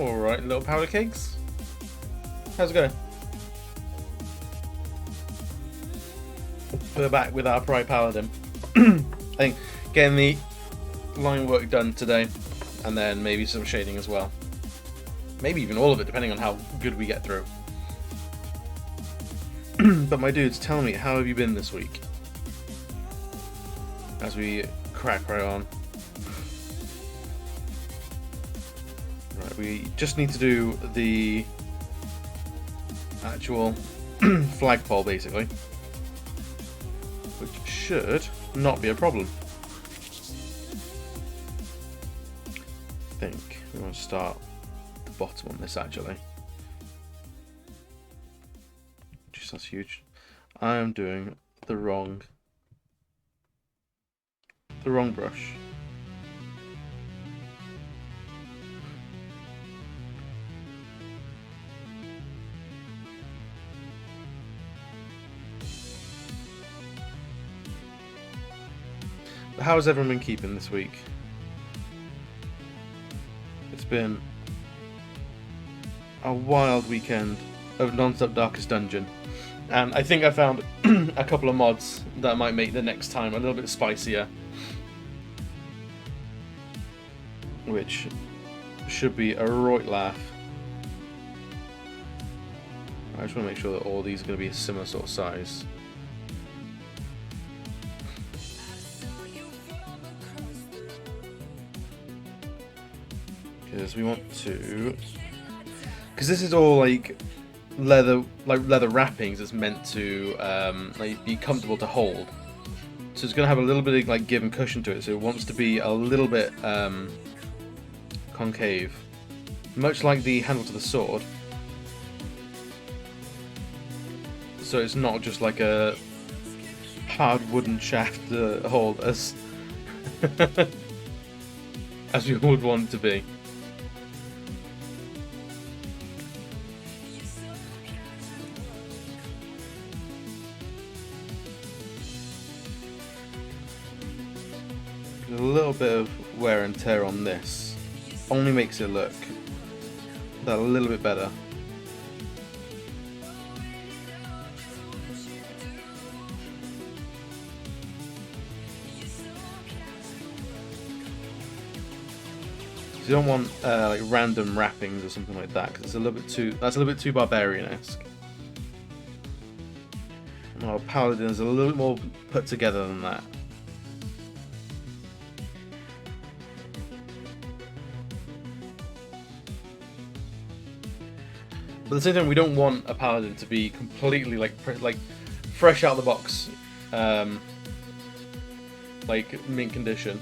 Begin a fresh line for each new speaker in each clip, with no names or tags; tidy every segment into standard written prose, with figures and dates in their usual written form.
Alright, little powder cakes. How's it going? We're back with our Pride Paladin. I think getting the line work done today, and then maybe some shading as well. Maybe even all of it, depending on how good we get through. But my dudes, tell me, how have you been this week? As we crack right on. Right, we just need to do the actual flagpole, basically. Which should not be a problem. I think we want to start at the bottom on this, actually. Just that's huge. I am doing the wrong brush. But how has everyone been keeping this week? It's been a wild weekend of non-stop Darkest Dungeon, and I think I found a couple of mods that might make the next time a little bit spicier, which should be a right laugh. I just want to make sure that all these are going to be a similar sort of size. Because we want to, because this is all like leather wrappings. It's meant to like be comfortable to hold. So it's going to have a little bit of like give and cushion to it. So it wants to be a little bit concave, much like the handle to the sword. So it's not just like a hard wooden shaft to hold as as we would want it to be. A little bit of wear and tear on this only makes it look that a little bit better. So you don't want like random wrappings or something like that, because it's a little bit too. That's a little bit too barbarian-esque. Well, Paladin is a little bit more put together than that. But at the same time, we don't want a Paladin to be completely like fresh out of the box, like mint condition.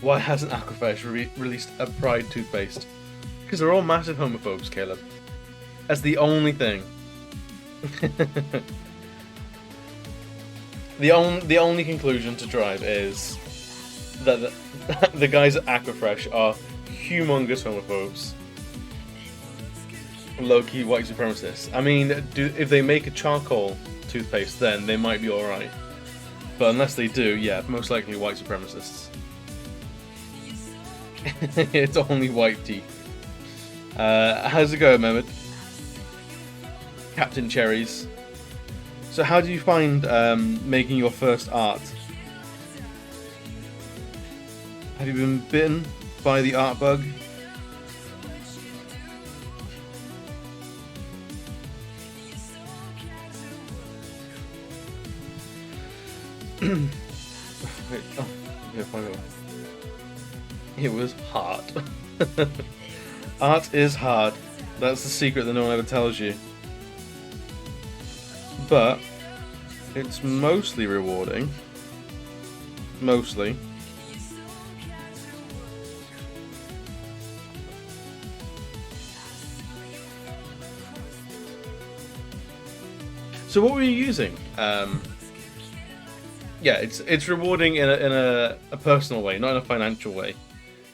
Why hasn't Aquafresh released a Pride toothpaste? Because they're all massive homophobes, Caleb. That's the only thing. The only conclusion to drive is that the guys at Aquafresh are humongous homophobes, low-key white supremacists. I mean, if they make a charcoal toothpaste, then they might be alright. But unless they do, yeah, most likely white supremacists. It's only white teeth. How's it going, Mehmet? Captain Cherries. So how do you find making your first art? Have you been bitten by the art bug? Wait, oh, yeah, find it. It was hard. Art is hard. That's the secret that no one ever tells you. But it's mostly rewarding. Mostly. So what were you using? Yeah, it's rewarding in a personal way, not in a financial way.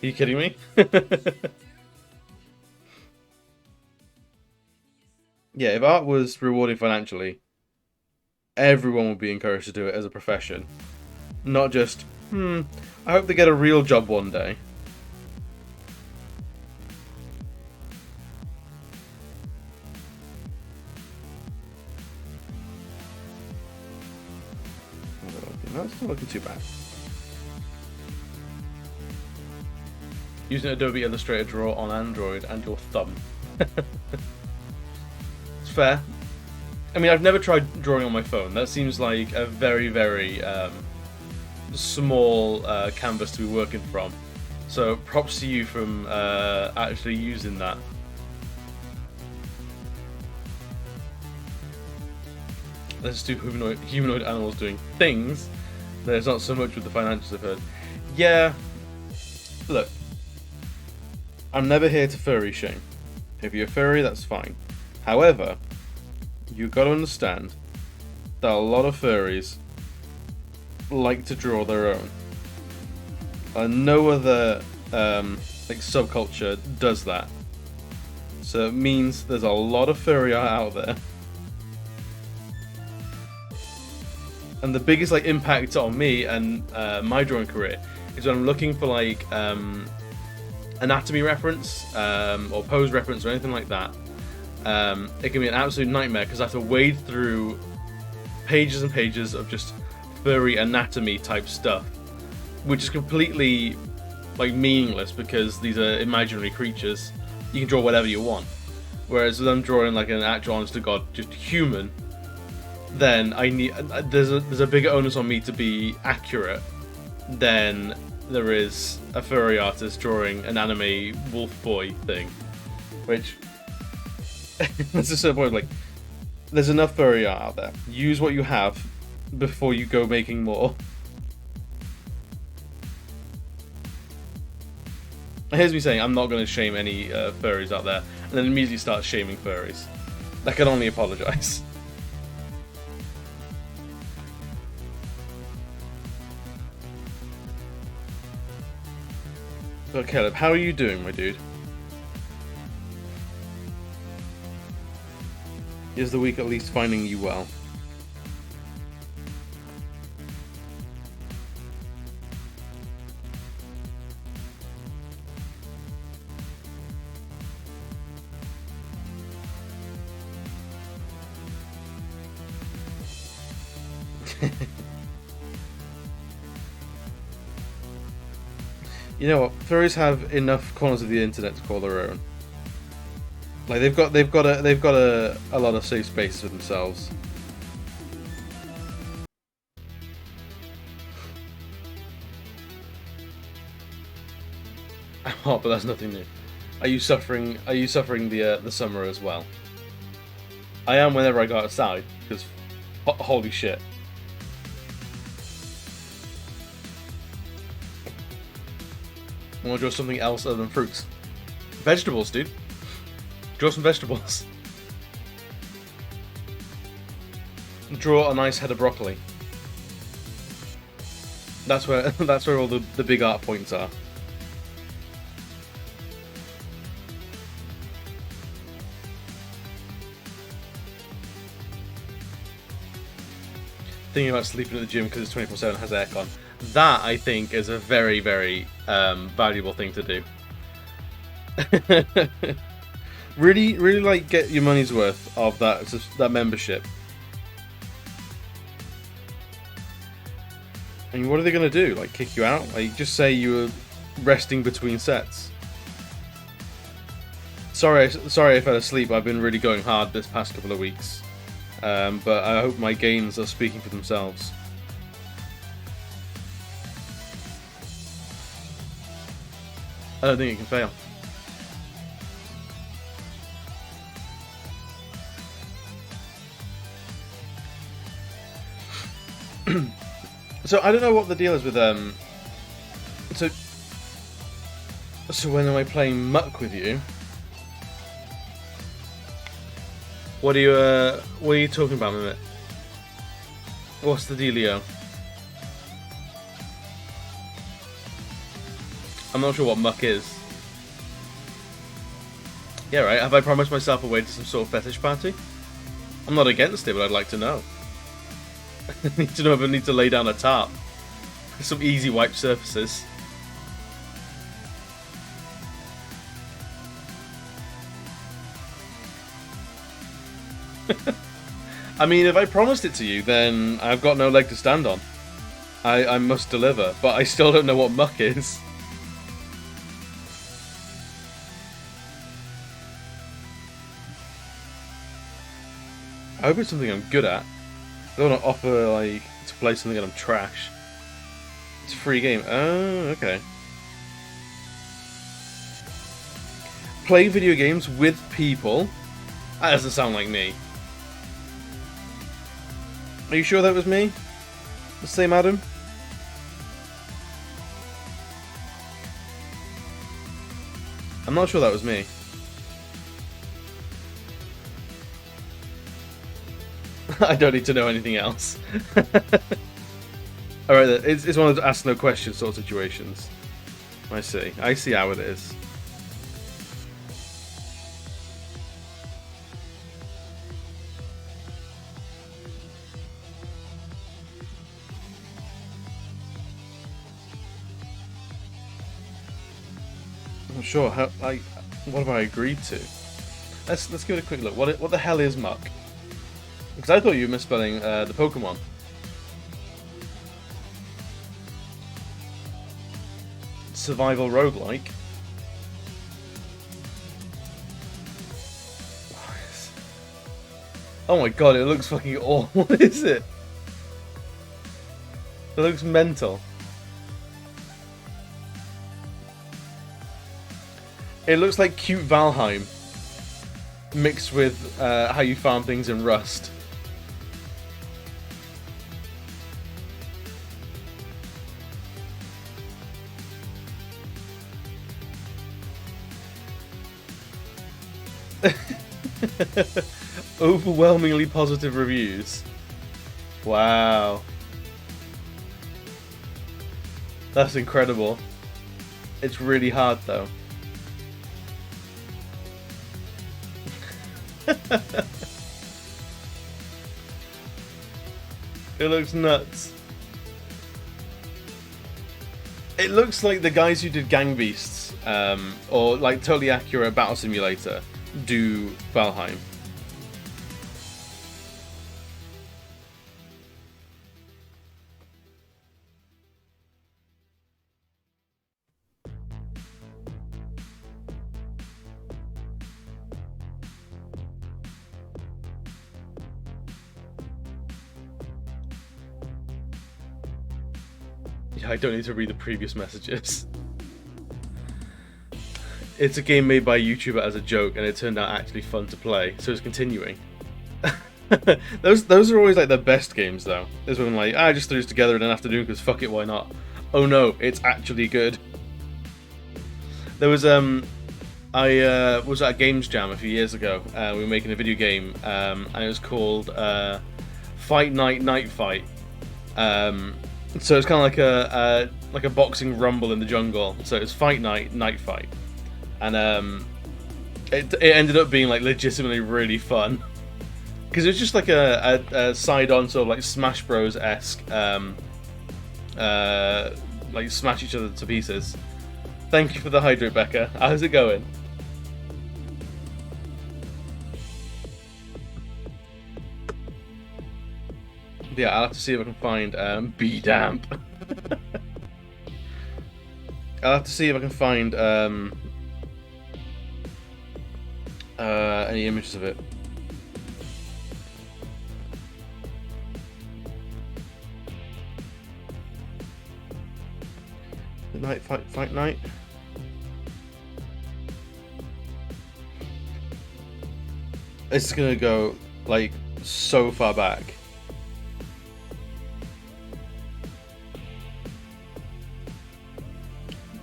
Are you kidding me? Yeah, if art was rewarding financially, everyone would be encouraged to do it as a profession. Not just, I hope they get a real job one day. That's not looking too bad. Using Adobe Illustrator Draw on Android and your thumb. It's fair. I mean, I've never tried drawing on my phone. That seems like a very, very small canvas to be working from. So props to you from actually using that. Let's do humanoid animals doing things. There's not so much with the financials I've heard. Yeah, look, I'm never here to furry shame. If you're furry, that's fine. However, you've got to understand that a lot of furries like to draw their own. And no other like subculture does that. So it means there's a lot of furry art out there. And the biggest like impact on me and my drawing career is when I'm looking for like anatomy reference or pose reference or anything like that. It can be an absolute nightmare because I have to wade through pages and pages of just furry anatomy type stuff, which is completely like meaningless because these are imaginary creatures. You can draw whatever you want. Whereas when I'm drawing like an actual honest to god just human, then I need there's a bigger onus on me to be accurate than there is a furry artist drawing an anime wolf boy thing, which that's a certain point. Like, there's enough furry art out there. Use what you have before you go making more. Here's me saying I'm not going to shame any furries out there, and then immediately start shaming furries. I can only apologise. But Caleb, how are you doing, my dude? Is the week at least finding you well? You know what? Furries have enough corners of the internet to call their own. Like they've got a lot of safe spaces for themselves. I'm hot, but that's nothing new. Are you suffering? Are you suffering the summer as well? I am whenever I go outside because holy shit. I want to draw something else other than fruits. Vegetables, dude. Draw some vegetables. Draw a nice head of broccoli. That's where all the big art points are. Thinking about sleeping at the gym because it's 24/7 has aircon. That, I think, is a very, very valuable thing to do. really, really, like, get your money's worth of that membership. I mean, what are they going to do? Like, kick you out? Like, just say you were resting between sets. Sorry if I fell asleep. I've been really going hard this past couple of weeks. But I hope my gains are speaking for themselves. I don't think it can fail. So I don't know what the deal is with So when am I playing Muck with you? What are you talking about, Mimit? What's the dealio? I'm not sure what Muck is. Yeah, right. Have I promised myself a way to some sort of fetish party? I'm not against it, but I'd like to know. I need to know if I need to lay down a tarp. Some easy wipe surfaces. I mean, if I promised it to you, then I've got no leg to stand on. I must deliver, but I still don't know what muck is. I hope it's something I'm good at. I don't want to offer, like, to play something that I'm trash. It's a free game. Oh, okay. Play video games with people? That doesn't sound like me. Are you sure that was me? The same Adam? I'm not sure that was me. I don't need to know anything else. Alright, it's one of those ask no questions sort of situations. I see how it is. I'm not sure how. What have I agreed to? Let's give it a quick look. What the hell is muck? Because I thought you were misspelling the Pokemon. Survival roguelike. Oh my god, it looks fucking awful. What is it? It looks mental. It looks like cute Valheim mixed with how you farm things in Rust. Overwhelmingly positive reviews. Wow. That's incredible. It's really hard though. It looks nuts. It looks like the guys who did Gang Beasts, or like Totally Accurate Battle Simulator, do Valheim. Yeah, I don't need to read the previous messages. It's a game made by a YouTuber as a joke, and it turned out actually fun to play, so it's continuing. Those are always like the best games, though. This one, like, I just threw this together in an afternoon because fuck it, why not? Oh no, it's actually good. There was I was at a games jam a few years ago. We were making a video game, and it was called Fight Night Night Fight. So it's kind of like a boxing rumble in the jungle. So it's Fight Night Night Fight, and it ended up being like legitimately really fun because it's just like a side-on sort of like Smash Bros-esque, like smash each other to pieces. Thank you for the hydrate, Becca. How's it going? Yeah, I'll have to see if I can find B-Damp. I'll have to see if I can find any images of it. The night fight night. It's gonna go like so far back.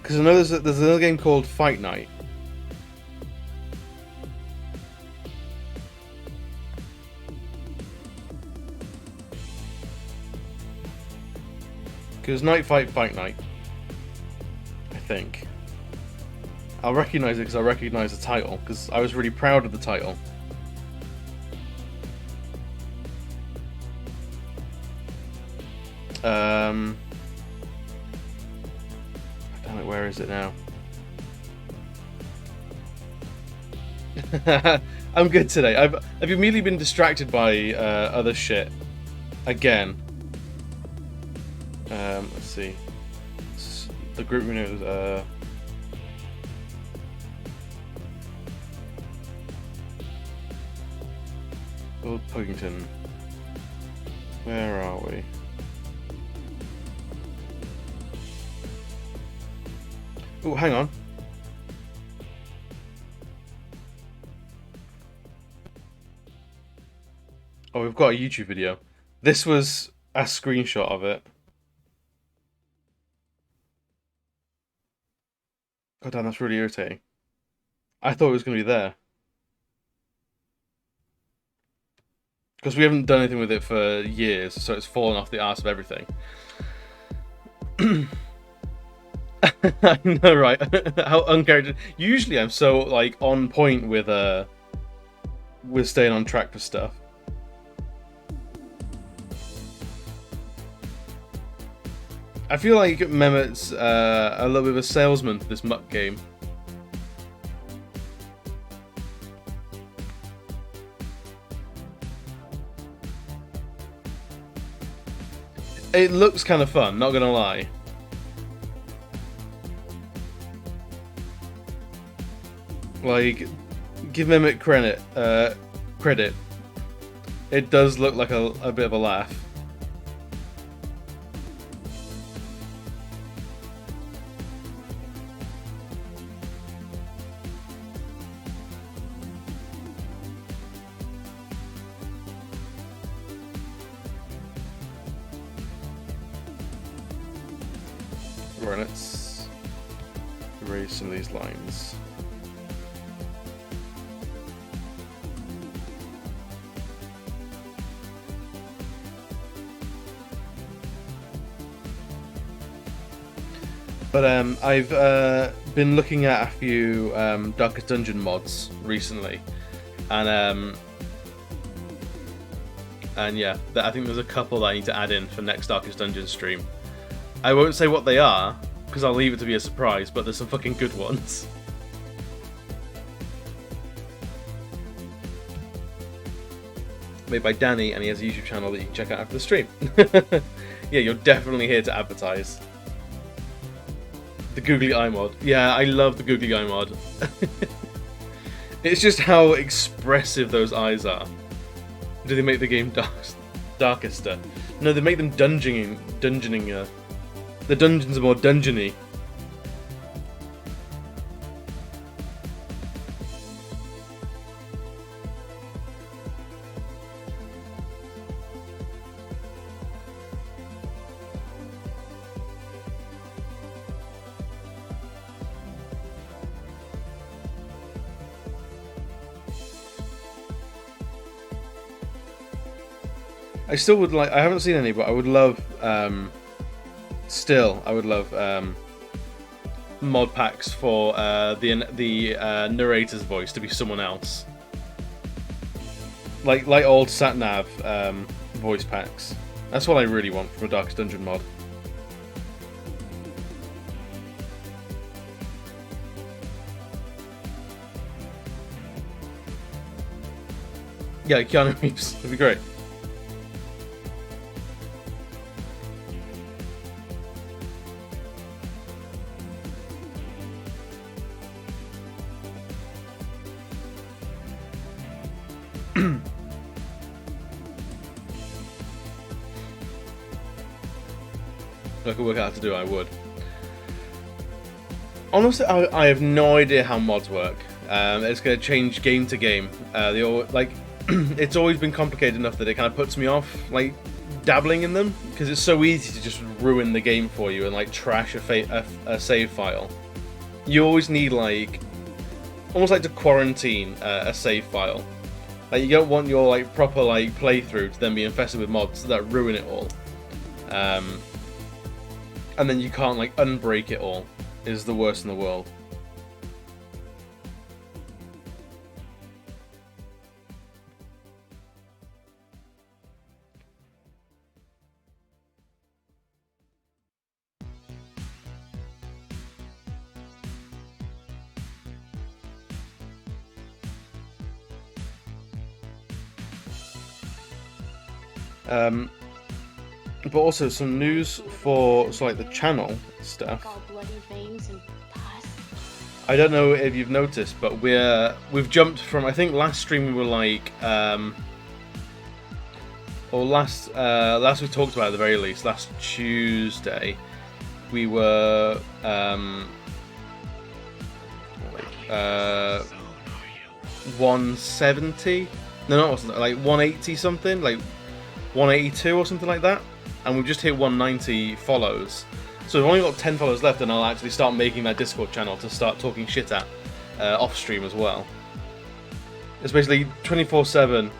Because I know there's another game called Fight Night. Because Night Fight Night. I think. I'll recognise it because I recognise the title, because I was really proud of the title. Damn it, where is it now? I'm good today. I've immediately been distracted by other shit. Again. Let's see. The group we know is Old Puggington. Where are we? Oh, hang on. Oh, we've got a YouTube video. This was a screenshot of it. God damn, that's really irritating. I thought it was going to be there. Because we haven't done anything with it for years, so it's fallen off the arse of everything. I know, right? How uncharacteristic. Usually I'm so, like, on point with staying on track for stuff. I feel like Mehmet's a little bit of a salesman for this muck game. It looks kind of fun, not gonna lie. Like, give Mehmet credit. It does look like a bit of a laugh. Right, let's erase some of these lines. But I've been looking at a few Darkest Dungeon mods recently, and yeah, I think there's a couple that I need to add in for next Darkest Dungeon stream. I won't say what they are, because I'll leave it to be a surprise, but there's some fucking good ones. Made by Danny, and he has a YouTube channel that you can check out after the stream. Yeah, you're definitely here to advertise. The Googly Eye mod. Yeah, I love the Googly Eye mod. It's just how expressive those eyes are. Do they make the game darkester? No, they make them dungeoning. The dungeons are more dungeony. I still would like. I haven't seen any, but I would love. Still, I would love mod packs for the narrator's voice to be someone else, like old Satnav voice packs. That's what I really want from a Darkest Dungeon mod. Yeah, Keanu Reeves. That'd be great. If I could work out how to do it, I would. Honestly, I have no idea how mods work. It's going to change game to game. It's always been complicated enough that it kind of puts me off, like, dabbling in them, because it's so easy to just ruin the game for you and, like, trash a save file. You always need, like, almost like to quarantine a save file. Like, you don't want your, like, proper, like, playthrough to then be infested with mods that ruin it all. And then you can't, like, unbreak it all. It is the worst in the world. But also some news for like the channel stuff. I don't know if you've noticed, but we've jumped from, I think last stream we were like or last we talked about at the very least, last Tuesday we were 170, no, not wasn't like 180 something, like 182 or something like that, and we've just hit 190 follows. So we've only got 10 followers left, and I'll actually start making that Discord channel to start talking shit at off stream as well. It's basically 24/7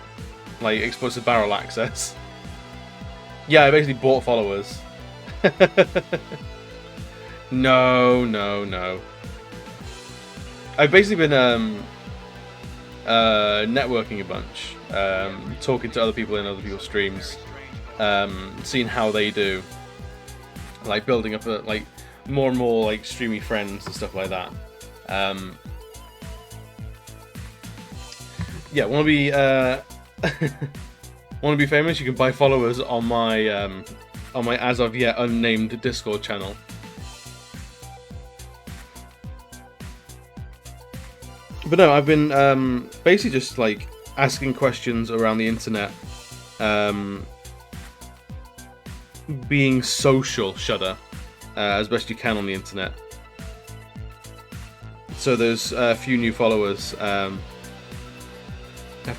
like explosive barrel access. Yeah, I basically bought followers. No. I've basically been networking a bunch, talking to other people in other people's streams, seeing how they do, like building up like more and more like streamy friends and stuff like that. Yeah, want to be want to be famous? You can buy followers on my as of yet unnamed Discord channel. But no, I've been basically just like asking questions around the internet, being social shudder as best you can on the internet. So there's a few new followers have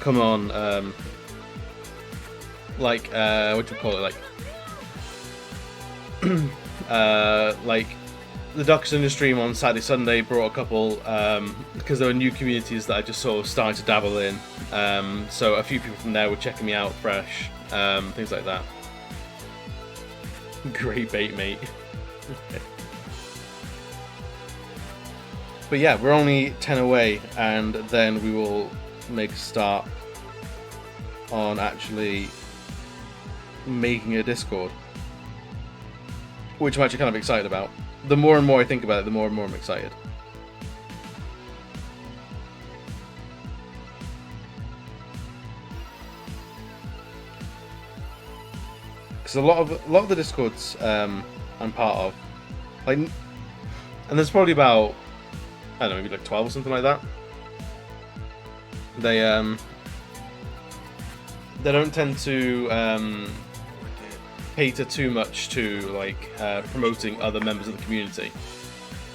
come on, like what do you call it, like the Ducks in the stream on Saturday, Sunday brought a couple, because there were new communities that I just sort of started to dabble in. So a few people from there were checking me out fresh, things like that. Great bait, mate. But yeah, we're only 10 away, and then we will make a start on actually making a Discord, which I'm actually kind of excited about. The more and more I think about it, the more and more I'm excited. Because a lot of the Discords I'm part of, like, and there's probably about, I don't know, maybe like 12 or something like that. They don't tend to cater too much to like promoting other members of the community.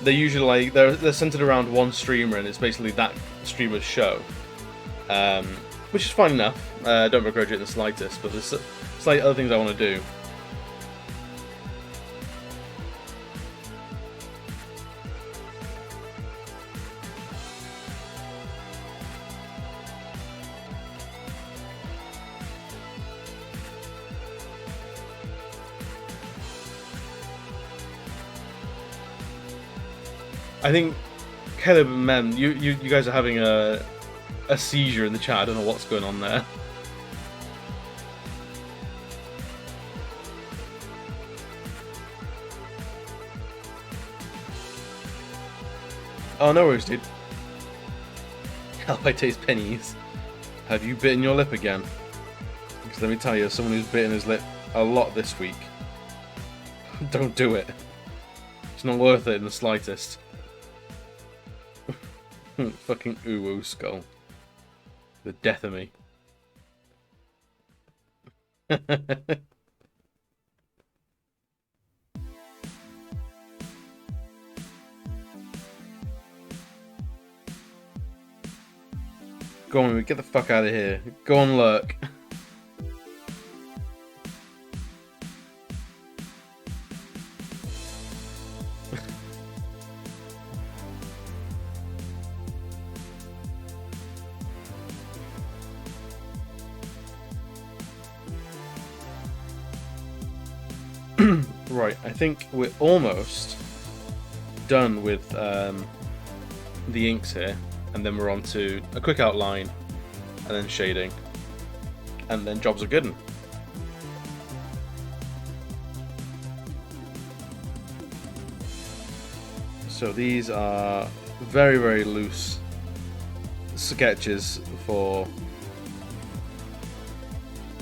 They're usually like they're centered around one streamer, and it's basically that streamer's show, which is fine enough. Don't begrudge it in the slightest, but there's slight other things I want to do. I think Caleb and Mem, you guys are having a seizure in the chat. I don't know what's going on there. Oh, no worries, dude. Help, I taste pennies. Have you bitten your lip again? Because let me tell you, someone who's bitten his lip a lot this week. Don't do it. It's not worth it in the slightest. Fucking uwu skull. The death of me. Go on, get the fuck out of here. Go on, lurk. Right, I think we're almost done with the inks here, and then we're on to a quick outline, and then shading, and then jobs are good. So these are very, very loose sketches for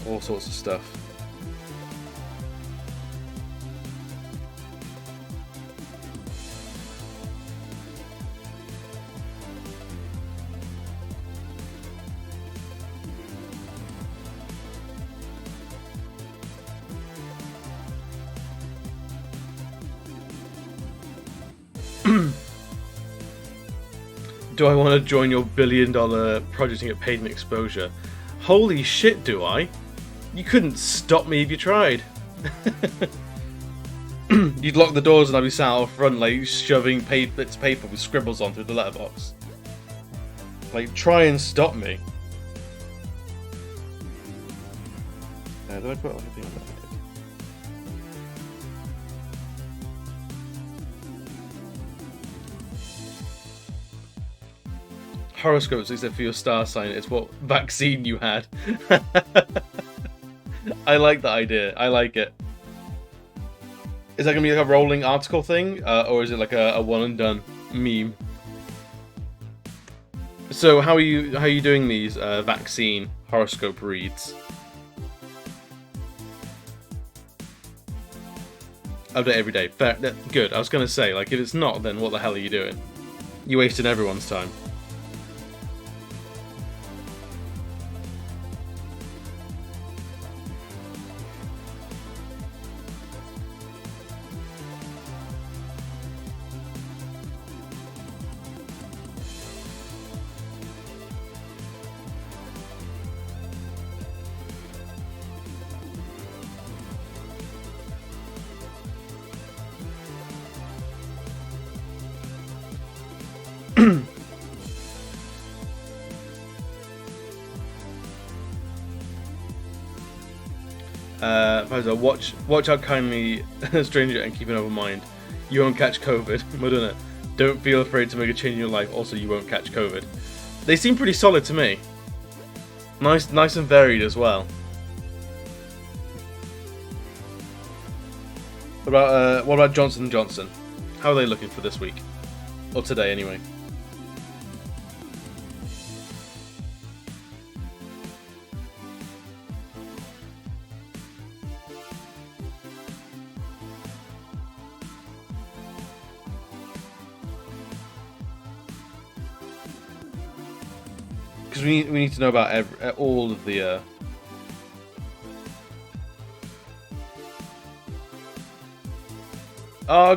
all sorts of stuff. Do I want to join your billion-dollar project and get paid in exposure? Holy shit, do I? You couldn't stop me if you tried. You'd lock the doors and I'd be sat out front, like, shoving bits of paper with scribbles on through the letterbox. Like, try and stop me. Do I put anything on that? Horoscopes, except for your star sign, it's what vaccine you had. I like that idea. I like it. Is that gonna be like a rolling article thing, or is it like a one and done meme? So how are you doing these vaccine horoscope reads? Update every day. Fair. Good. I was gonna say, like, if it's not, then what the hell are you doing? You're wasting everyone's time. Watch out kindly, stranger, and keep an open mind. You won't catch COVID. Madonna, don't feel afraid to make a change in your life. Also, you won't catch COVID. They seem pretty solid to me. Nice and varied as well. What about Johnson & Johnson? How are they looking for this week? Or today, anyway? Because we need to know about all of the.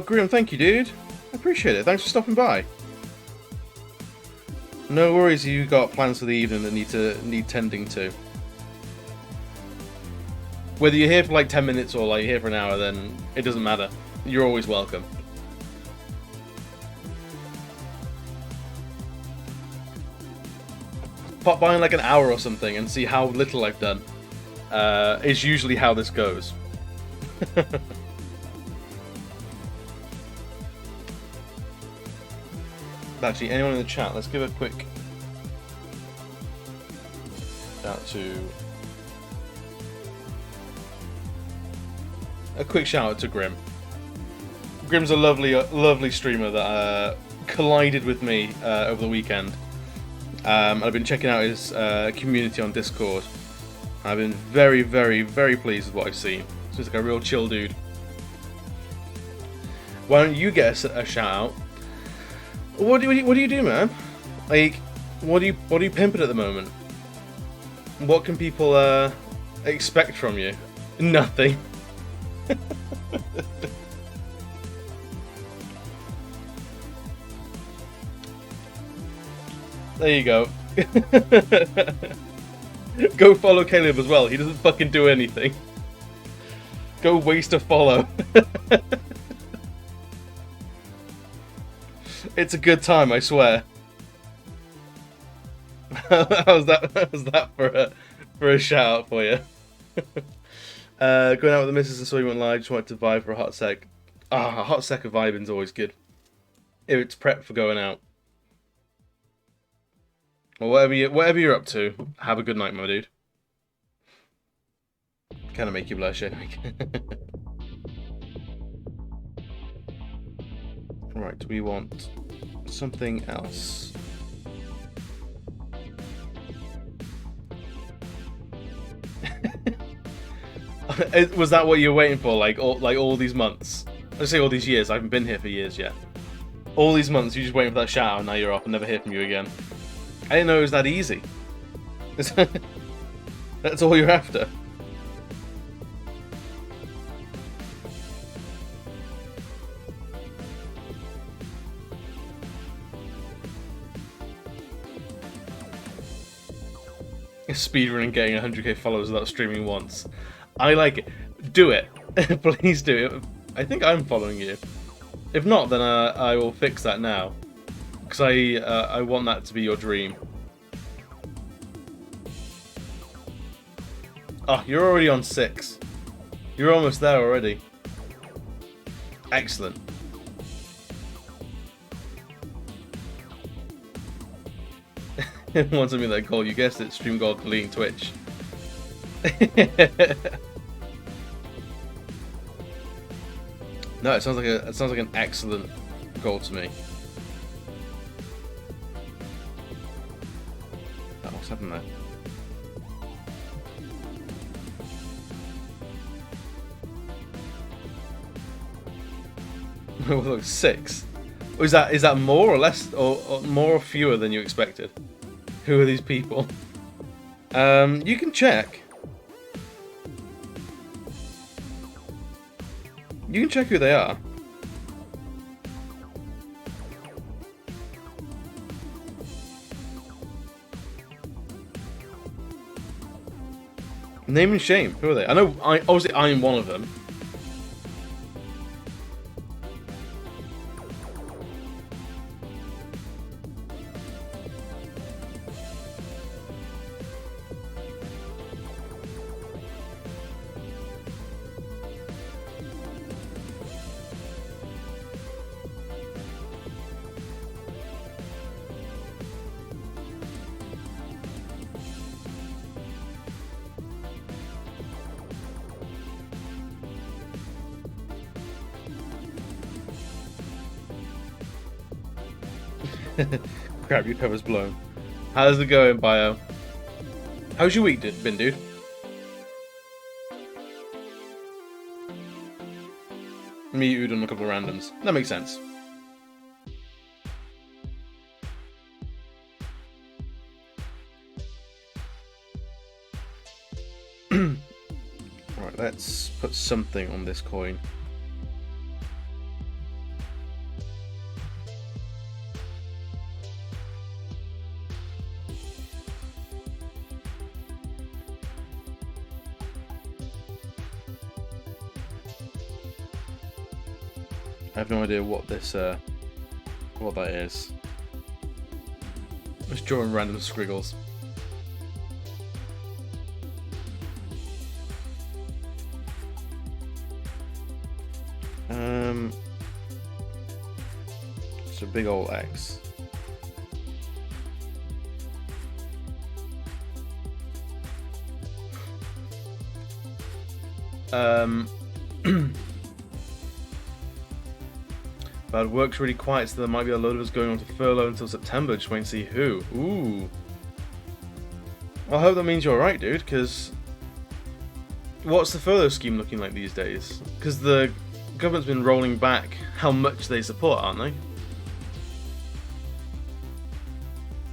Grim, thank you, dude. I appreciate it. Thanks for stopping by. No worries, you got plans for the evening that need tending to. Whether you're here for like 10 minutes or like here for an hour, then it doesn't matter. You're always welcome. Pop by in like an hour or something and see how little I've done. Is usually how this goes. Actually, anyone in the chat, let's give a quick shout out to Grim. Grim's a lovely streamer that collided with me over the weekend. I've been checking out his community on Discord. I've been very, very, very pleased with what I've seen. Seems like a real chill dude. Why don't you get a shout out? What do you do, man? Like, what are you pimping at the moment? What can people expect from you? Nothing. There you go. Go follow Caleb as well. He doesn't fucking do anything. Go waste a follow. It's a good time, I swear. How's that for a shout out for you? Going out with the missus and saw you went live. Just wanted to vibe for a hot sec. A hot sec of vibing's always good. If it's prep for going out. Well, whatever you're up to, have a good night, my dude. Kind of make you blush, anyway. Right, we want something else. Was that what you were waiting for? Like all these months? Let's say all these years. I haven't been here for years yet. All these months, you're just waiting for that shout out, and now you're off and never hear from you again. I didn't know it was that easy. That's all you're after. speedrunning getting 100k followers without streaming once. I like it. Do it. Please do it. I think I'm following you. If not, then I will fix that now. Because I want that to be your dream. Oh, you're already on 6. You're almost there already. Excellent. Want something that goal? You guessed it. Stream goal deleting Twitch. No, it sounds like an excellent goal to me. Oh, what's happened there? Well, look, 6. Is that more or less, or more or fewer than you expected? Who are these people? You can check. You can check who they are. Name and shame. Who are they? I know. Obviously, I'm one of them. Crap, your cover's blown. How's it going, Bio? How's your week been, dude? Me, Ud, and a couple of randoms. That makes sense. Alright, let's put something on this coin. I have no idea what this, what that is. Just drawing random squiggles. It's a big old X. But work's really quiet, so there might be a load of us going on to furlough until September. Just wait and see who. Ooh. Well, I hope that means you're right, dude, because what's the furlough scheme looking like these days? Because the government's been rolling back how much they support, aren't they?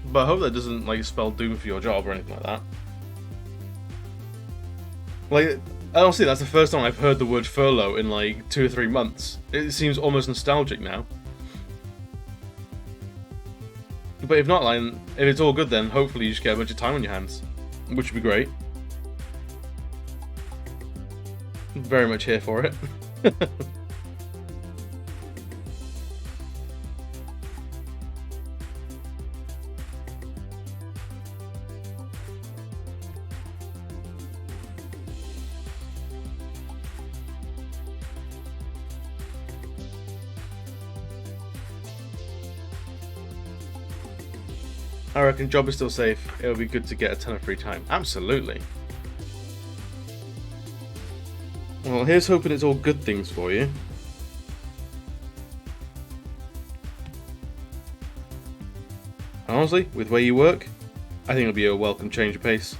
But I hope that doesn't like spell doom for your job or anything like that. Like, honestly, that's the first time I've heard the word furlough in like 2 or 3 months. It seems almost nostalgic now. But if not, like, if it's all good, then hopefully you just get a bunch of time on your hands, which would be great. Very much here for it. I reckon job is still safe. It'll be good to get a ton of free time. Absolutely. Well, here's hoping it's all good things for you. Honestly, with where you work, I think it'll be a welcome change of pace.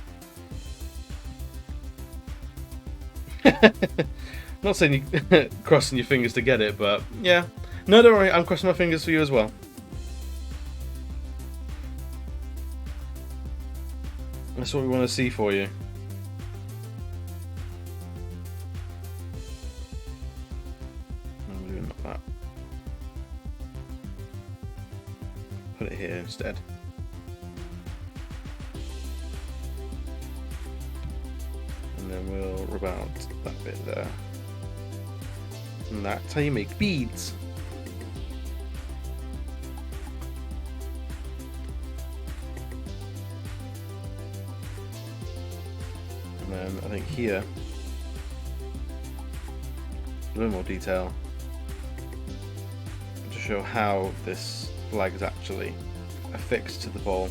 Not saying you crossing your fingers to get it, but yeah. No, don't worry, I'm crossing my fingers for you as well. That's what we want to see for you. No, we're doing that. Put it here instead. about that bit there. And that's how you make beads. And then I think here, a little more detail to show how this flag is actually affixed to the ball.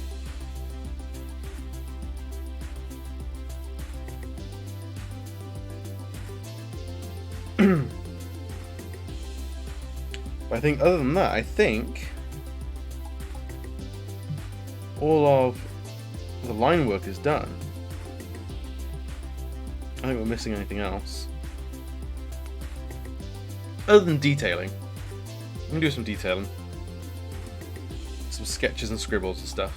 But I think other than that, I think all of the line work is done. I think we're missing anything else. Other than detailing. We can do some detailing. Some sketches and scribbles and stuff.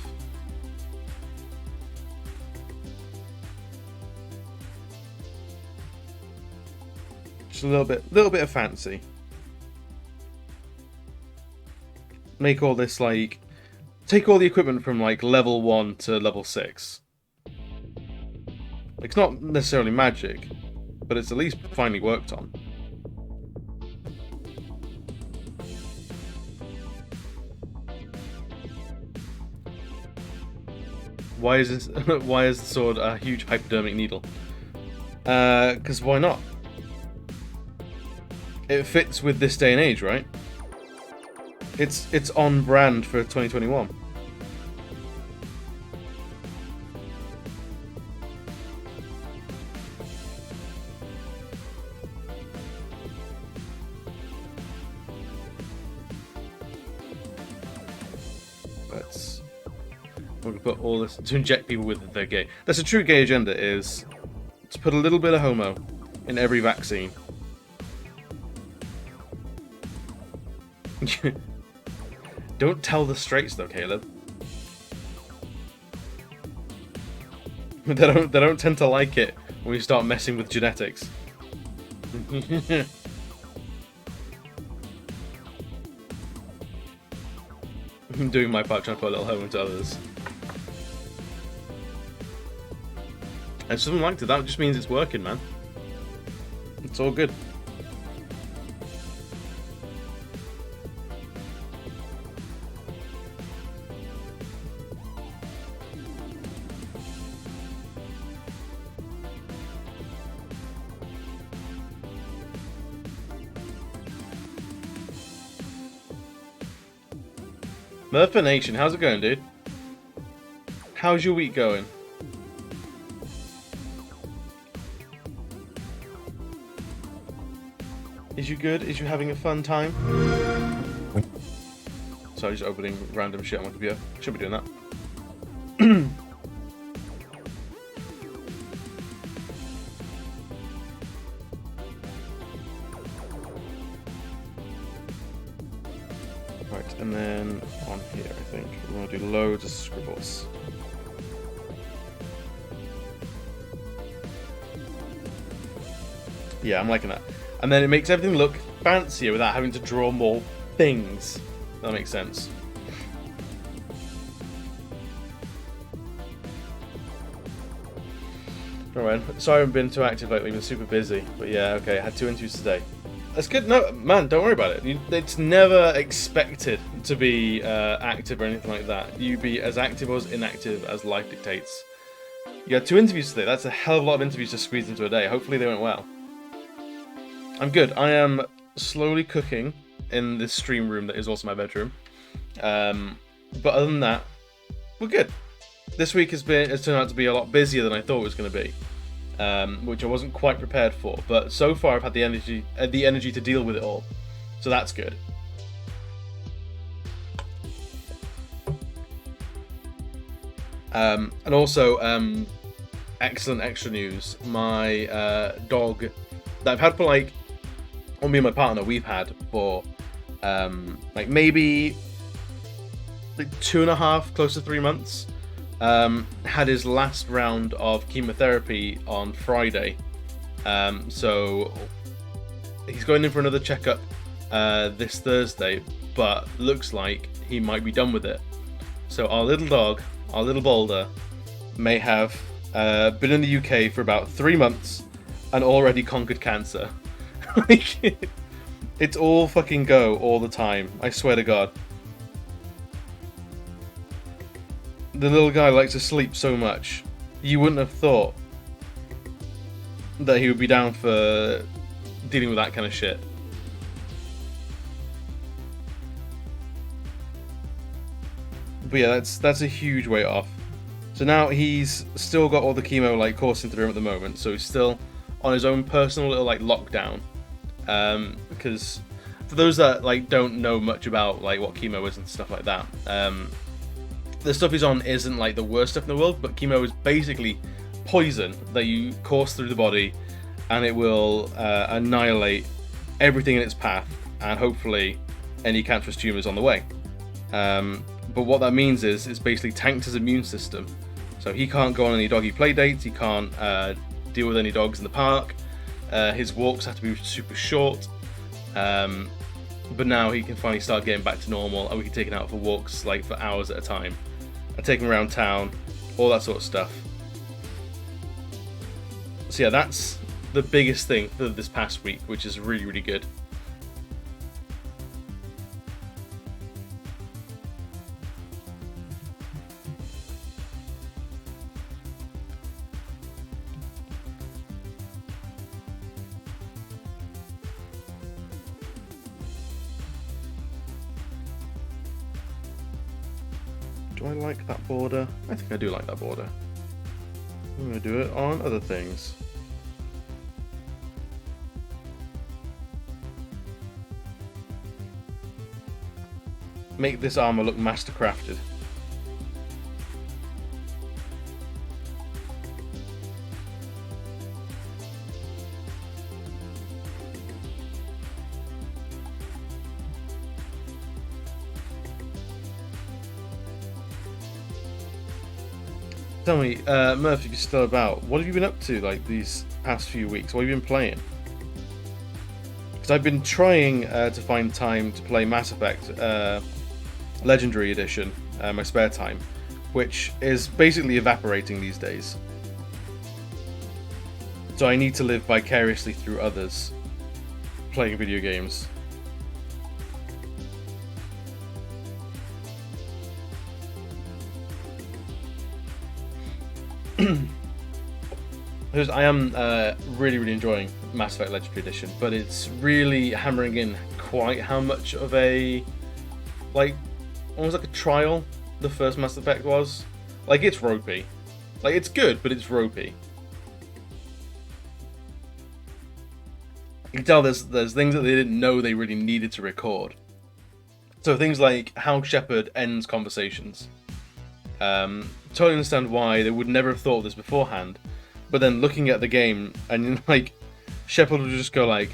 Just a little bit of fancy. Make all this like, take all the equipment from like level 1 to level 6. It's not necessarily magic, but it's at least finally worked on. Why is this? Why is the sword a huge hypodermic needle? Because why not? It fits with this day and age, right? It's on brand for 2021. We're gonna put all this to inject people with their gay. That's a true gay agenda, is to put a little bit of homo in every vaccine. Don't tell the straights though, Caleb. They don't tend to like it when we start messing with genetics. I'm doing my part trying to put a little homo into others. And something like that just means it's working, man. It's all good. Murphy Nation, how's it going, dude? How's your week going? Is you good? Is you having a fun time? Sorry, just opening random shit on my computer. Should be doing that. Right, and then on here, I think we want to do loads of scribbles. Yeah, I'm liking that. And then it makes everything look fancier without having to draw more things. That makes sense. Alright, sorry I haven't been too active lately, I've been super busy. But yeah, okay, I had 2 interviews today. That's good. No, man, don't worry about it. It's never expected to be active or anything like that. You be as active or as inactive as life dictates. You had 2 interviews today. That's a hell of a lot of interviews to squeeze into a day. Hopefully they went well. I'm good. I am slowly cooking in this stream room that is also my bedroom. But other than that, we're good. This week has turned out to be a lot busier than I thought it was going to be, which I wasn't quite prepared for. But so far, I've had the energy to deal with it all, so that's good. And also, excellent extra news. My dog that I've had for like, or me and my partner, we've had for like maybe like 2.5, close to 3 months. Had his last round of chemotherapy on Friday, so he's going in for another checkup this Thursday, but looks like he might be done with it. So our little dog, our little boulder, may have been in the UK for about 3 months, and already conquered cancer. Like, it's all fucking go all the time. I swear to God. The little guy likes to sleep so much. You wouldn't have thought that he would be down for dealing with that kind of shit. But yeah, that's a huge weight off. So now he's still got all the chemo like coursing through him at the moment, so he's still on his own personal little like lockdown. Because for those that like don't know much about like what chemo is and stuff like that, the stuff he's on isn't like the worst stuff in the world, but chemo is basically poison that you course through the body, and it will annihilate everything in its path, and hopefully any cancerous tumors on the way. But what that means is it's basically tanked his immune system. So he can't go on any doggy play dates, he can't deal with any dogs in the park, his walks have to be super short, but now he can finally start getting back to normal, and we can take him out for walks like for hours at a time, and take him around town, all that sort of stuff. So yeah, that's the biggest thing for this past week, which is really, really good. Do I like that border? I think I do like that border. I'm going to do it on other things. Make this armor look master-crafted. Tell me, Murph, if you're still about, what have you been up to like these past few weeks? What have you been playing? Because I've been trying to find time to play Mass Effect Legendary Edition, my spare time, which is basically evaporating these days. So I need to live vicariously through others playing video games. Because I am really, really enjoying Mass Effect Legendary Edition, but it's really hammering in quite how much of a, like, almost like a trial the first Mass Effect was. Like, it's ropey. Like, it's good, but it's ropey. You can tell there's things that they didn't know they really needed to record. So things like how Shepard ends conversations. Totally understand why they would never have thought of this beforehand, but then looking at the game and like Shepard would just go like,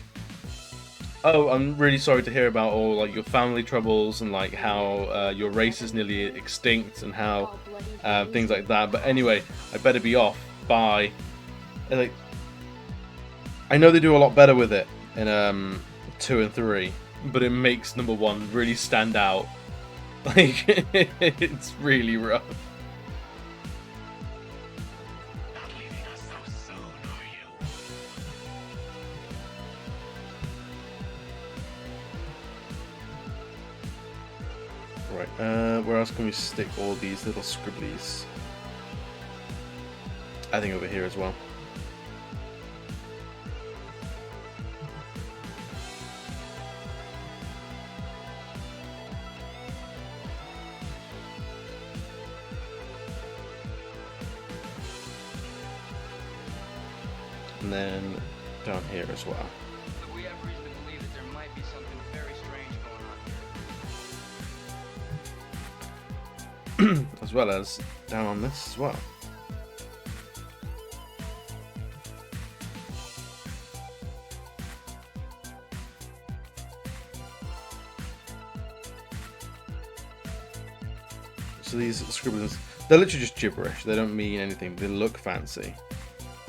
"Oh, I'm really sorry to hear about all like your family troubles and like how your race is nearly extinct and how things like that. But anyway, I better be off. Bye." And, like, I know they do a lot better with it in 2 and 3, but it makes number 1 really stand out. Like, it's really rough.
Not leaving us so soon, are you?
Right, where else can we stick all these little scribblies? I think over here as well. And then down here as well.
So we have reason to believe that there might be something very strange going on here.
As well as down on this as well. So these scribblings, they're literally just gibberish. They don't mean anything. They look fancy.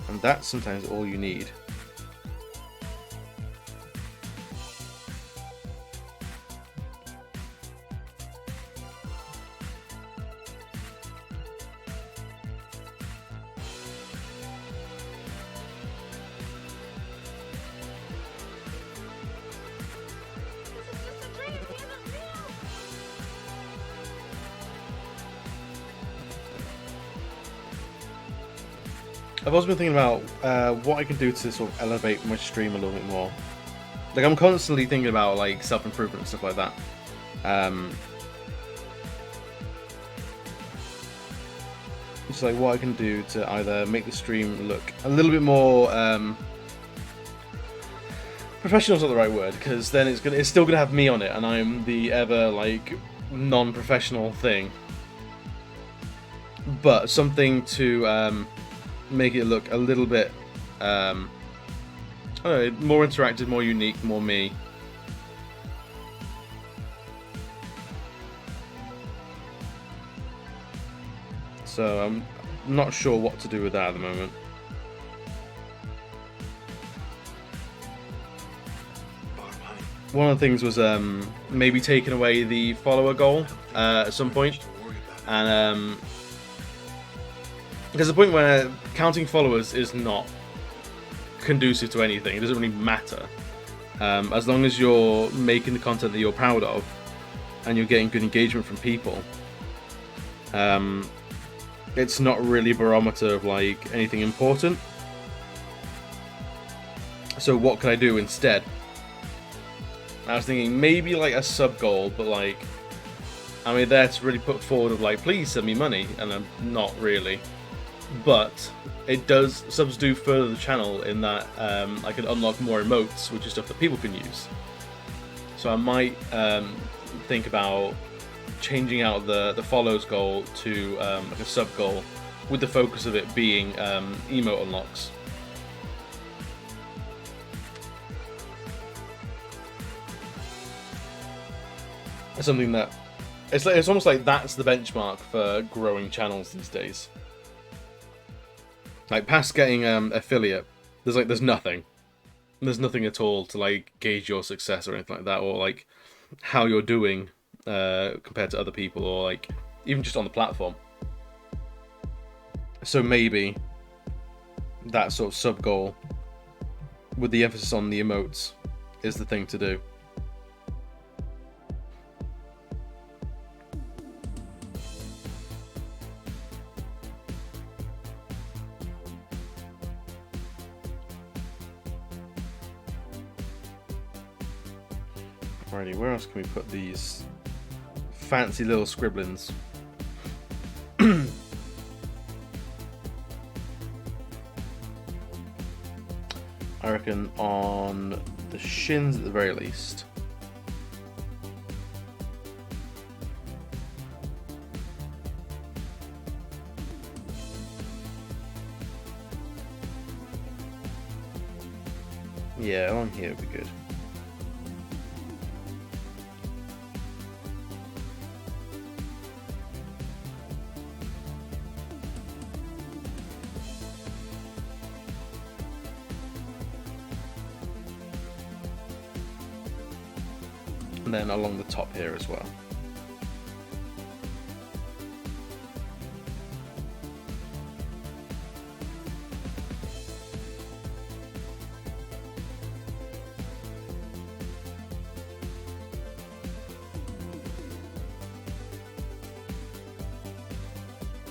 And that's sometimes all you need. I've also been thinking about what I can do to sort of elevate my stream a little bit more. Like, I'm constantly thinking about like self-improvement and stuff like that. Just like what I can do to either make the stream look a little bit more professional is not the right word, because then it's still gonna have me on it, and I'm the ever like non-professional thing. But something to make it look a little bit I don't know, more interactive, more unique, more me. So I'm not sure what to do with that at the moment. One of the things was maybe taking away the follower goal at some point, and there's a point where counting followers is not conducive to anything. It doesn't really matter as long as you're making the content that you're proud of and you're getting good engagement from people. It's not really a barometer of like anything important. So what can I do instead? I was thinking maybe like a sub goal, but like, I mean, that's really put forward of like, please send me money, and I'm not really. But it does, subs do further the channel in that I can unlock more emotes, which is stuff that people can use. So I might think about changing out the follows goal to like a sub goal, with the focus of it being emote unlocks. Something that it's almost like that's the benchmark for growing channels these days. Like past getting affiliate, there's nothing. There's nothing at all to like gauge your success or anything like that, or like how you're doing compared to other people, or like even just on the platform. So maybe that sort of sub goal with the emphasis on the emotes is the thing to do. Alrighty, where else can we put these fancy little scribblings? I reckon on the shins at the very least. Yeah, along here would be good. And then along the top here as well.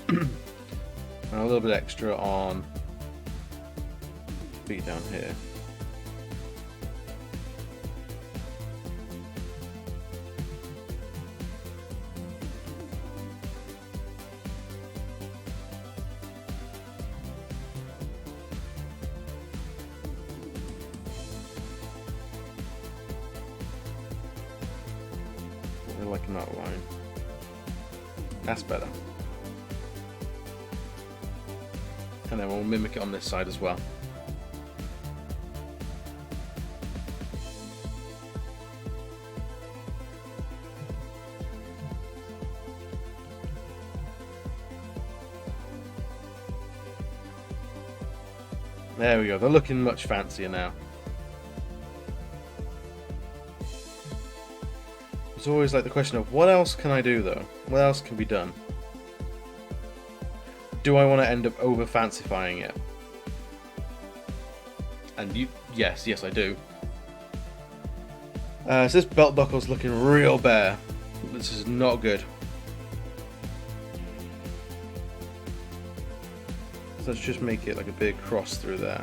And a little bit extra on feet down here. Like an outline. That's better. And then we'll mimic it on this side as well. There we go, they're looking much fancier now. It's always like the question of what else can I do though? What else can be done? Do I want to end up over fancifying it? And yes, I do. So this belt buckle's looking real bare. This is not good. So let's just make it like a big cross through there.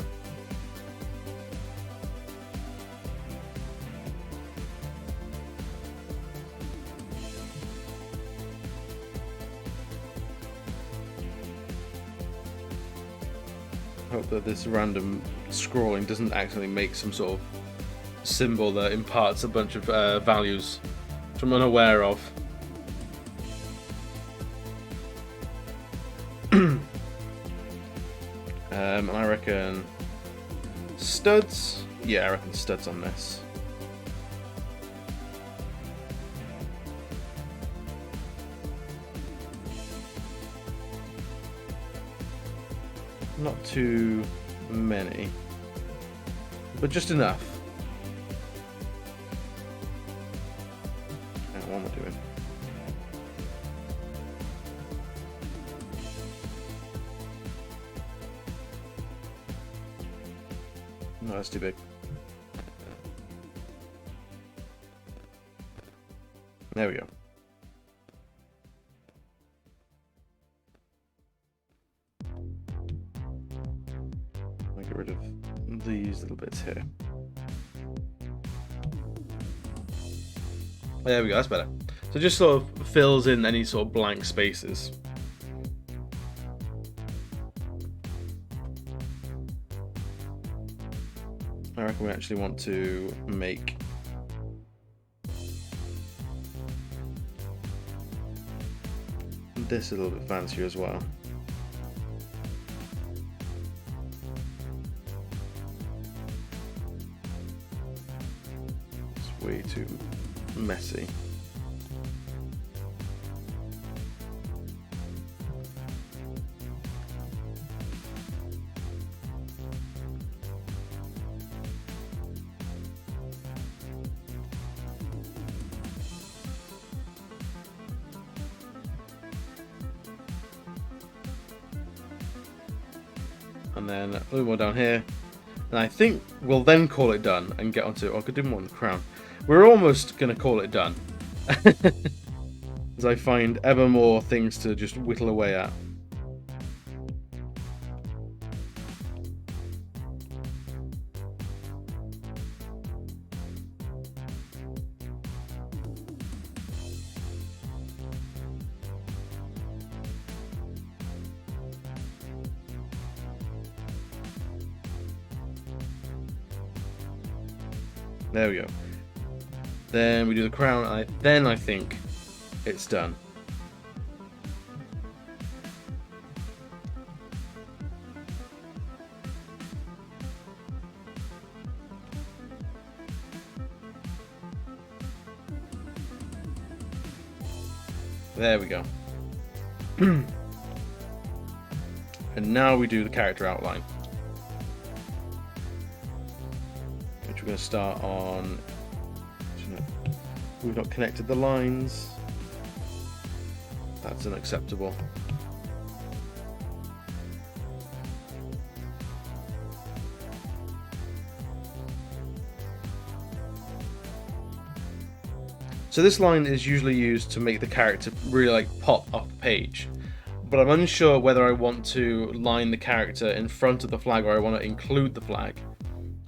Hope that this random scrolling doesn't accidentally make some sort of symbol that imparts a bunch of values which I'm unaware of. And I reckon studs. Yeah, I reckon studs on this. Not too many, but just enough. What am I doing? No, that's too big. There we go. I'll get rid of these little bits here. There we go, that's better. So it just sort of fills in any sort of blank spaces. I reckon we actually want to make this a little bit fancier as well. It's way too messy. And then a little more down here, and I think we'll then call it done and get onto. Oh, I could do more on the crown. We're almost gonna call it done, as I find ever more things to just whittle away at. There we go. Then we do the crown, and then I think it's done. There we go. And now we do the character outline, which we're going to start on. We've not connected the lines. That's unacceptable. So this line is usually used to make the character really like pop off the page, but I'm unsure whether I want to line the character in front of the flag or I want to include the flag.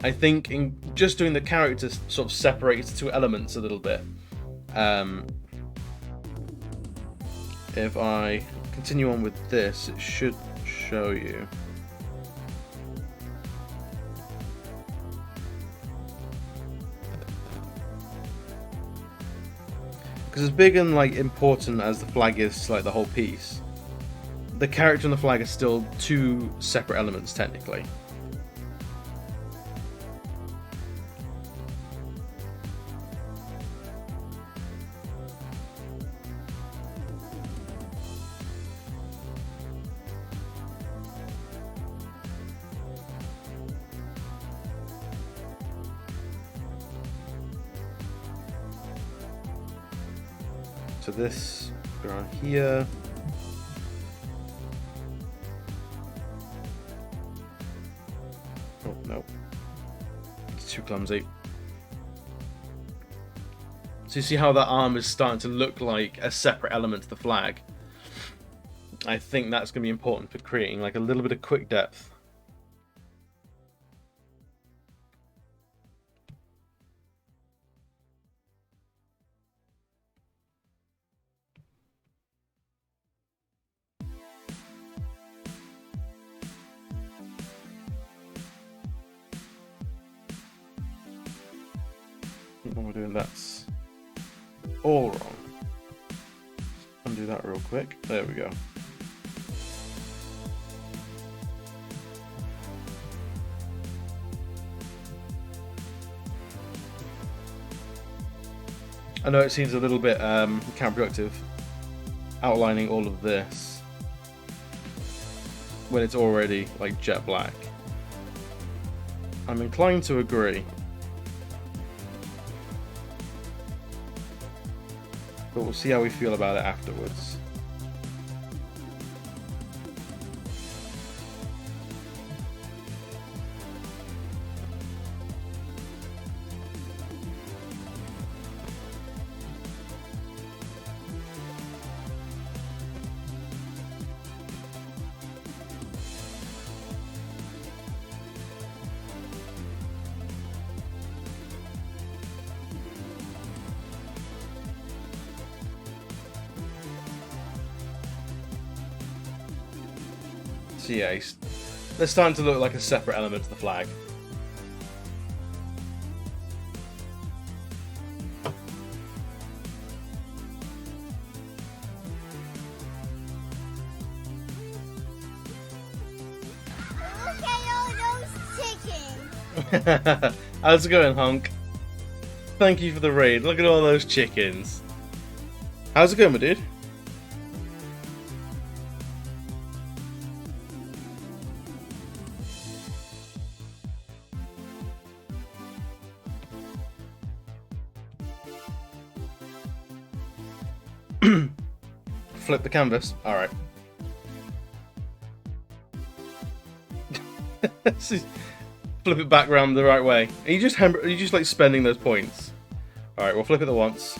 I think in just doing the character sort of separates two elements a little bit. If I continue on with this, it should show you. Because as big and like important as the flag is to like the whole piece, the character and the flag are still two separate elements technically. So this around here. Oh no, it's too clumsy. So you see how that arm is starting to look like a separate element to the flag. I think that's going to be important for creating like a little bit of quick depth. What we're doing, that's all wrong. Undo that real quick. There we go. I know it seems a little bit counterproductive outlining all of this when it's already like jet black. I'm inclined to agree. But we'll see how we feel about it afterwards. So yeah, they're starting to look like a separate element to the flag.
Look at all those chickens.
How's it going, Honk? Thank you for the raid. Look at all those chickens. How's it going, my dude? Flip the canvas. All right. Flip it back around the right way. Are you just like spending those points? All right, we'll flip it the once.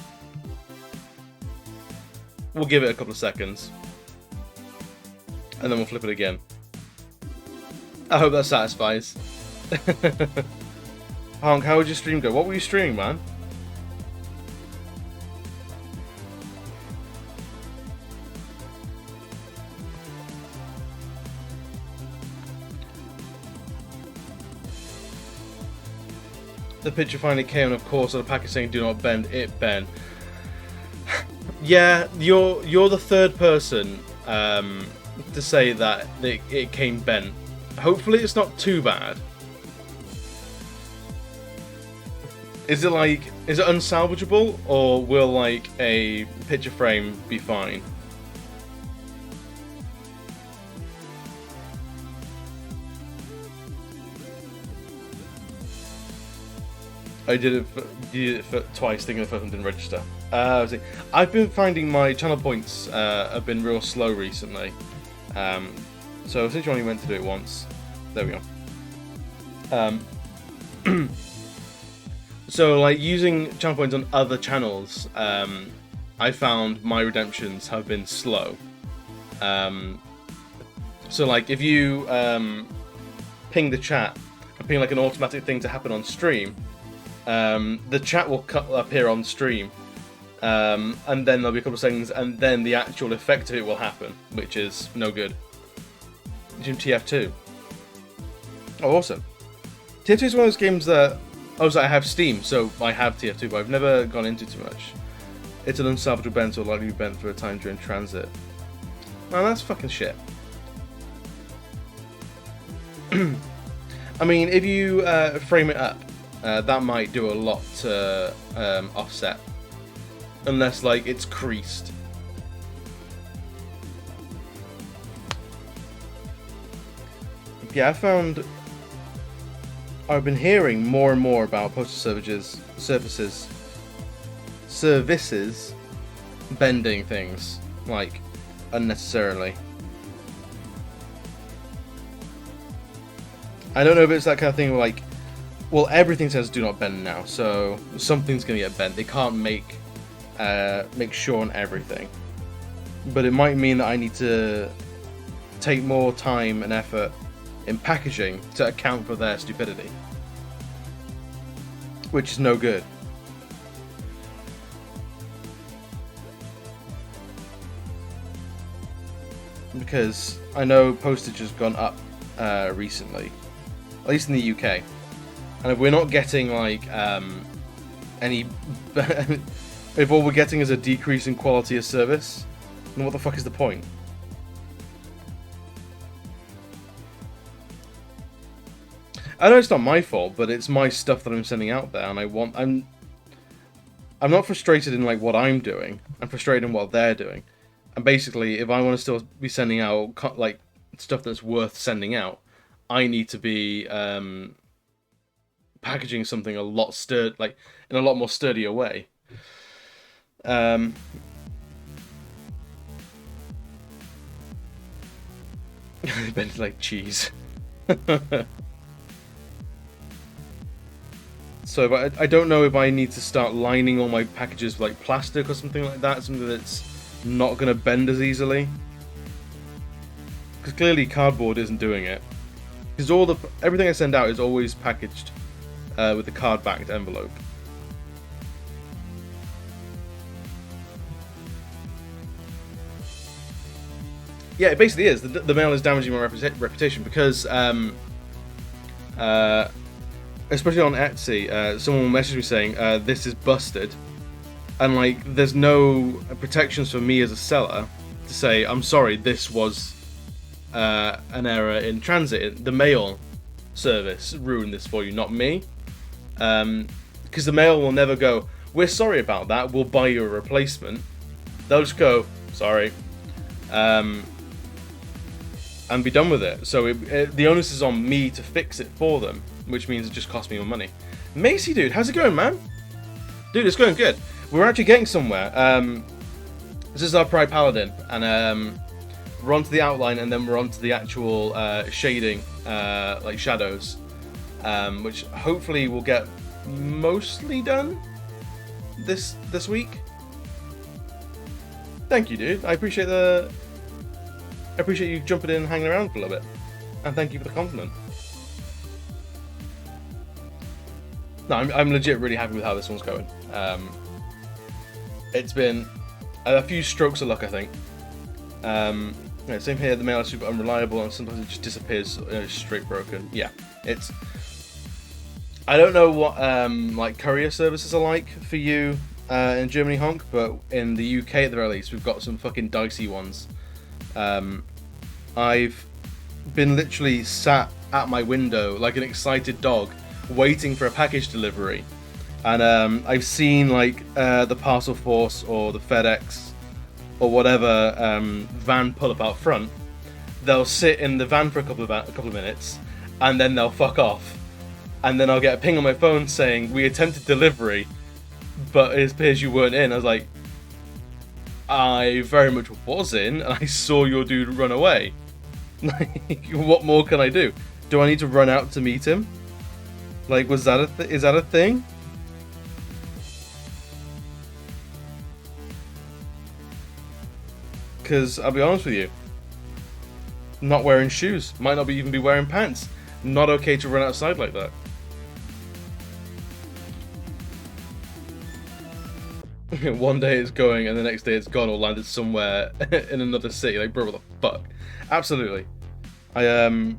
We'll give it a couple of seconds, and then we'll flip it again. I hope that satisfies. Honk, how would your stream go? What were you streaming, man? The picture finally came, and of course, on the package saying "Do not bend." It bent. Yeah, you're the third person to say that it came bent. Hopefully, it's not too bad. Is it unsalvageable, or will like a picture frame be fine? I did it for twice, thinking the first one didn't register. I've been finding my channel points have been real slow recently. So since you only went to do it once, there we go. So like using channel points on other channels, I found my redemptions have been slow. So like if you ping the chat and ping like an automatic thing to happen on stream, the chat will appear on stream, and then there'll be a couple of seconds, and then the actual effect of it will happen, which is no good. TF2. Oh, awesome. TF2 is one of those games that... I have Steam, so I have TF2, but I've never gone into too much. It's an unsalvageable bent or likely to be bent for a time during transit. Man, that's fucking shit. I mean, if you frame it up, that might do a lot to offset. Unless, like, it's creased. Yeah, I've been hearing more and more about postal services bending things, like, unnecessarily. I don't know if it's that kind of thing where, like, well, everything says do not bend now, so something's gonna get bent. They can't make sure on everything. but it might mean that I need to take more time and effort in packaging to account for their stupidity, which is no good. Because I know postage has gone up recently, at least in the UK, and if we're not getting like any, if all we're getting is a decrease in quality of service, then what the fuck is the point? I know it's not my fault, but it's my stuff that I'm sending out there, and I'm not frustrated in like what I'm doing. I'm frustrated in what they're doing. And basically, if I want to still be sending out like stuff that's worth sending out, I need to be packaging something a lot like in a lot more sturdier way. But it's like cheese. So I don't know if I need to start lining all my packages with like plastic or something like that, something that's not going to bend as easily. Because clearly cardboard isn't doing it. Because everything I send out is always packaged with a card-backed envelope. Yeah, it basically is. The mail is damaging my reputation because, especially on Etsy, someone messaged me saying, this is busted. And like, there's no protections for me as a seller to say, I'm sorry, this was an error in transit. The mail service ruined this for you, not me. Because the mail will never go, we're sorry about that, we'll buy you a replacement. They'll just go, sorry. And be done with it. So the onus is on me to fix it for them, which means it just costs me more money. Macy, dude, how's it going, man? Dude, it's going good. We're actually getting somewhere. This is our Pride Paladin, and we're onto the outline, and then we're onto the actual shading, like shadows, which hopefully will get mostly done this week. Thank you, dude. I appreciate you jumping in and hanging around for a little bit, and thank you for the compliment. No, I'm legit really happy with how this one's going. It's been a few strokes of luck, I think. Yeah, same here, the mail is super unreliable and sometimes it just disappears straight broken. Yeah, I don't know what like courier services are like for you in Germany, Honk, but in the UK at the very least, we've got some fucking dicey ones. I've been literally sat at my window like an excited dog waiting for a package delivery, and I've seen like the Parcel Force or the FedEx or whatever van pull up out front. They'll sit in the van for a couple of minutes, and then they'll fuck off, and then I'll get a ping on my phone saying we attempted delivery, but it appears you weren't in. I was like, I very much was in, and I saw your dude run away. Like, what more can I do? Do I need to run out to meet him? Like, was that is that a thing? Because I'll be honest with you, not wearing shoes, might not even be wearing pants. Not okay to run outside like that. One day it's going, and the next day it's gone or landed somewhere in another city. Like, bro, what the fuck? Absolutely. I'm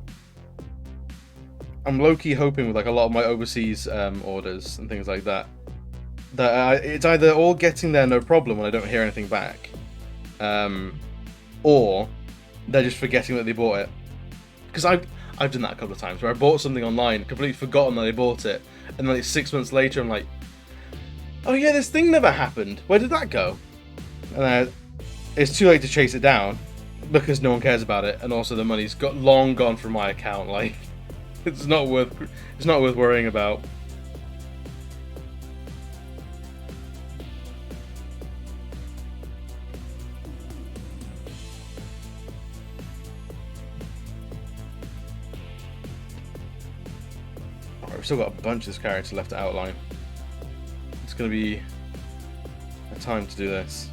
low-key hoping with like a lot of my overseas orders and things like that, that it's either all getting there no problem when I don't hear anything back, or they're just forgetting that they bought it. Because I've done that a couple of times where I bought something online, completely forgotten that I bought it, and then like 6 months later I'm like, oh yeah, this thing never happened. Where did that go? And it's too late to chase it down because no one cares about it, and also the money's long gone from my account. Like, it's not worth worrying about. Alright, we've still got a bunch of this character left to outline. It's gonna be a time to do this.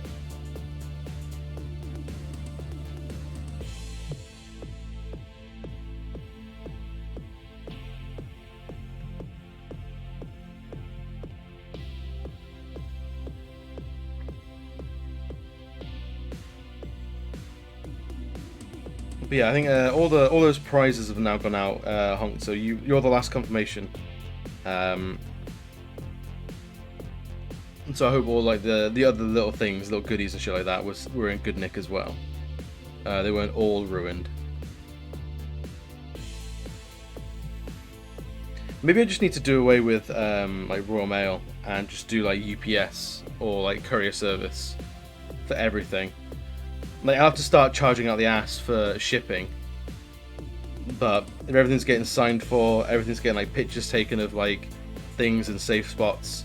But yeah, I think all those prizes have now gone out, Honk. So you're the last confirmation. So I hope all like the other little things, little goodies and shit like that were in good nick as well. They weren't all ruined. Maybe I just need to do away with like Royal Mail and just do like UPS or like courier service for everything. Like I'll have to start charging out the ass for shipping. But if everything's getting signed for, everything's getting like pictures taken of like things in safe spots,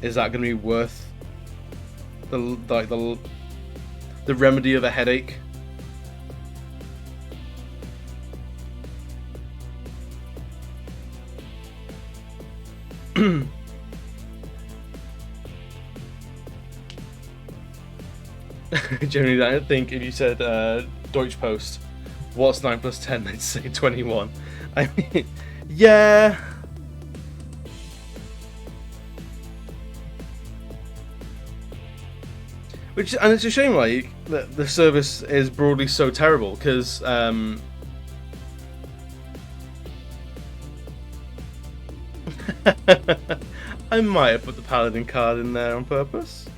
is that going to be worth the remedy of a headache? Generally, I don't think if you said Deutsche Post, what's 9 plus 10, they'd say 21. I mean, yeah. And it's a shame, like, that the service is broadly so terrible, because I might have put the Paladin card in there on purpose.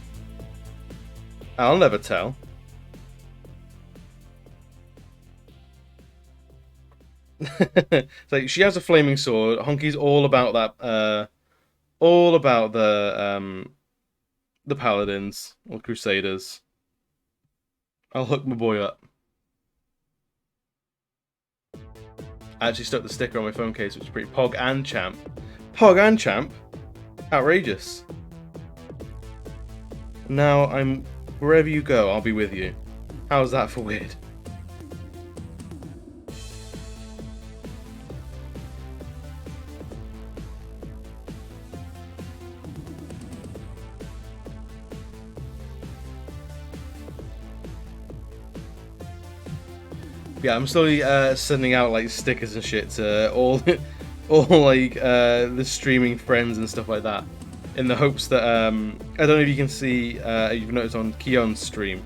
I'll never tell. It's like she has a flaming sword. Honky's all about that. All about the Paladins or Crusaders. I'll hook my boy up. I actually stuck the sticker on my phone case, which is pretty Pog and Champ. Pog and Champ? Outrageous. Now I'm... Wherever you go, I'll be with you. How's that for weird? Yeah, I'm slowly sending out like stickers and shit to all like the streaming friends and stuff like that, in the hopes that I don't know if you can see, you've noticed on Keon's stream,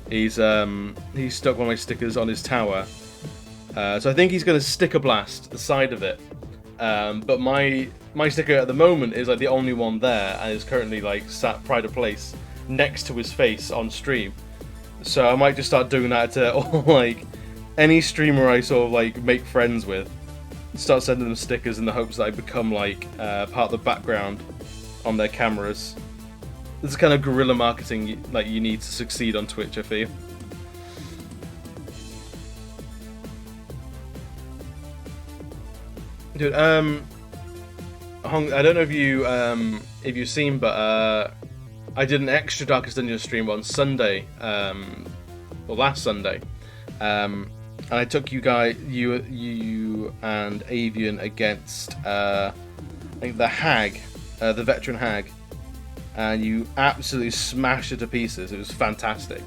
he's stuck one of my stickers on his tower. So I think he's going to sticker blast the side of it. But my sticker at the moment is like the only one there, and is currently like sat pride of place next to his face on stream. So I might just start doing that to all like any streamer I sort of like make friends with. Start sending them stickers in the hopes that I become like part of the background on their cameras. This is kind of guerrilla marketing like you need to succeed on Twitch, I feel. Dude, Hong, I don't know if you've seen, but I did an extra Darkest Dungeon stream on Sunday, well last Sunday, and I took you and Avian against I think the Hag, the veteran Hag, and you absolutely smashed it to pieces. It was fantastic.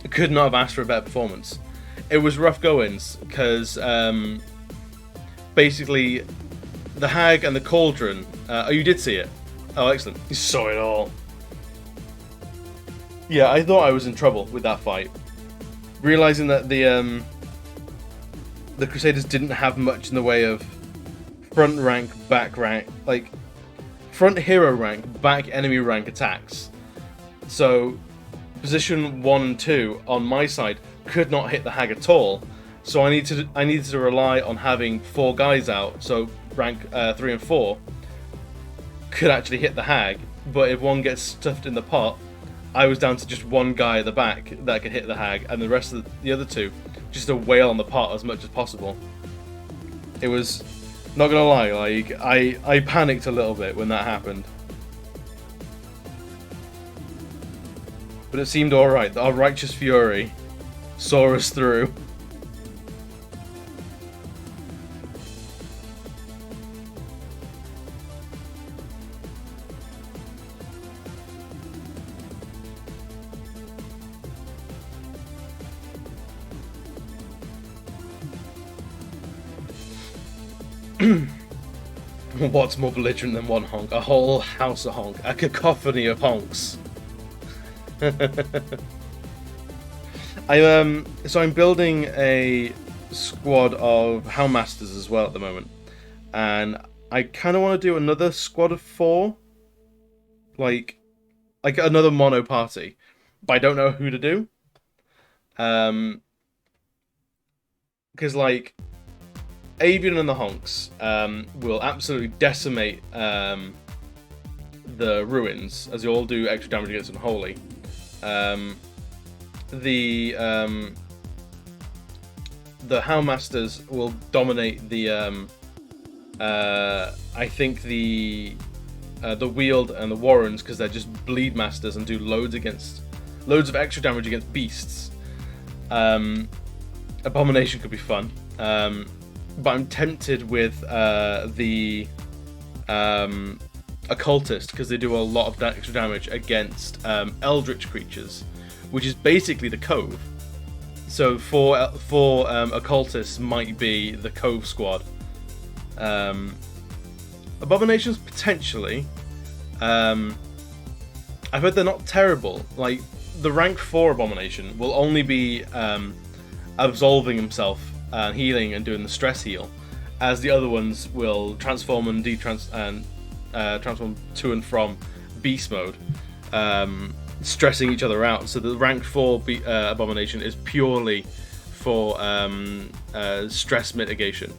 I could not have asked for a better performance. It was rough goings because basically the Hag and the Cauldron. Oh, you did see it. Oh, excellent. You saw it all. Yeah, I thought I was in trouble with that fight. Realizing that the Crusaders didn't have much in the way of front rank, back rank, like front hero rank, back enemy rank attacks. So position 1 and 2 on my side could not hit the Hag at all. So I needed to rely on having 4 guys out. So rank 3 and 4 could actually hit the Hag, but if one gets stuffed in the pot, I was down to just one guy at the back that could hit the Hag, and the rest of the other 2 just to wail on the pot as much as possible. It was, not gonna lie, like I panicked a little bit when that happened, but it seemed alright. Our righteous fury saw us through. What's more belligerent than one honk? A whole house of honk. A cacophony of honks. So I'm building a squad of Houndmasters as well at the moment, and I kind of want to do another squad of 4, like another mono party, but I don't know who to do. Because like Avian and the Honks will absolutely decimate the ruins, as they all do extra damage against Unholy. The Houndmasters will dominate the I think the Wield and the Warrens, because they're just bleed masters and do loads of extra damage against beasts. Abomination could be fun, but I'm tempted with the Occultist, because they do a lot of extra damage against Eldritch creatures, which is basically the Cove. So for Occultists might be the Cove squad. Abominations potentially. I've heard they're not terrible. Like the rank 4 Abomination will only be absolving himself and healing and doing the stress heal, as the other ones will transform and transform to and from beast mode, stressing each other out. So the rank 4 Abomination is purely for stress mitigation.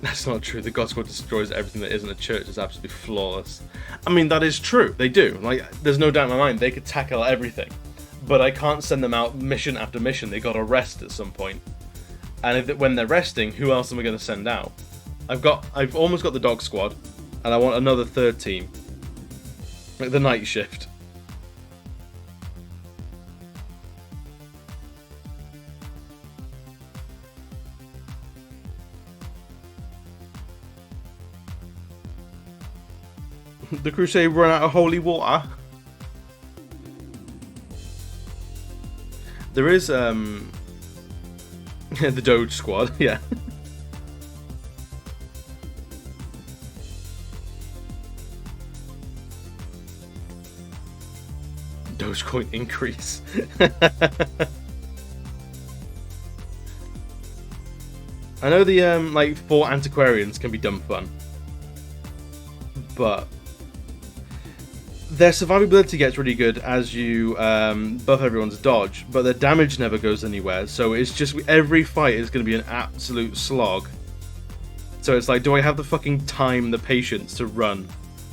That's not true. The God Squad destroys everything that isn't a church. It's absolutely flawless. I mean, that is true. They do. Like, there's no doubt in my mind they could tackle everything. But I can't send them out mission after mission. They gotta rest at some point. And when they're resting, who else am I going to send out? I've almost got the Dog Squad, and I want another 3rd team. Like the Night Shift. The Crusade run out of holy water. There is the Doge Squad, yeah. Dogecoin increase. I know the like 4 antiquarians can be dumb fun, but their survivability gets really good as you buff everyone's dodge, but their damage never goes anywhere, so it's just every fight is going to be an absolute slog. So it's like, do I have the fucking time, the patience to run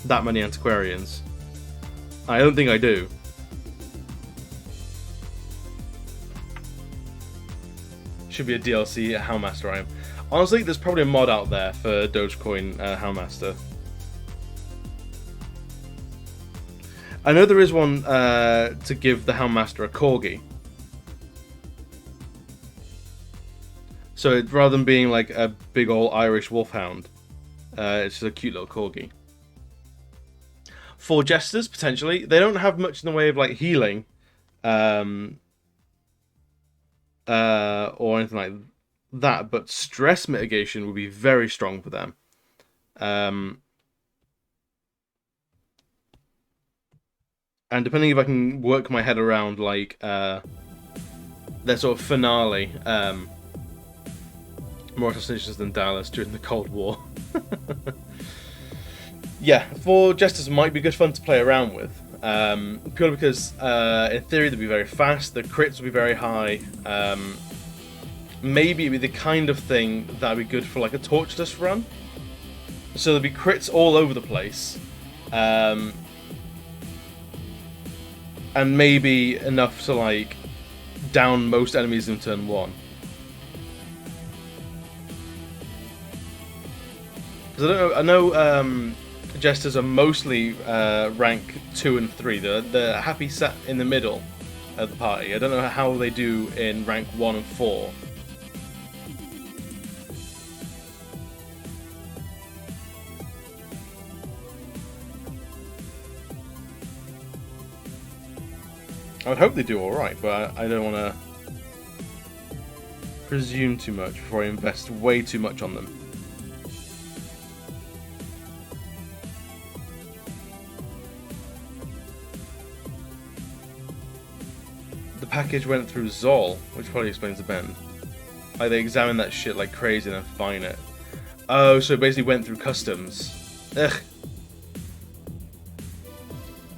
that many antiquarians? I don't think I do. Should be a DLC Houndmaster, I am. Honestly, there's probably a mod out there for Dogecoin Houndmaster. I know there is one to give the Houndmaster a corgi. So rather than being like a big old Irish wolfhound, it's just a cute little corgi. 4 jesters, potentially. They don't have much in the way of like healing or anything like that, but stress mitigation would be very strong for them. And depending if I can work my head around, like, their sort of finale, more assassinations than Dallas during the Cold War. Yeah, 4 Jesters might be good fun to play around with. Purely because, in theory, they'd be very fast, the crits would be very high. Maybe it'd be the kind of thing that'd be good for, like, a Tortureless run. So there'd be crits all over the place. And maybe enough to like down most enemies in turn 1. Because I know Jesters are mostly rank 2 and 3. They're happy sat in the middle of the party. I don't know how they do in rank 1 and 4. I would hope they do alright, but I don't want to presume too much before I invest way too much on them. package went through Zol, which probably explains the bend. Like, they examine that shit like crazy and then fine it. Oh, so it basically went through customs. Ugh.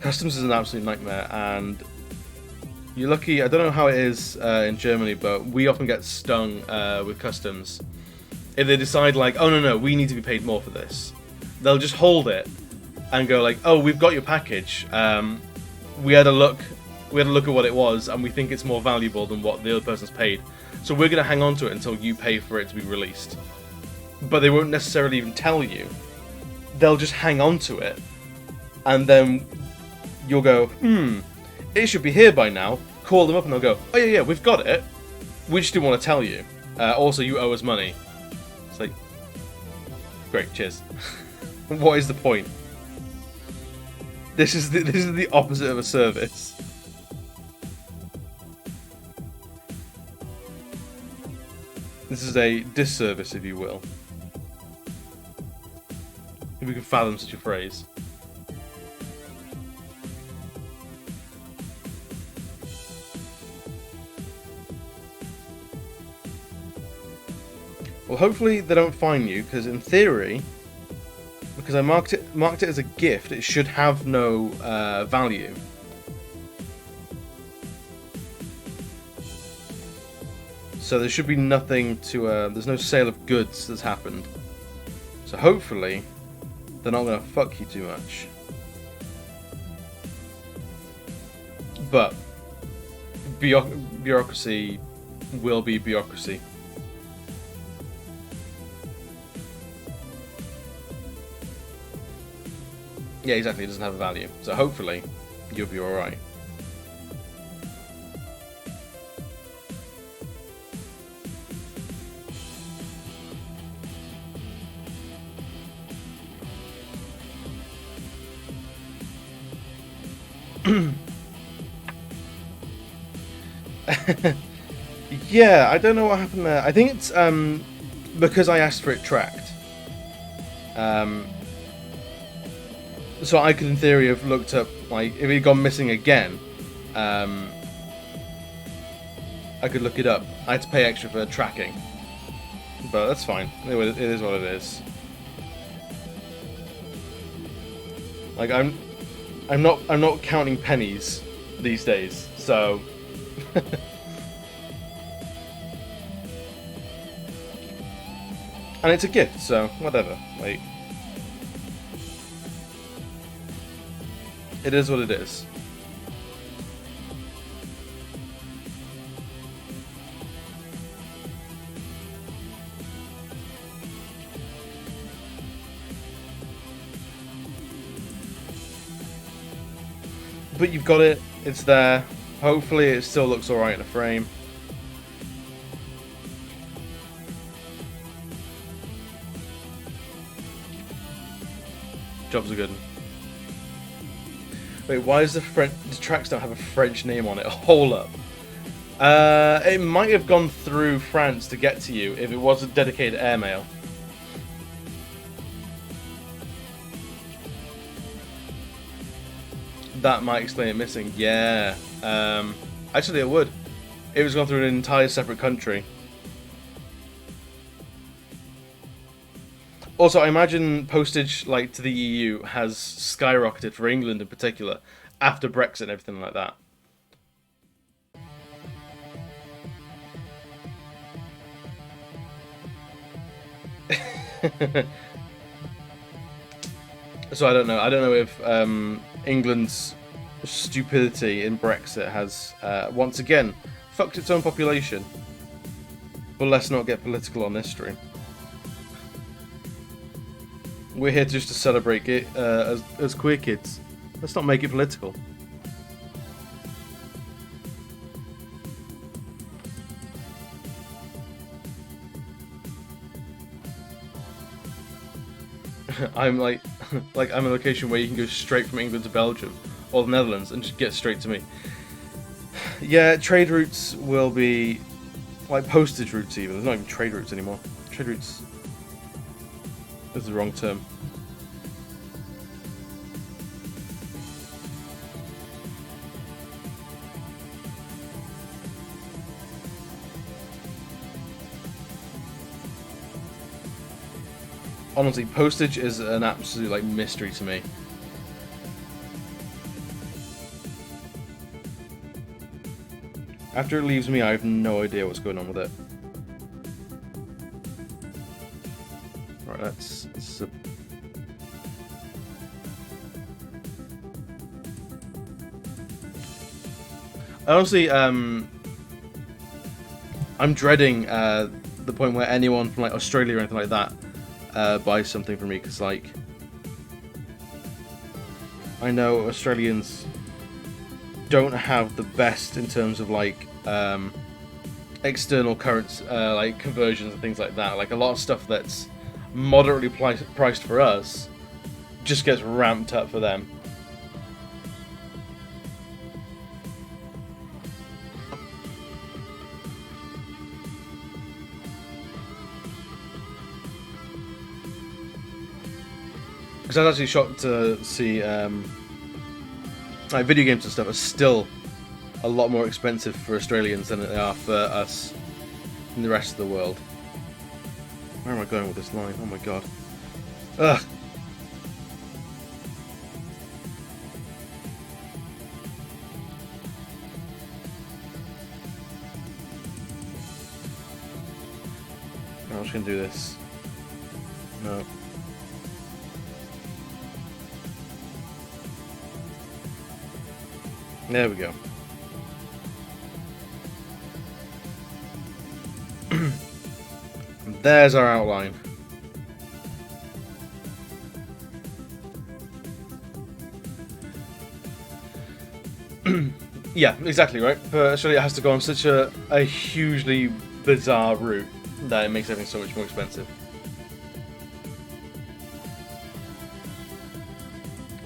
Customs is an absolute nightmare, and you're lucky. I don't know how it is in Germany, but we often get stung with customs. If they decide, like, oh no, we need to be paid more for this, they'll just hold it and go like, oh, we've got your package. We had a look at what it was, and we think it's more valuable than what the other person's paid. So we're going to hang on to it until you pay for it to be released. But they won't necessarily even tell you. They'll just hang on to it, and then you'll go, it should be here by now. Call them up and they'll go, oh yeah, we've got it. We just didn't want to tell you. Also, you owe us money. It's like, great, cheers. What is the point? This is the opposite of a service. This is a disservice, if you will. If we can fathom such a phrase. Well, hopefully they don't fine you, because in theory, because I marked it as a gift, it should have no value. So there should be nothing to. There's no sale of goods that's happened. So hopefully, they're not going to fuck you too much. But bureaucracy will be bureaucracy. Yeah, exactly. It doesn't have a value. So hopefully, you'll be alright. Yeah, I don't know what happened there. I think it's because I asked for it tracked. So I could, in theory, have looked up, like, if it had gone missing again, I could look it up. I had to pay extra for tracking, but that's fine. It is what it is. Like, I'm not counting pennies these days, so. And it's a gift, so whatever. Like, it is what it is. But you've got it, it's there. Hopefully it still looks alright in a frame. Job's a good one. Wait, why does the tracks don't have a French name on it? Hold up. It might have gone through France to get to you if it was a dedicated airmail. That might explain it missing. Yeah. Actually, it would. It was gone through an entire separate country. Also, I imagine postage, like, to the EU has skyrocketed for England in particular after Brexit and everything like that. So I don't know. I don't know if England's stupidity in Brexit has once again fucked its own population. But let's not get political on this stream. We're here just to celebrate it as queer kids. Let's not make it political. I'm like I'm a location where you can go straight from England to Belgium or the Netherlands and just get straight to me. Yeah, trade routes will be like postage routes even. There's not even trade routes anymore. Trade routes is the wrong term. honestly, postage is an absolute like mystery to me. After it leaves me, I have no idea what's going on with it. Right, that's honestly, I'm dreading the point where anyone from like Australia or anything like that buys something from me, because like I know Australians don't have the best in terms of like external currency, like conversions and things like that. Like a lot of stuff that's moderately priced for us just gets ramped up for them. Because I was actually shocked to see like video games and stuff are still a lot more expensive for Australians than they are for us in the rest of the world. Where am I going with this line? Oh my god. Ugh. I'm just gonna do this. No. There we go. There's our outline. Yeah, exactly right. But actually, it has to go on such a hugely bizarre route that it makes everything so much more expensive.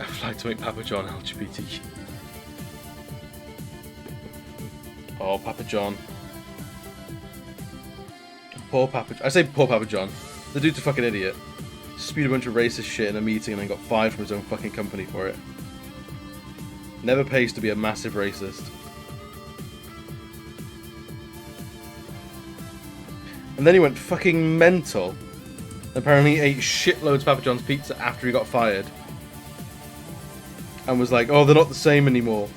I'd like to make Papa John LGBTQ. Oh, Papa John. Poor Papa. I say poor Papa John. The dude's a fucking idiot. Spewed a bunch of racist shit in a meeting and then got fired from his own fucking company for it. Never pays to be a massive racist. And then he went fucking mental. Apparently ate shitloads of Papa John's pizza after he got fired. And was like, oh, they're not the same anymore.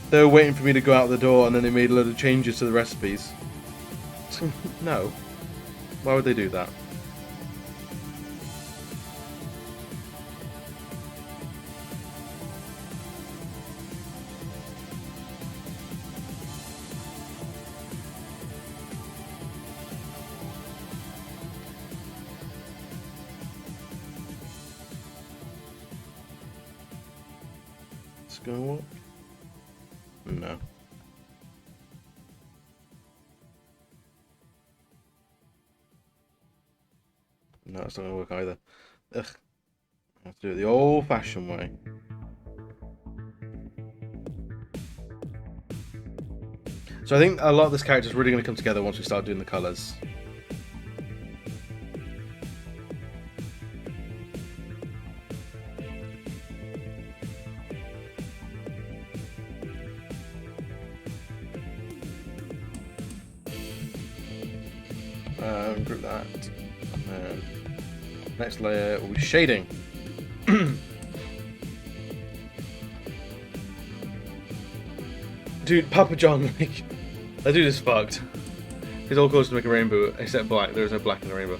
They were waiting for me to go out the door and then they made a load of changes to the recipes. No. Why would they do that? It's gonna work? No. No, it's not gonna work either. Ugh. I have to do it the old-fashioned way. So I think a lot of this character is really going to come together once we start doing the colours. Group that. And then next layer will be shading. Dude, Papa John, like, that dude is fucked. He's all close to make a rainbow, except black. There is no black in the rainbow.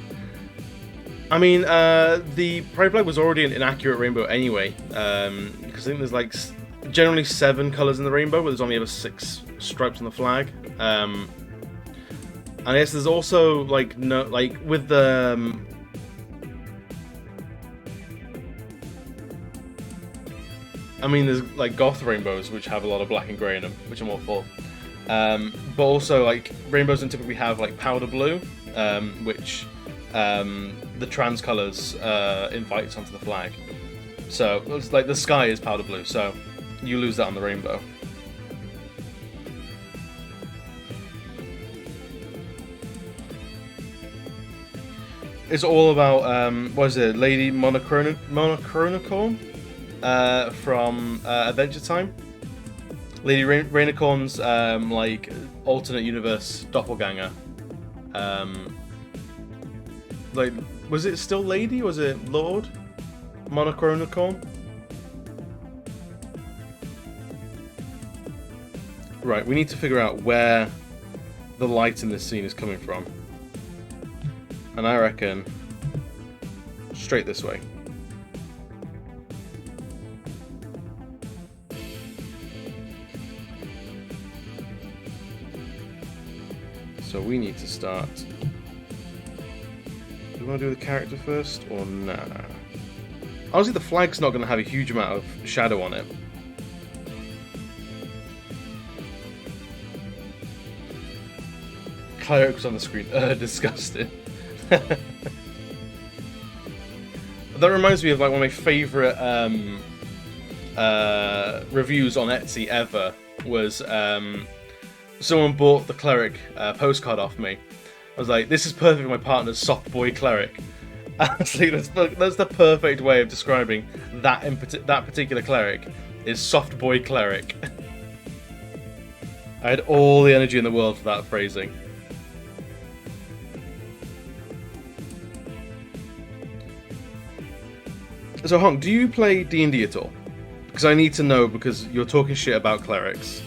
I mean, the Pride flag was already an inaccurate rainbow anyway, because I think there's like generally 7 colours in the rainbow, but there's only ever 6 stripes on the flag. And I guess there's also like no, like with the I mean, there's like goth rainbows which have a lot of black and grey in them, which I'm all for. But also like rainbows don't typically have like powder blue, which the trans colours invites onto the flag. So it's like the sky is powder blue, so you lose that on the rainbow. It's all about what is it, Lady Monochronicorn from Adventure Time. Lady Rainicorn's like alternate universe doppelganger. like, was it still Lady or was it Lord? Monochronicon? Right, we need to figure out where the light in this scene is coming from. And I reckon straight this way. So we need to start. Do we want to do the character first or nah? Honestly, the flag's not going to have a huge amount of shadow on it. Cleric's on the screen. Disgusting. That reminds me of like one of my favourite reviews on Etsy ever. Was someone bought the cleric postcard off me. I was like, this is perfect for my partner's soft boy cleric. Honestly, that's the perfect way of describing that that particular cleric is soft boy cleric. I had all the energy in the world for that phrasing. So, Honk, do you play D&D at all? Because I need to know, because you're talking shit about clerics.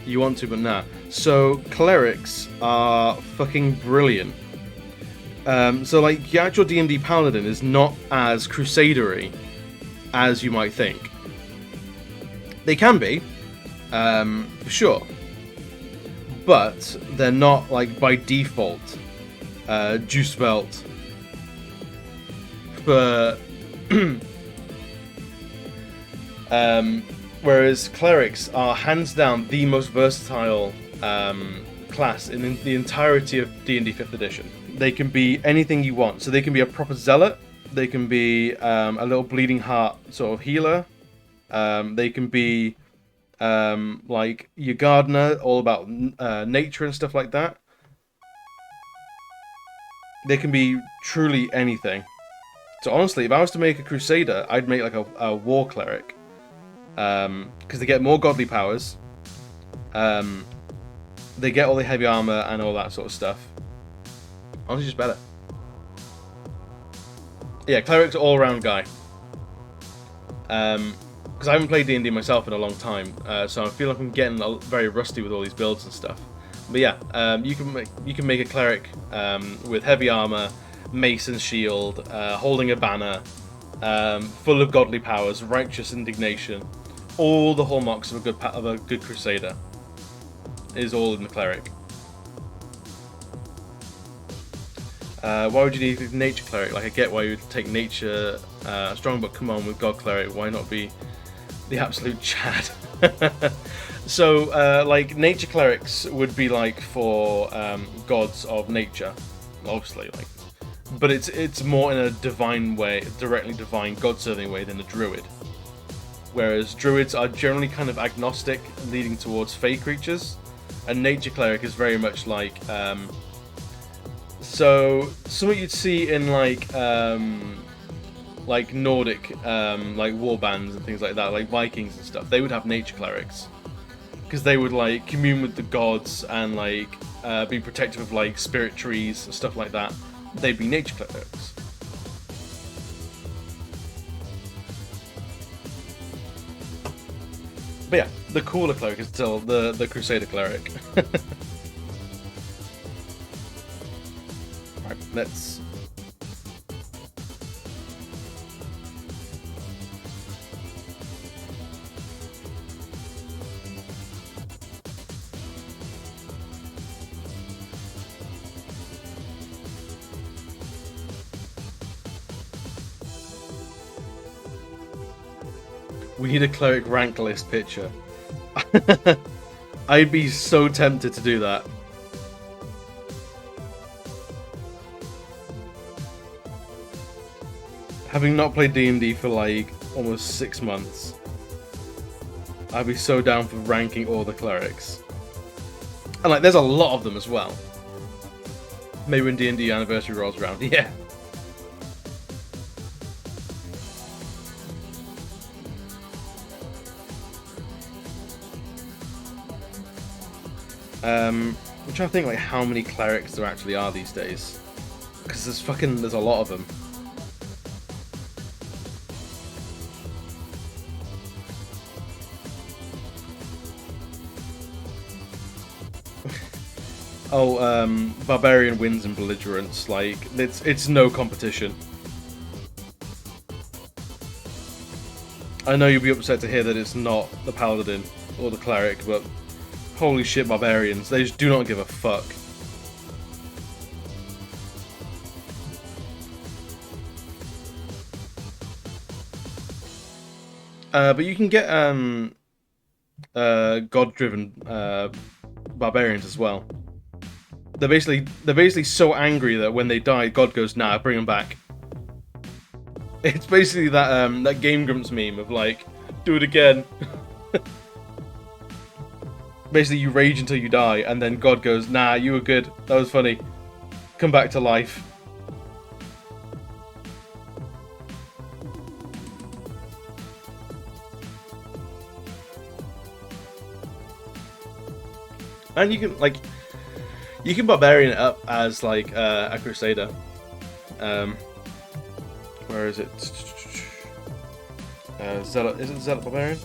You want to, but nah. So, clerics are fucking brilliant. So, like, the actual D&D Paladin is not as crusadery as you might think. They can be, for sure. But they're not, like, by default, juice belt for... whereas clerics are hands down the most versatile class in the entirety of D&D 5th edition. They can be anything you want. So they can be a proper zealot. They can be a little bleeding heart sort of healer. They can be like your gardener, all about nature and stuff like that. They can be truly anything. So honestly, if I was to make a crusader, I'd make like a war cleric. Because they get more godly powers. They get all the heavy armor and all that sort of stuff. Honestly, just better. Yeah, cleric's an all-around guy. Because I haven't played D&D myself in a long time, so I feel like I'm getting very rusty with all these builds and stuff. But yeah, you can make a cleric with heavy armor, mace and shield, holding a banner, full of godly powers, righteous indignation. All the hallmarks of a good crusader is all in the cleric. Why would you need a nature cleric? Like, I get why you would take nature strong, but come on, with god cleric, why not be the absolute Chad? So, like, nature clerics would be like for gods of nature, obviously, like, but it's more in a divine way, directly divine, god-serving way than a druid. Whereas druids are generally kind of agnostic, leading towards fey creatures, and nature cleric is very much like so something you'd see in like Nordic like war bands and things like that, like Vikings and stuff. They would have nature clerics because they would like commune with the gods and like be protective of like spirit trees and stuff like that. They'd be nature clerics. But yeah, the cooler cleric is still the Crusader cleric. Right, let's... We need a cleric rank list picture. I'd be so tempted to do that. Having not played D&D for like almost 6 months, I'd be so down for ranking all the clerics. And like, there's a lot of them as well. Maybe when D&D anniversary rolls around, yeah. I'm trying to think like how many clerics there actually are these days, because there's a lot of them. Oh, Barbarian wins in belligerence. Like it's no competition. I know you'll be upset to hear that it's not the Paladin or the Cleric, but holy shit, Barbarians, they just do not give a fuck. But you can get god-driven Barbarians as well. They're basically so angry that when they die, God goes, "Nah, bring them back." It's basically that Game Grumps meme of like, do it again. Basically, you rage until you die, and then God goes, "Nah, you were good. That was funny. Come back to life." And you can barbarian it up as like a crusader. Where is it? Zealot. Is it Zealot Barbarian?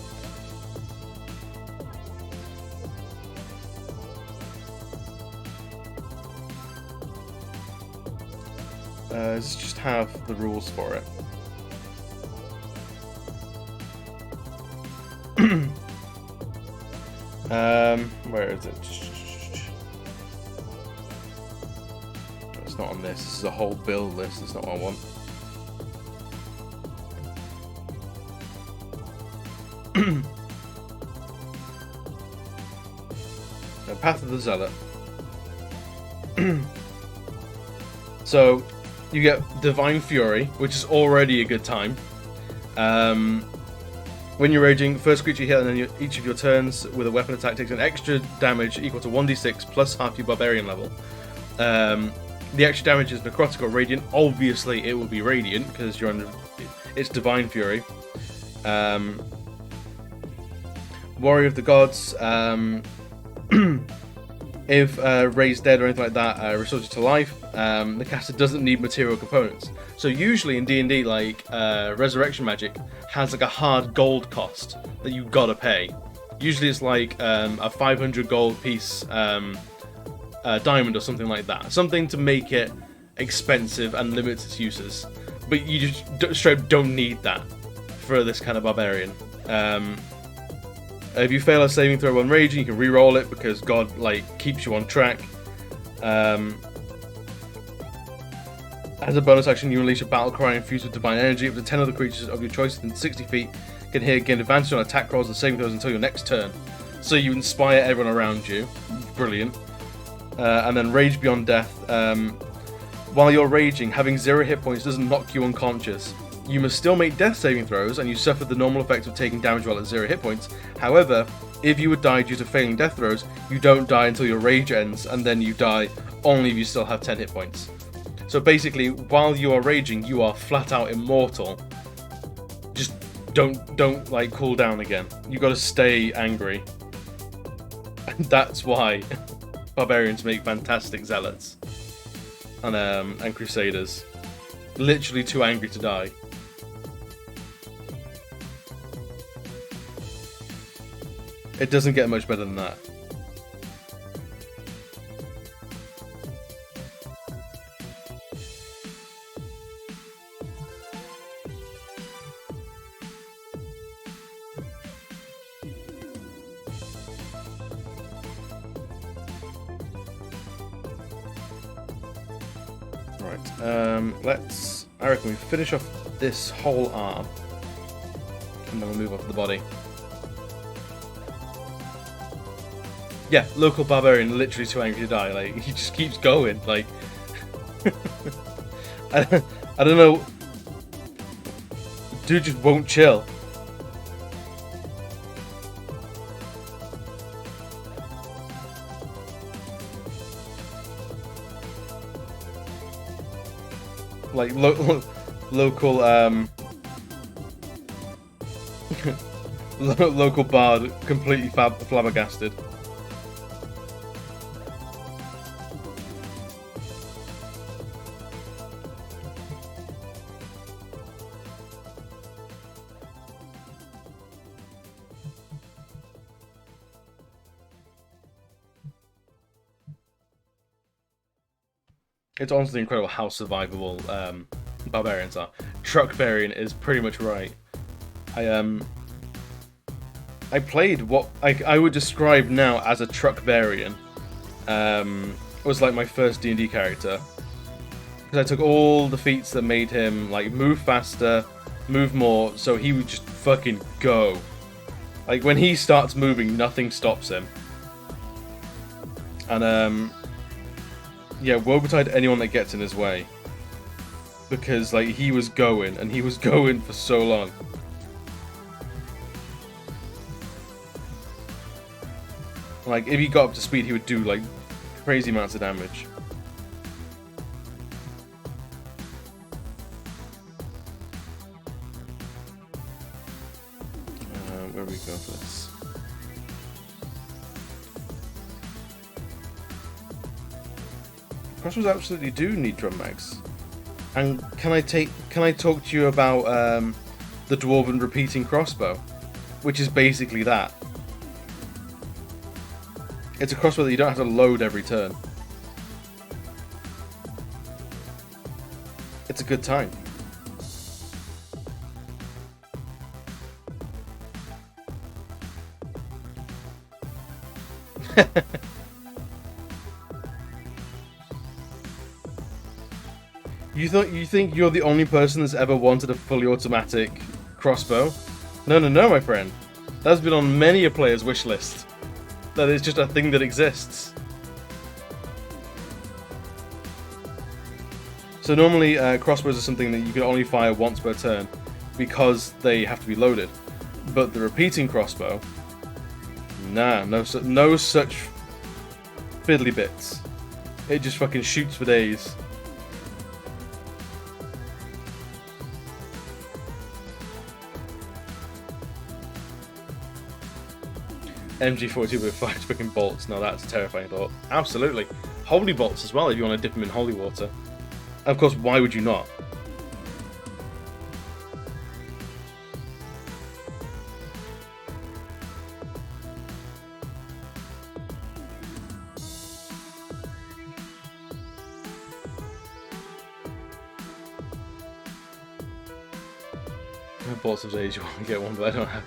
Let's just have the rules for it. Where is it? It's not on this. This is a whole build list. It's not what I want. Path of the Zealot. So you get Divine Fury, which is already a good time. When you're raging, first creature you hit, and then each of your turns with a weapon attack takes an extra damage equal to 1d6 plus half your barbarian level. The extra damage is necrotic or radiant. Obviously, it will be radiant because you're under. It's Divine Fury. Warrior of the Gods. If Ray's dead or anything like that, restores you to life. The caster doesn't need material components. So usually in D&D, like resurrection magic has like a hard gold cost that you gotta pay. Usually it's like a 500 gold piece diamond or something like that. Something to make it expensive and limit its uses. But you just straight up don't need that for this kind of barbarian. If you fail a saving throw when raging, you can re-roll it because God like keeps you on track. As a bonus action, you unleash a battle cry infused with divine energy. Up to 10 other creatures of your choice within 60 feet can here gain advantage on attack rolls and saving throws until your next turn. So you inspire everyone around you. Brilliant. And then Rage Beyond Death. While you're raging, having 0 hit points doesn't knock you unconscious. You must still make death saving throws, and you suffer the normal effect of taking damage while at 0 hit points. However, if you would die due to failing death throws, you don't die until your rage ends, and then you die only if you still have 10 hit points. So basically, while you are raging, you are flat out immortal. Just don't like cool down again. You got to stay angry, and that's why barbarians make fantastic zealots and crusaders. Literally too angry to die. It doesn't get much better than that. Right, I reckon we finish off this whole arm, and then we'll move on to the body. Yeah, local barbarian, literally too angry to die. Like, he just keeps going. Like, I don't know. Dude just won't chill. Like local local bard completely flabbergasted. It's honestly incredible how survivable barbarians are. Truck variant is pretty much right. I played what I would describe now as a truck variant. It was like my first D&D character. Because I took all the feats that made him like move faster, move more, so he would just fucking go. Like when he starts moving, nothing stops him. And yeah, woe betide anyone that gets in his way. Because like he was going, and he was going for so long. Like if he got up to speed, he would do like crazy amounts of damage. Where do we go for this? Crossbows absolutely do need drum mags. And can I talk to you about the dwarven repeating crossbow, which is basically that. It's a crossbow that you don't have to load every turn. It's a good time. You think you're the only person that's ever wanted a fully automatic crossbow? No, my friend. That's been on many a player's wish list. That is just a thing that exists. So normally crossbows are something that you can only fire once per turn because they have to be loaded. But the repeating crossbow, nah, no such fiddly bits. It just fucking shoots for days. MG42 with 5 fucking bolts. Now that's a terrifying thought. Absolutely. Holy bolts as well if you want to dip them in holy water. Of course, why would you not? I have bolts of days you want to get one, but I don't have.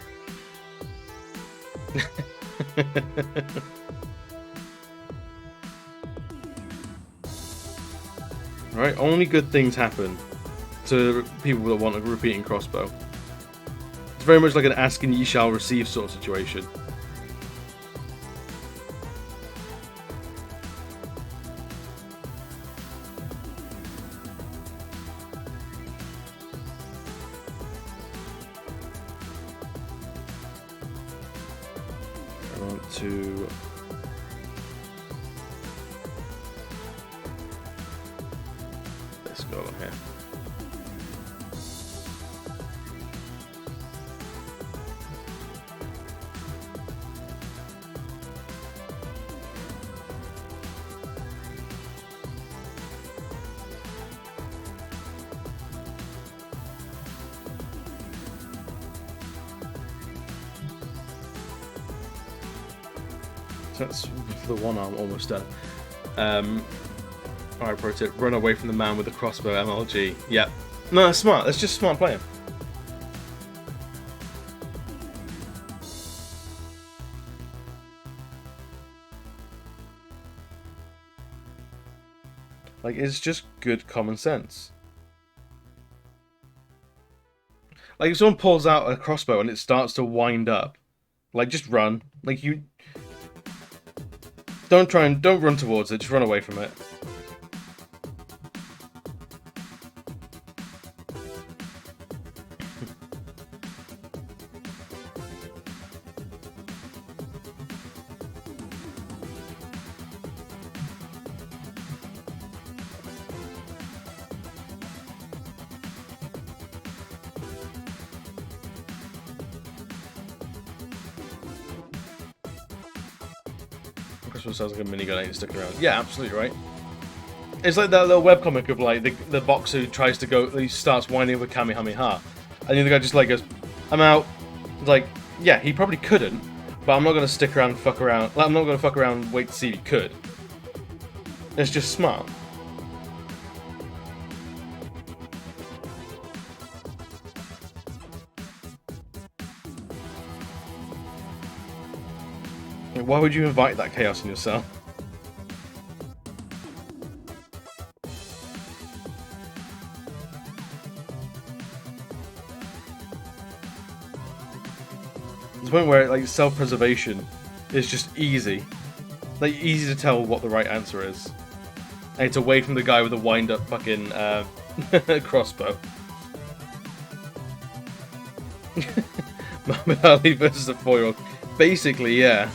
Right, only good things happen to people that want a repeating crossbow. It's very much like an ask and ye shall receive sort of situation. I want to... Let's go on here. So that's the one arm almost done. Alright, pro tip, run away from the man with the crossbow MLG. Yep. No, that's smart. That's just smart playing. Like, it's just good common sense. Like, if someone pulls out a crossbow and it starts to wind up, like, just run. Like, you... Don't run towards it, just run away from it. Christmas sounds like a minigun ain't sticking around. Yeah, absolutely right. It's like that little webcomic of like the boxer who tries to go, he starts winding up a Kamehameha, and the other guy just like goes, "I'm out." It's like, yeah, he probably couldn't, but I'm not gonna stick around and fuck around. Like, I'm not gonna fuck around and wait to see if he could. It's just smart. Like, why would you invite that chaos in yourself? There's a point where like self-preservation is just easy. Like easy to tell what the right answer is. And it's away from the guy with the wind-up fucking crossbow. Muhammad Ali versus a 4-year-old. Basically, yeah.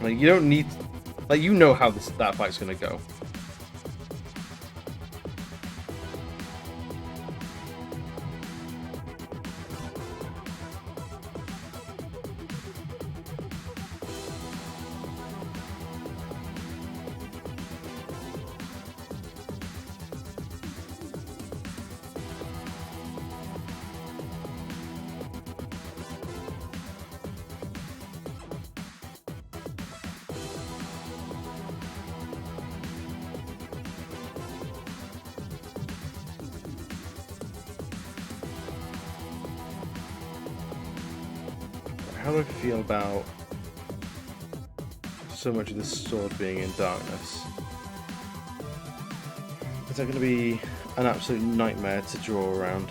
Like you don't need, like you know how that fight's gonna go. How do I feel about so much of this sword being in darkness? Is that going to be an absolute nightmare to draw around?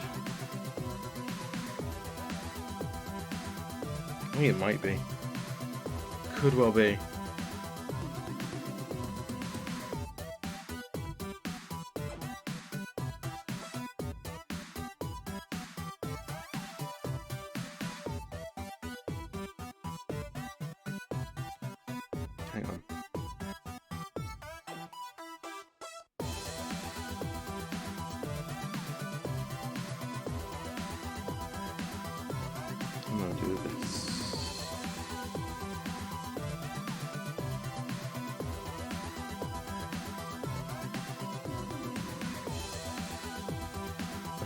I think it might be. Could well be. Hang on. I'm gonna do this.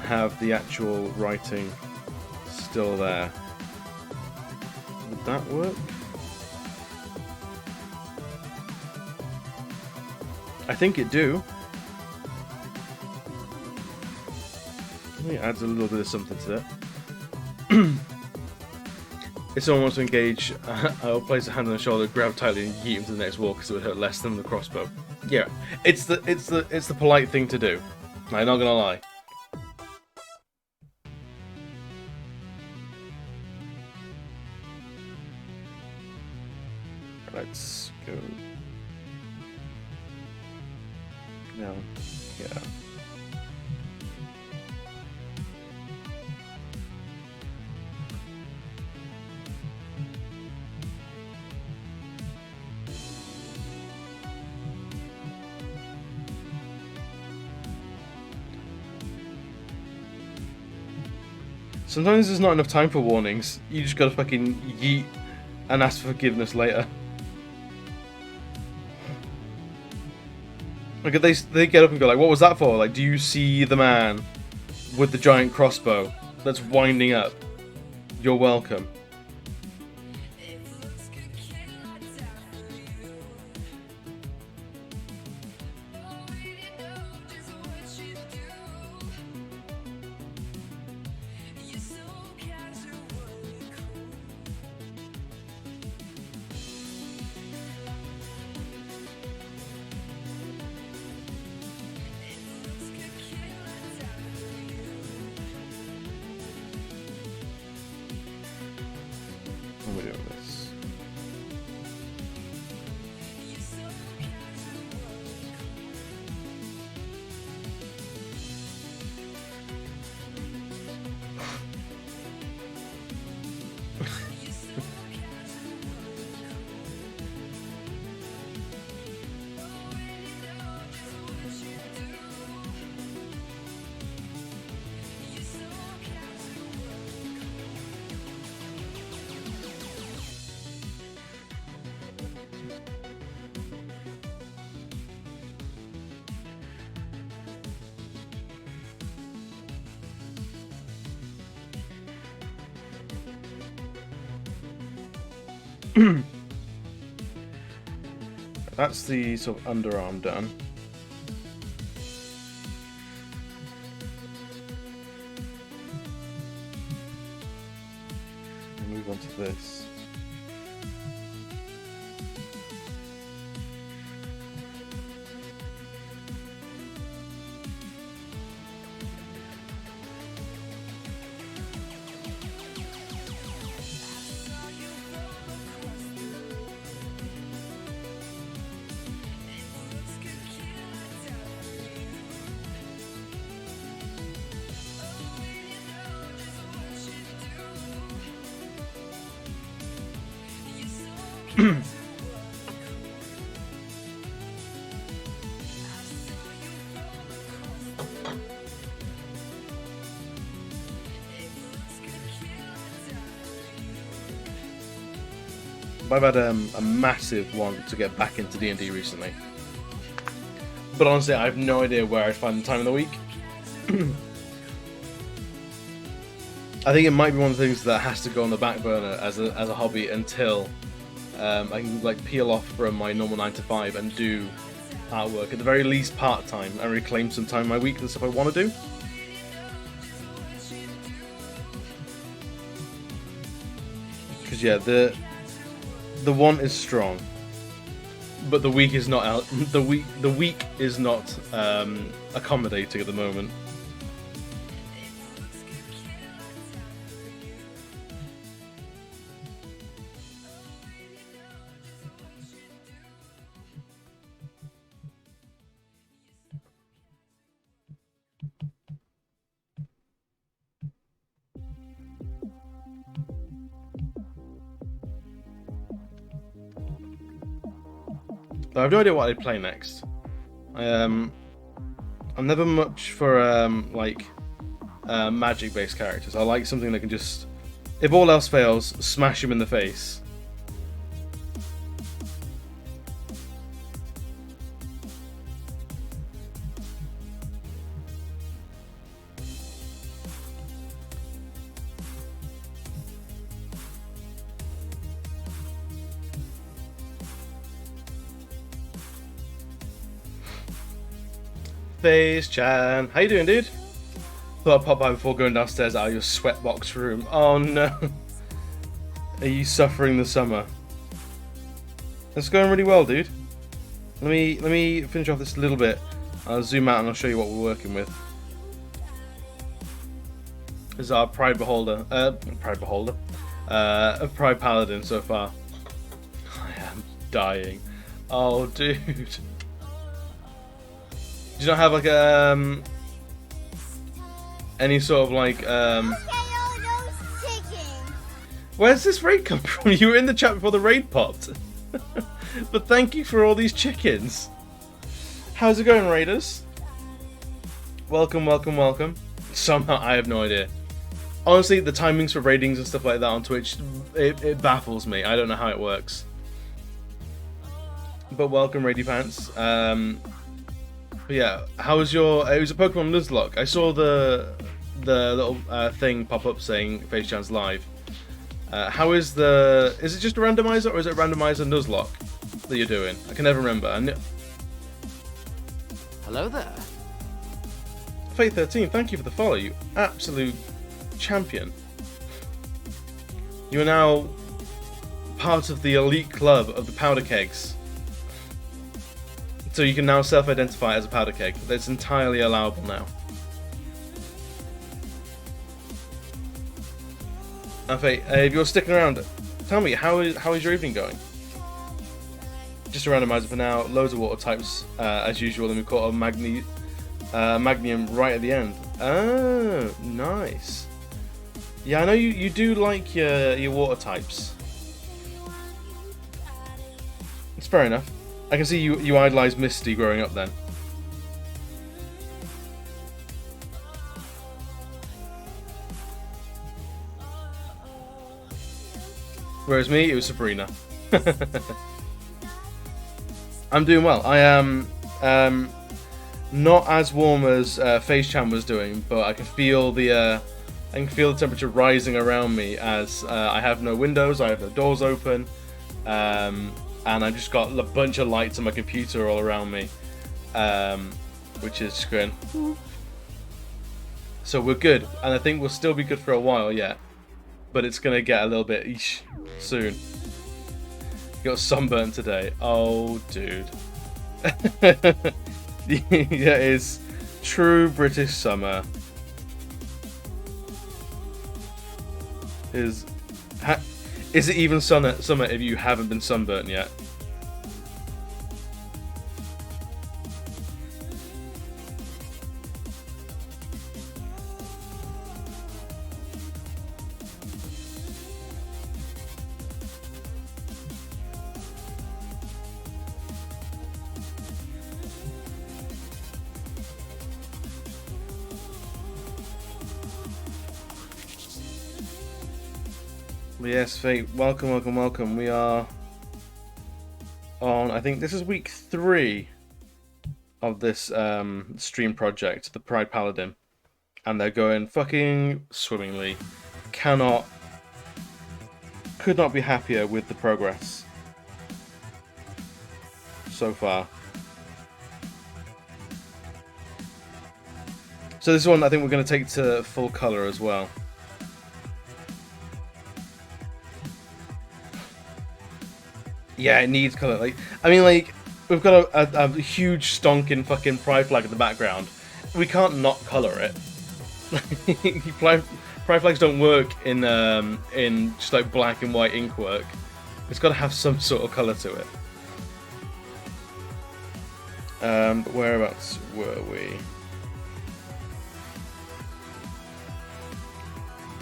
Have the actual writing still there. Would that work? I think it do. I think it adds a little bit of something to it. If someone wants to engage, I'll place a hand on the shoulder, grab tightly, and yeet him to the next wall because it would hurt less than the crossbow. Yeah, it's the polite thing to do. I'm not gonna lie. Let's go. No. Yeah. Sometimes there's not enough time for warnings. You just gotta fucking yeet and ask for forgiveness later. Like they get up and go like, what was that for? Like, do you see the man with the giant crossbow that's winding up? You're welcome. How are we doing this? That's the sort of underarm done. into this. I've had a massive want to get back into D&D recently, but honestly I have no idea where I'd find the time in the week. I think it might be one of the things that has to go on the back burner as a hobby until I can like peel off from my normal 9 to 5 and do artwork at the very least part time and reclaim some time in my week for the stuff I want to do. Because yeah, the want is strong, but the week is not the week is not accommodating at the moment. I have no idea what I'd play next. I'm never much for magic-based characters. I like something that can just, if all else fails, smash him in the face. Face Chan, how you doing, dude? Thought I'd pop by before going downstairs out of your sweatbox room. Oh no. Are you suffering the summer? It's going really well, dude. Let me finish off this a little bit. I'll zoom out and I'll show you what we're working with. This is our Pride Paladin so far. I am dying. Oh, dude. Do you not have like any sort of like Where's this raid come from? You were in the chat before the raid popped. But thank you for all these chickens. How's it going, raiders? Welcome, welcome, welcome. Somehow I have no idea. Honestly, the timings for raidings and stuff like that on Twitch, it baffles me. I don't know how it works. But welcome, Raidy Pants. But yeah, how was your... It was a Pokemon Nuzlocke. I saw the little thing pop up saying Face Chan's live. How is the... Is it just a randomizer or is it a randomizer Nuzlocke that you're doing? I can never remember.
Hello there.
Fate13, thank you for the follow, you absolute champion. You are now part of the elite club of the powder kegs. So you can now self-identify as a powder keg. That's entirely allowable now. And Faye, if you're sticking around, tell me, how is your evening going? Just a randomizer for now, loads of water types as usual, and we've got a Magnium right at the end. Oh, nice. Yeah, I know you do like your water types. It's fair enough. I can see you idolise Misty growing up then. Whereas me, it was Sabrina. I'm doing well. I am not as warm as Face Chan was doing, but I can feel the temperature rising around me as I have no windows, I have no doors open, and I've just got a bunch of lights on my computer all around me, which is good. So we're good, and I think we'll still be good for a while yet. but it's gonna get a little bit eesh soon. You got sunburnt today. Oh, dude. Yeah, it is true British summer. Is it even summer if you haven't been sunburnt yet? Yes, Fate, welcome. We are on, I think this is week 3 of this stream project, the Pride Paladin. And they're going fucking swimmingly. Could not be happier with the progress so far. So this one I think we're going to take to full color as well. Yeah, it needs colour. Like, I mean, like, we've got a huge stonking fucking pride flag in the background. We can't not colour it. Pride flags don't work in just like black and white ink work. It's got to have some sort of colour to it. But whereabouts were we?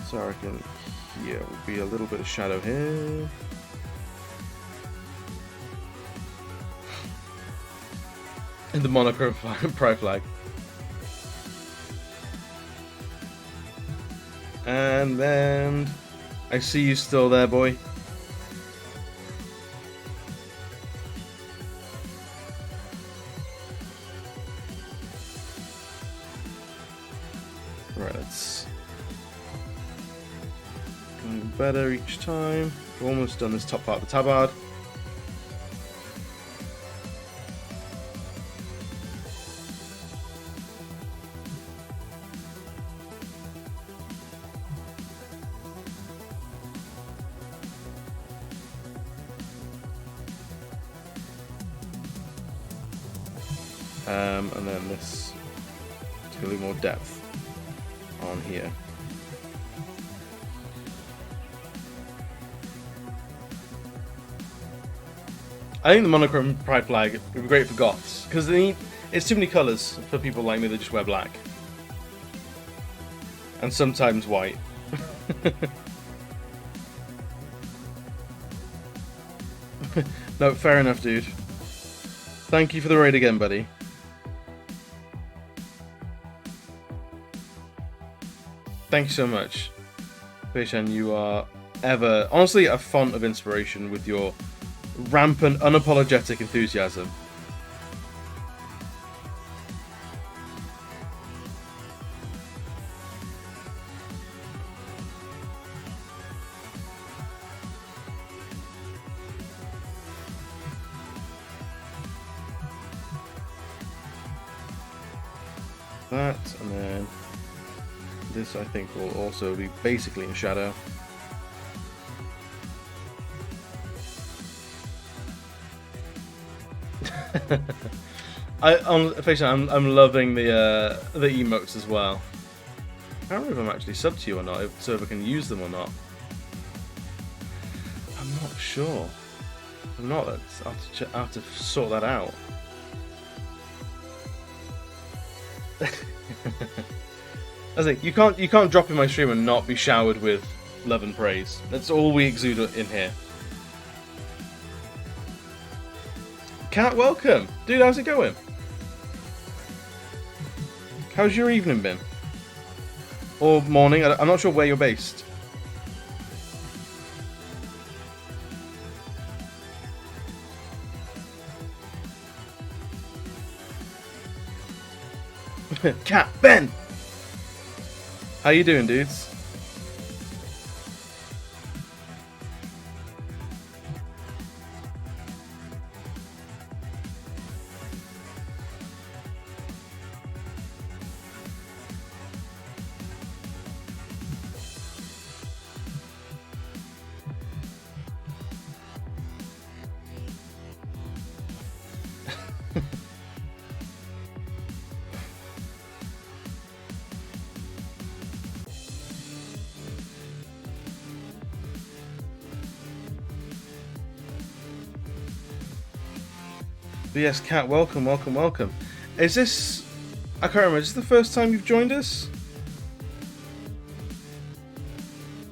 So I reckon here would be a little bit of shadow here. In the monochrome pride flag. And then I see you still there, boy. Right, let's getting better each time. We've almost done this top part of the tabard. And then this to a little more depth on here. I think the monochrome pride flag would be great for goths because it's too many colours for people like me that just wear black and sometimes white. No, fair enough, dude. Thank you for the raid again, buddy. Thank you so much. Beishan, you are ever, honestly, a font of inspiration with your rampant, unapologetic enthusiasm. That, and then this I think will also be basically in shadow. I'm loving the emotes as well. I don't know if I'm actually subbed to you or not, so if I can use them or not. I'm not sure. I'm not. I'll have to sort that out. I think you can't drop in my stream and not be showered with love and praise. That's all we exude in here. Cat, welcome, dude. How's it going? How's your evening been? Or morning? I'm not sure where you're based. Cat, Ben! How you doing, dudes? But yes, Kat, welcome, welcome, welcome. Is this... I can't remember, is this the first time you've joined us?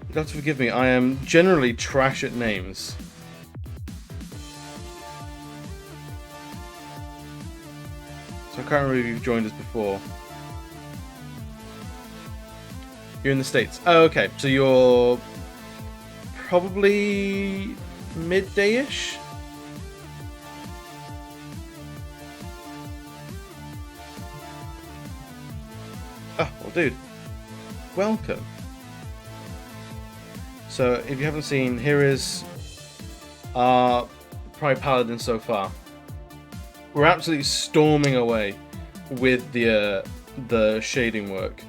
You'll have to forgive me, I am generally trash at names. So I can't remember if you've joined us before. You're in the States. Oh, okay. So you're probably midday-ish? Oh, well, dude. Welcome. So, if you haven't seen, here is our Pride Paladin so far. We're absolutely storming away with the shading work.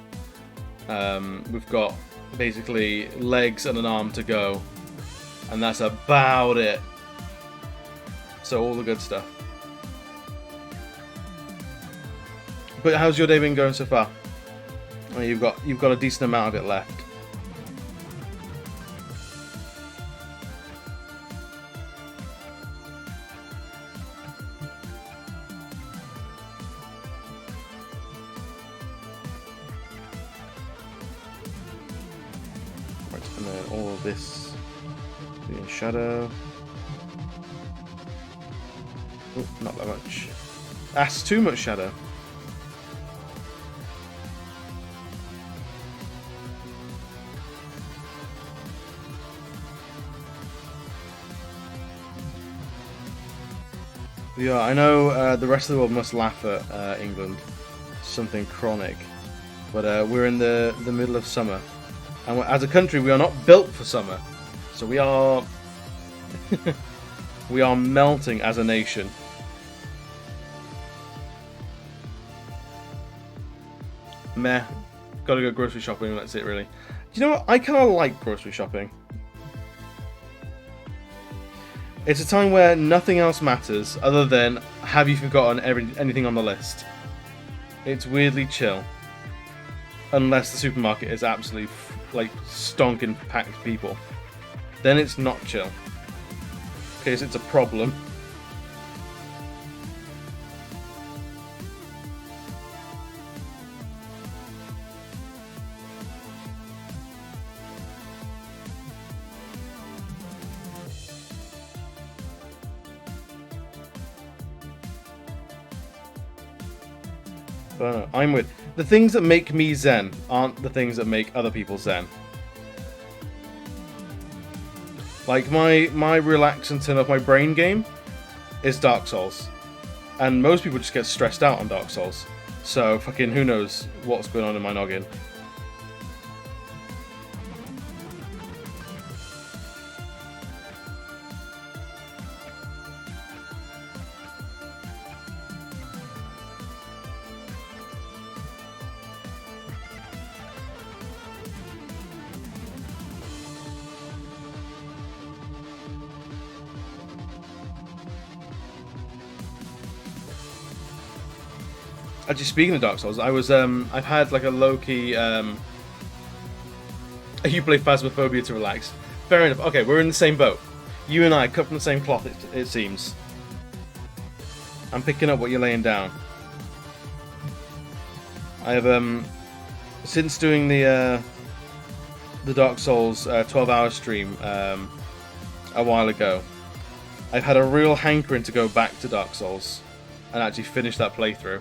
We've got basically legs and an arm to go, and that's about it. So all the good stuff. But how's your day been going so far? Well, you've got a decent amount of it left. And then all of this in shadow. Oh, not that much. That's too much shadow. Yeah, I know the rest of the world must laugh at England. Something chronic. But we're in the middle of summer. And as a country, we are not built for summer, so we are we are melting as a nation. Meh. Gotta go grocery shopping, and that's it, really. Do you know what? I kind of like grocery shopping. It's a time where nothing else matters other than have you forgotten anything on the list. It's weirdly chill. Unless the supermarket is absolutely like stonking packed people, then it's not chill. Because it's a problem. I don't know. I'm with the things that make me zen aren't the things that make other people zen. Like my relax and turn off my brain game is Dark Souls, and most people just get stressed out on Dark Souls. So fucking who knows what's going on in my noggin. Actually, speaking of Dark Souls, I was I've had like a low-key you play Phasmophobia to relax. Fair enough. Okay, we're in the same boat. You and I cut from the same cloth. It seems. I'm picking up what you're laying down. I have since doing the Dark Souls 12-hour stream a while ago, I've had a real hankering to go back to Dark Souls and actually finish that playthrough.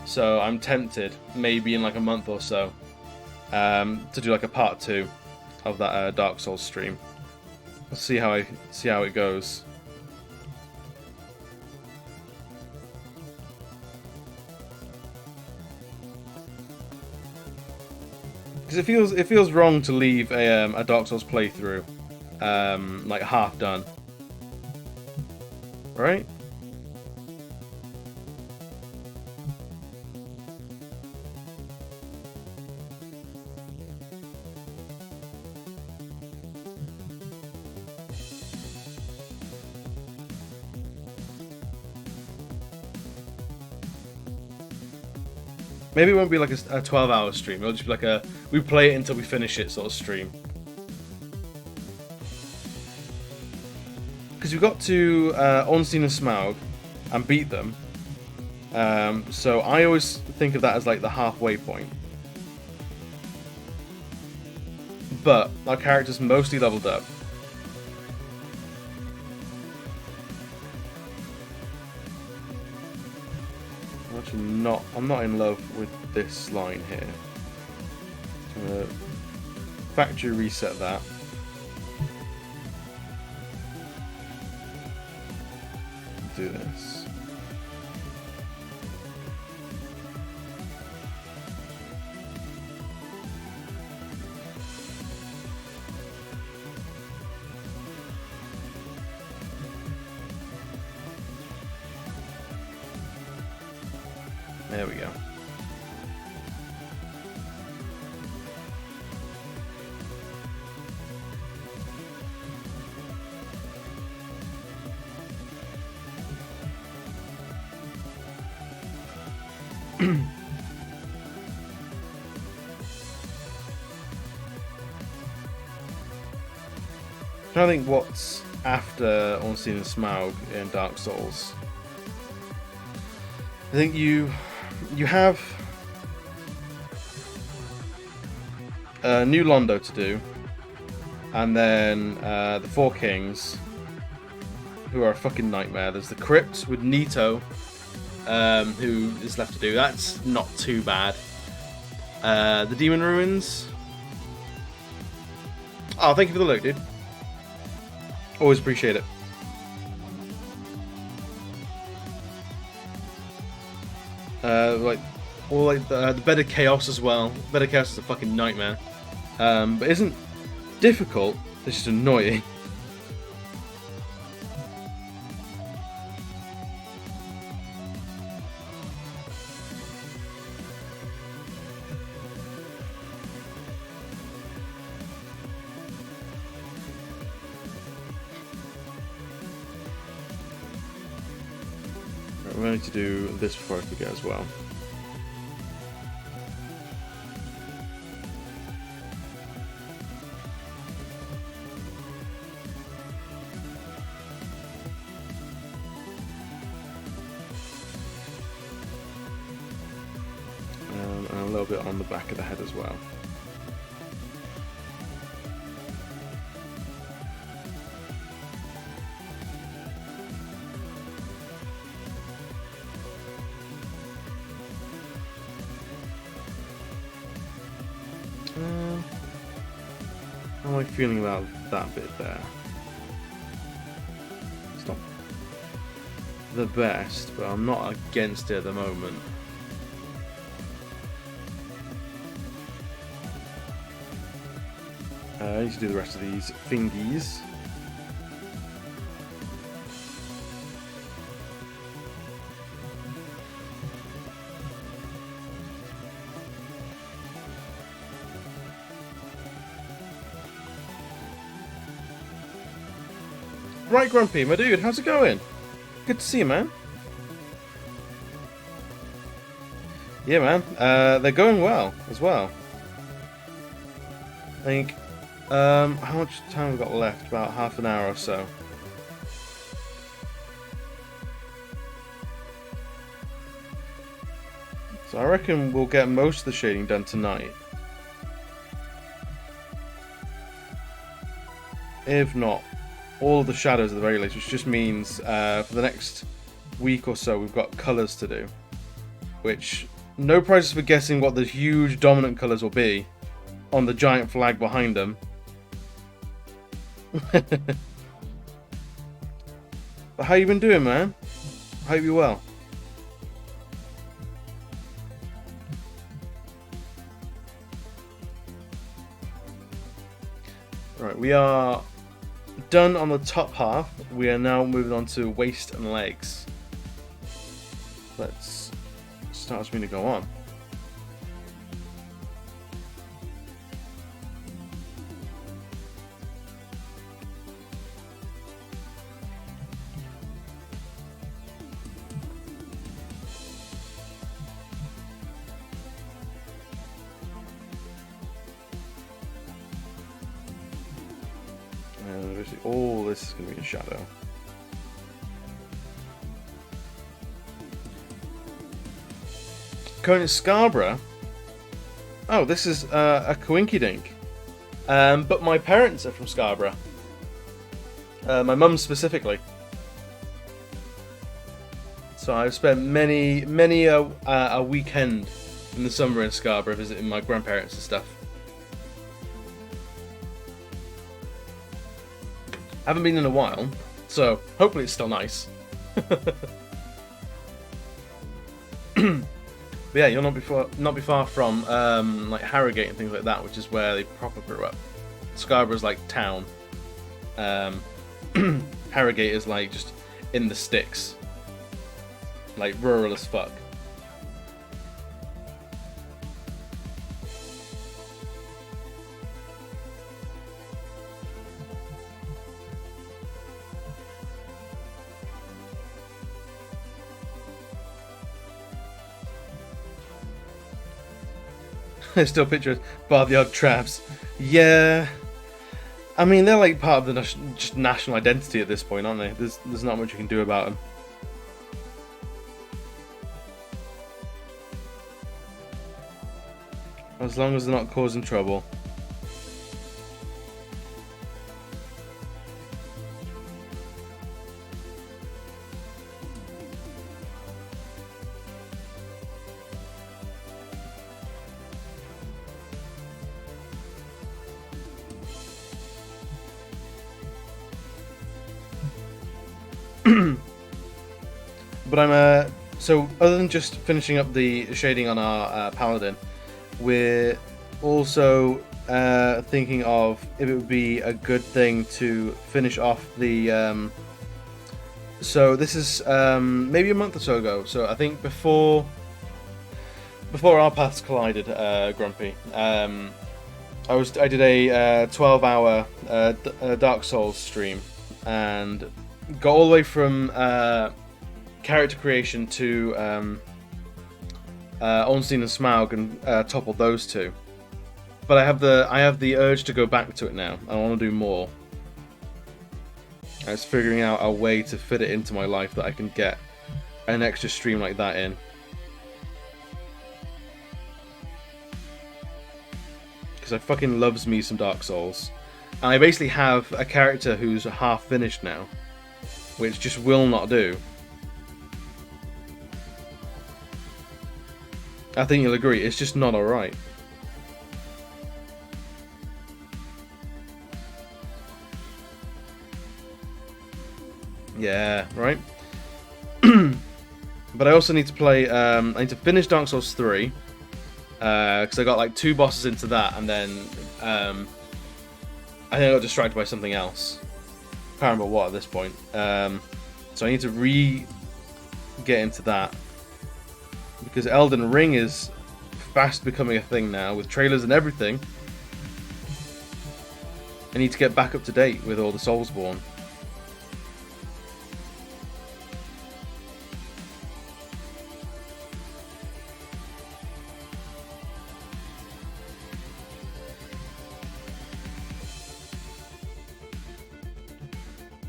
So I'm tempted, maybe in like a month or so, to do like a part 2 of that Dark Souls stream. Let's see how it goes. Because it feels wrong to leave a Dark Souls playthrough like half done, right? Maybe it won't be like a 12-hour stream. It'll just be like we play it until we finish it sort of stream. Because we got to Ornstein and Smaug, and beat them. So I always think of that as like the halfway point. But our character's mostly leveled up. I'm not in love with this line here. I'm gonna factory reset that. Do this. There we go. I think what's after Unseen and Smaug in Dark Souls. I think you have New Londo to do, and then the Four Kings, who are a fucking nightmare. There's the Crypt with Nito, who is left to do. That's not too bad. The Demon Ruins. Oh, thank you for the look, dude. Always appreciate it. The Bed of Chaos as well. Bed of Chaos is a fucking nightmare. But isn't difficult, it's just annoying. Right, we need to do this before I forget as well. And a little bit on the back of the head as well. How am I feeling about that bit there? It's not the best, but I'm not against it at the moment. I need to do the rest of these thingies. Right, Grumpy, my dude, how's it going? Good to see you, man. Yeah, man, they're going well as well. I think, how much time have we got left? About half an hour or so. So I reckon we'll get most of the shading done tonight. If not, all of the shadows at the very least, which just means for the next week or so we've got colours to do. Which, no prizes for guessing what the huge dominant colours will be on the giant flag behind them. But how you been doing, man? I hope you're well. Right, we are done on the top half. We are now moving on to waist and legs. Let's start as we need to go on. And basically all this is going to be in shadow. Currently Scarborough. Oh, this is a coinkydink. But my parents are from Scarborough. My mum specifically. So I've spent many a weekend in the summer in Scarborough visiting my grandparents and stuff. Haven't been in a while, so hopefully it's still nice. But yeah, you'll not be far from like Harrogate and things like that, which is where they proper grew up. Scarborough's like town. Harrogate is like just in the sticks, like rural as fuck. There's still pictures, bar the odd traps. Yeah, I mean they're like part of the just national identity at this point, aren't they? There's not much you can do about them. As long as they're not causing trouble. But I'm so other than just finishing up the shading on our Paladin, we're also thinking of if it would be a good thing to finish off the so this is maybe a month or so ago, so I think before our paths collided, Grumpy, I did a 12-hour Dark Souls stream and got all the way from character creation to Ornstein and Smaug and toppled those two. But I have the urge to go back to it now. I want to do more. I was figuring out a way to fit it into my life that I can get an extra stream like that in. Because I fucking loves me some Dark Souls. And I basically have a character who's half finished now, which just will not do. I think you'll agree, it's just not alright. Yeah, right? But I also need to play, I need to finish Dark Souls 3, because I got like 2 bosses into that, and then I think I got distracted by something else. Can't remember what at this point. So I need to get into that. Because Elden Ring is fast becoming a thing now, with trailers and everything. I need to get back up to date with all the Soulsborne.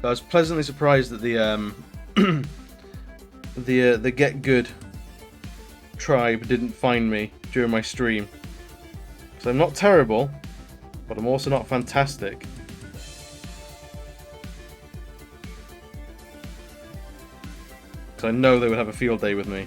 I was pleasantly surprised that the the Get Good tribe didn't find me during my stream. So I'm not terrible, but I'm also not fantastic. Because I know they would have a field day with me.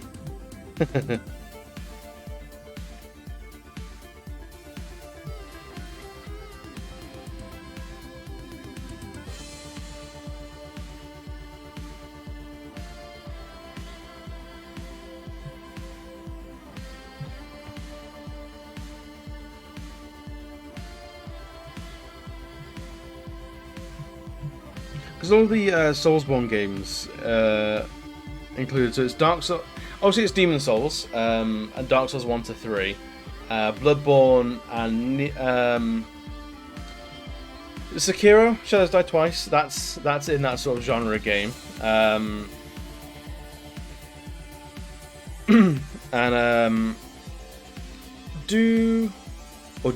Because all the Soulsborne games included, so it's Dark Souls, obviously it's Demon Souls, and Dark Souls 1 to 3, Bloodborne, and Sekiro, Shadows Die Twice. That's in that sort of genre game, and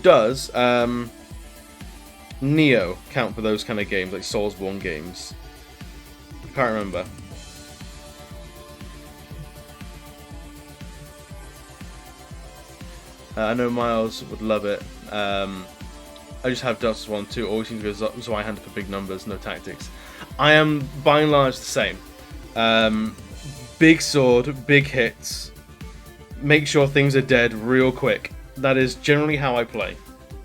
does Neo count for those kind of games, like Soulsborne games? I can't remember. I know Miles would love it. I just have Dark Souls 1 and 2, always seem to go Zweihander for big numbers, no tactics. I am, by and large, the same. Big sword, big hits, make sure things are dead real quick. That is generally how I play.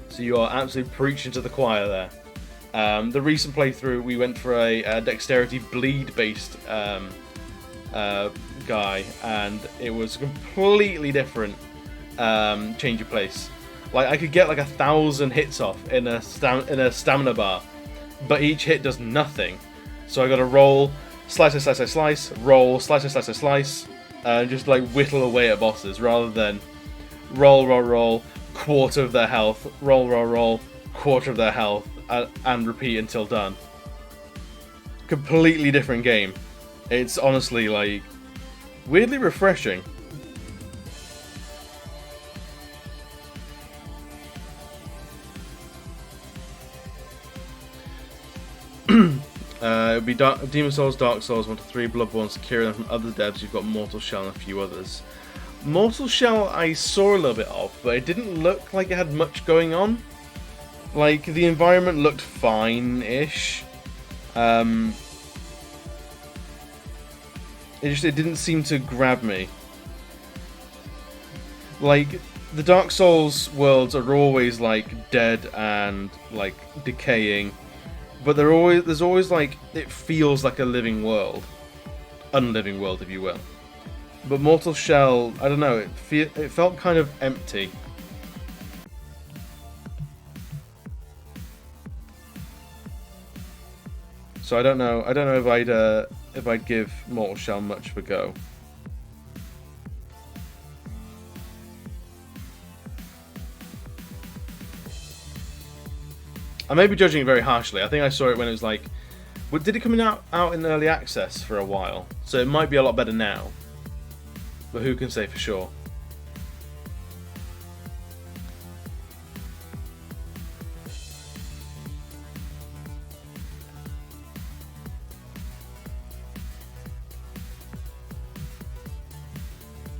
So you are absolutely preaching to the choir there. The recent playthrough, we went for a dexterity bleed-based guy, and it was completely different change of place. Like, I could get like 1,000 hits off in a stamina bar, but each hit does nothing. So I got to roll, slice, roll, slice, and just like whittle away at bosses rather than roll, quarter of their health, roll, quarter of their health, and repeat until done. Completely different game. It's honestly like weirdly refreshing. It would be Demon Souls, Dark Souls 1 to 3, Bloodborne, Sekiro, and from other devs you've got Mortal Shell and a few others. Mortal Shell I saw a little bit of, but it didn't look like it had much going on. Like, the environment looked fine-ish. It didn't seem to grab me. Like, the Dark Souls worlds are always like dead and like decaying. But there's always like, it feels like a living world. Unliving world, if you will. But Mortal Shell, I don't know, it felt kind of empty. So I don't know if I'd give Mortal Shell much of a go. I may be judging it very harshly. I think I saw it when it was like... Did it come out in early access for a while? So it might be a lot better now. But who can say for sure?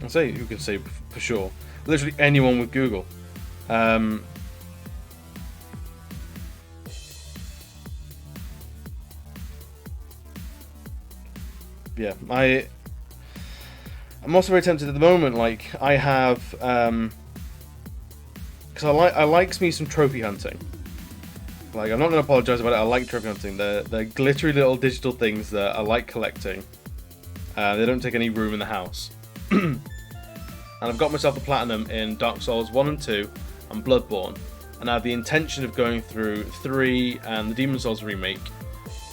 I'll say who can say for sure. Literally anyone with Google. Yeah, I'm also very tempted at the moment. Like, I have, because I likes me some trophy hunting. Like, I'm not going to apologize about it. I like trophy hunting. They're glittery little digital things that I like collecting. They don't take any room in the house. And I've got myself the platinum in Dark Souls 1 and 2 and Bloodborne, and I have the intention of going through 3 and the Demon Souls remake,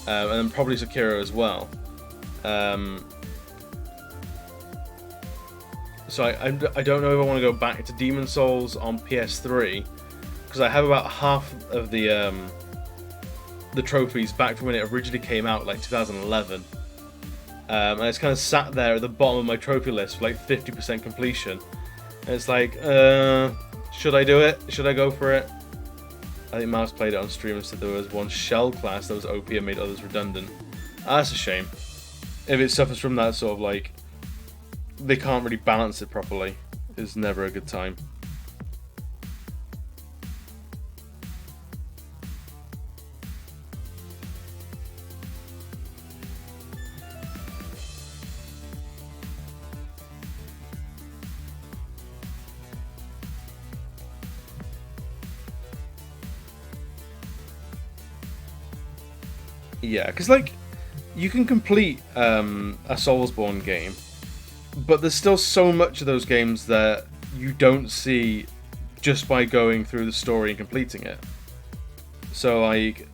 and then probably Sekiro as well. So I don't know if I want to go back to Demon Souls on PS3, because I have about half of the trophies back from when it originally came out, like 2011, and it's kind of sat there at the bottom of my trophy list for like 50% completion, and it's like, should I do it? Should I go for it? I think Miles played it on stream and said there was one shell class that was OP and made others redundant. That's a shame. If it suffers from that sort of like, they can't really balance it properly, it's never a good time. Yeah, because like, you can complete a Soulsborne game, but there's still so much of those games that you don't see just by going through the story and completing it. So like,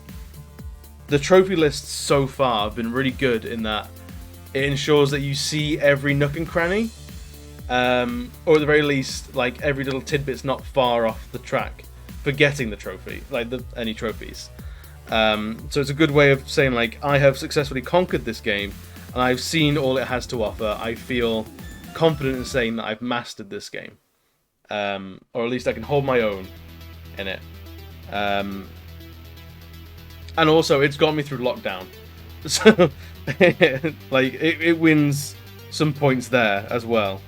the trophy lists so far have been really good in that it ensures that you see every nook and cranny, or at the very least, like, every little tidbit's not far off the track for getting the trophy, like any trophies. So it's a good way of saying, like, I have successfully conquered this game, and I've seen all it has to offer. I feel confident in saying that I've mastered this game. Or at least I can hold my own in it. And also, it's got me through lockdown. So, like, it wins some points there as well.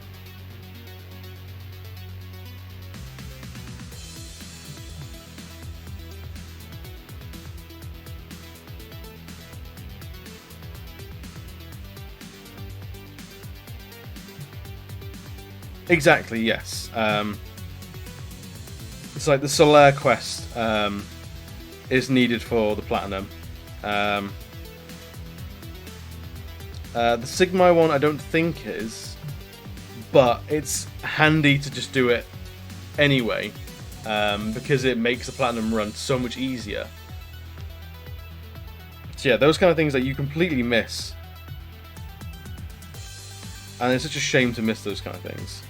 Exactly, yes. It's like the Solaire quest is needed for the Platinum. The Sigma one I don't think is, but it's handy to just do it anyway, because it makes the Platinum run so much easier. So yeah, those kind of things that you completely miss. And it's such a shame to miss those kind of things.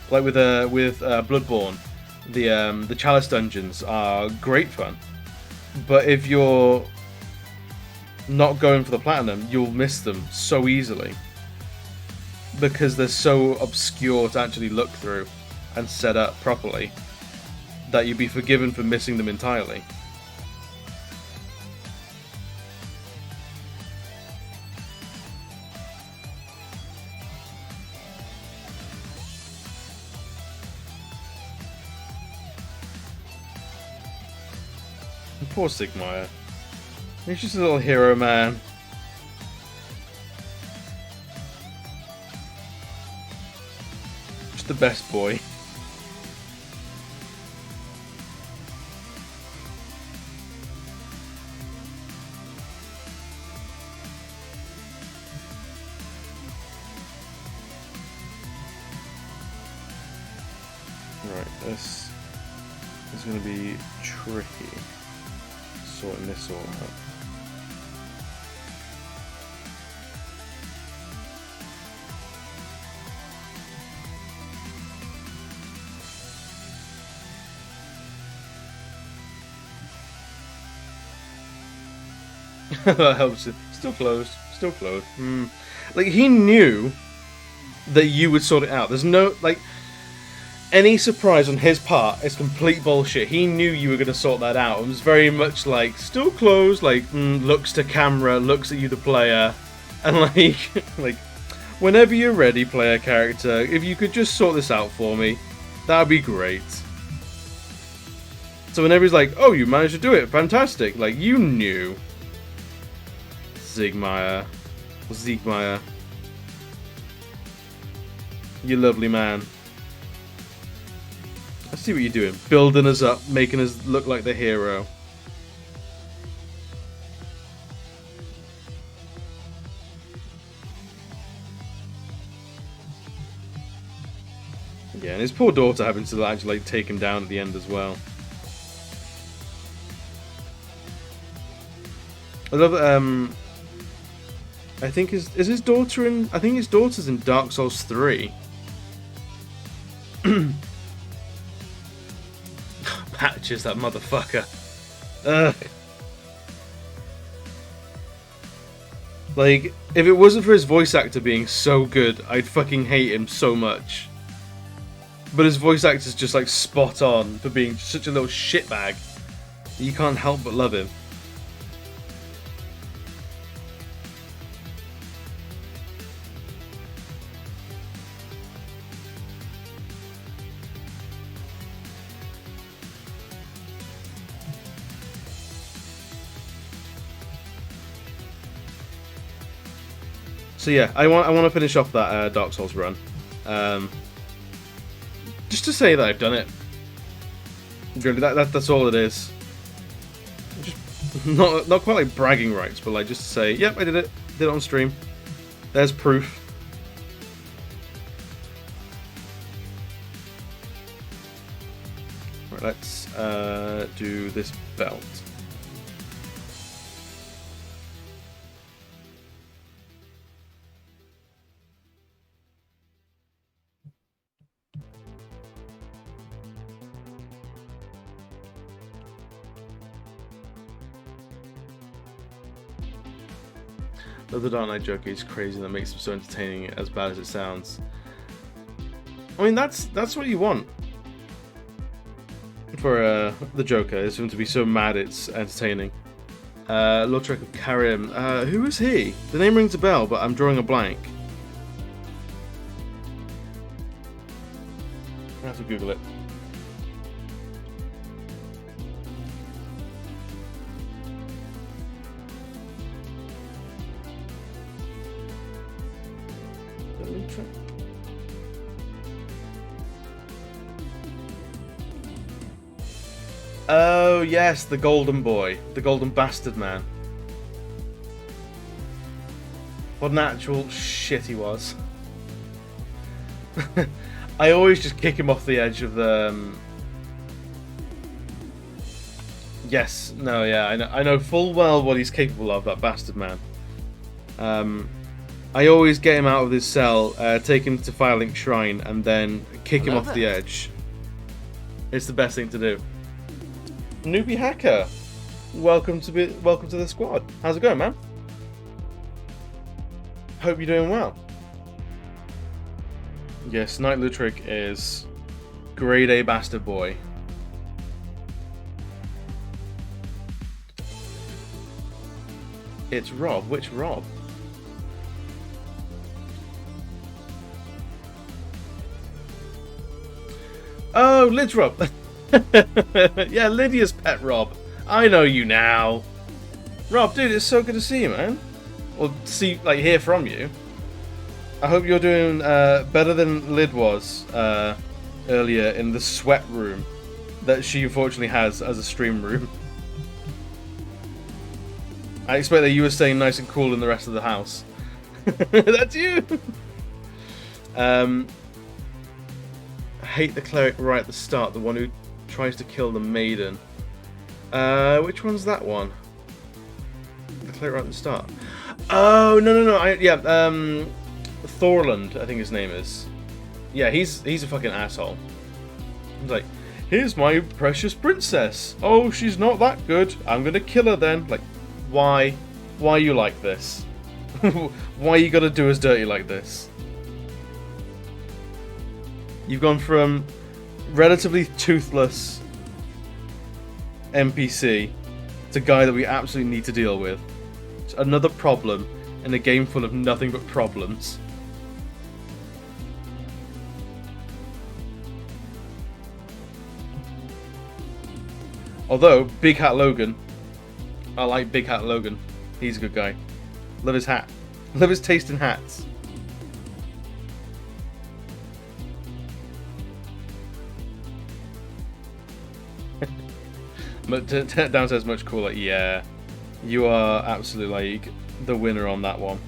Like with Bloodborne, the Chalice dungeons are great fun, but if you're not going for the Platinum, you'll miss them so easily because they're so obscure to actually look through and set up properly that you'd be forgiven for missing them entirely. Poor Sigmire. He's just a little hero man. Just the best boy. Right, this is going to be tricky. Sorting this all out. That helps it. Still closed. Still closed. Like, he knew that you would sort it out. There's no, like, any surprise on his part is complete bullshit. He knew you were going to sort that out. It was very much like, still closed, like, looks to camera, looks at you, the player, and like, whenever you're ready, player character, if you could just sort this out for me, that would be great. So whenever he's like, oh, you managed to do it, fantastic, like, you knew. Siegmeyer. You lovely man. I see what you're doing. Building us up, making us look like the hero. Yeah, and his poor daughter having to actually like take him down at the end as well. I love I think is his daughter in I think his daughter's in Dark Souls 3. Patches, that motherfucker. Ugh. Like, if it wasn't for his voice actor being so good, I'd fucking hate him so much. But his voice actor's just like spot on for being such a little shitbag. You can't help but love him. So yeah, I want to finish off that Dark Souls run, just to say that I've done it. Really, that's all it is. Just not quite like bragging rights, but like just to say, yep, I did it. Did it on stream. There's proof. Right, let's do this belt. The Dark Knight joke is crazy and that makes him so entertaining, as bad as it sounds. I mean, that's what you want for the Joker, is for him to be so mad it's entertaining. Lautrec of Karim. Who is he? The name rings a bell, but I'm drawing a blank. I have to Google it. Oh yes, the golden boy, the golden bastard man. What an actual shit he was. I always just kick him off the edge of the. Yes, no, yeah, I know full well what he's capable of, that bastard man. I always get him out of his cell, take him to Firelink Shrine, and then kick him off the edge. It's the best thing to do. Newbie hacker, welcome to the squad. How's it going, man? Hope you're doing well. Yes, Knight Lutric is grade A bastard boy. It's Rob. Which Rob? Oh, Lid's Rob. Yeah, Lydia's pet Rob. I know you now. Rob, dude, it's so good to see you, man. Or hear from you. I hope you're doing better than Lyd was earlier in the sweat room that she unfortunately has as a stream room. I expect that you were staying nice and cool in the rest of the house. That's you! I hate the cleric right at the start, the one who tries to kill the maiden. Which one's that one? The cleric right at the start. Oh, no. Thorland, I think his name is. Yeah, he's a fucking asshole. He's like, here's my precious princess. Oh, she's not that good. I'm gonna kill her then. Like, why? Why are you like this? Why you gotta do us dirty like this? You've gone from relatively toothless NPC to guy that we absolutely need to deal with. It's another problem in a game full of nothing but problems. Although, Big Hat Logan, I like Big Hat Logan. He's a good guy. Love his hat. Love his taste in hats. But downstairs much cooler. Yeah, you are absolutely like the winner on that one.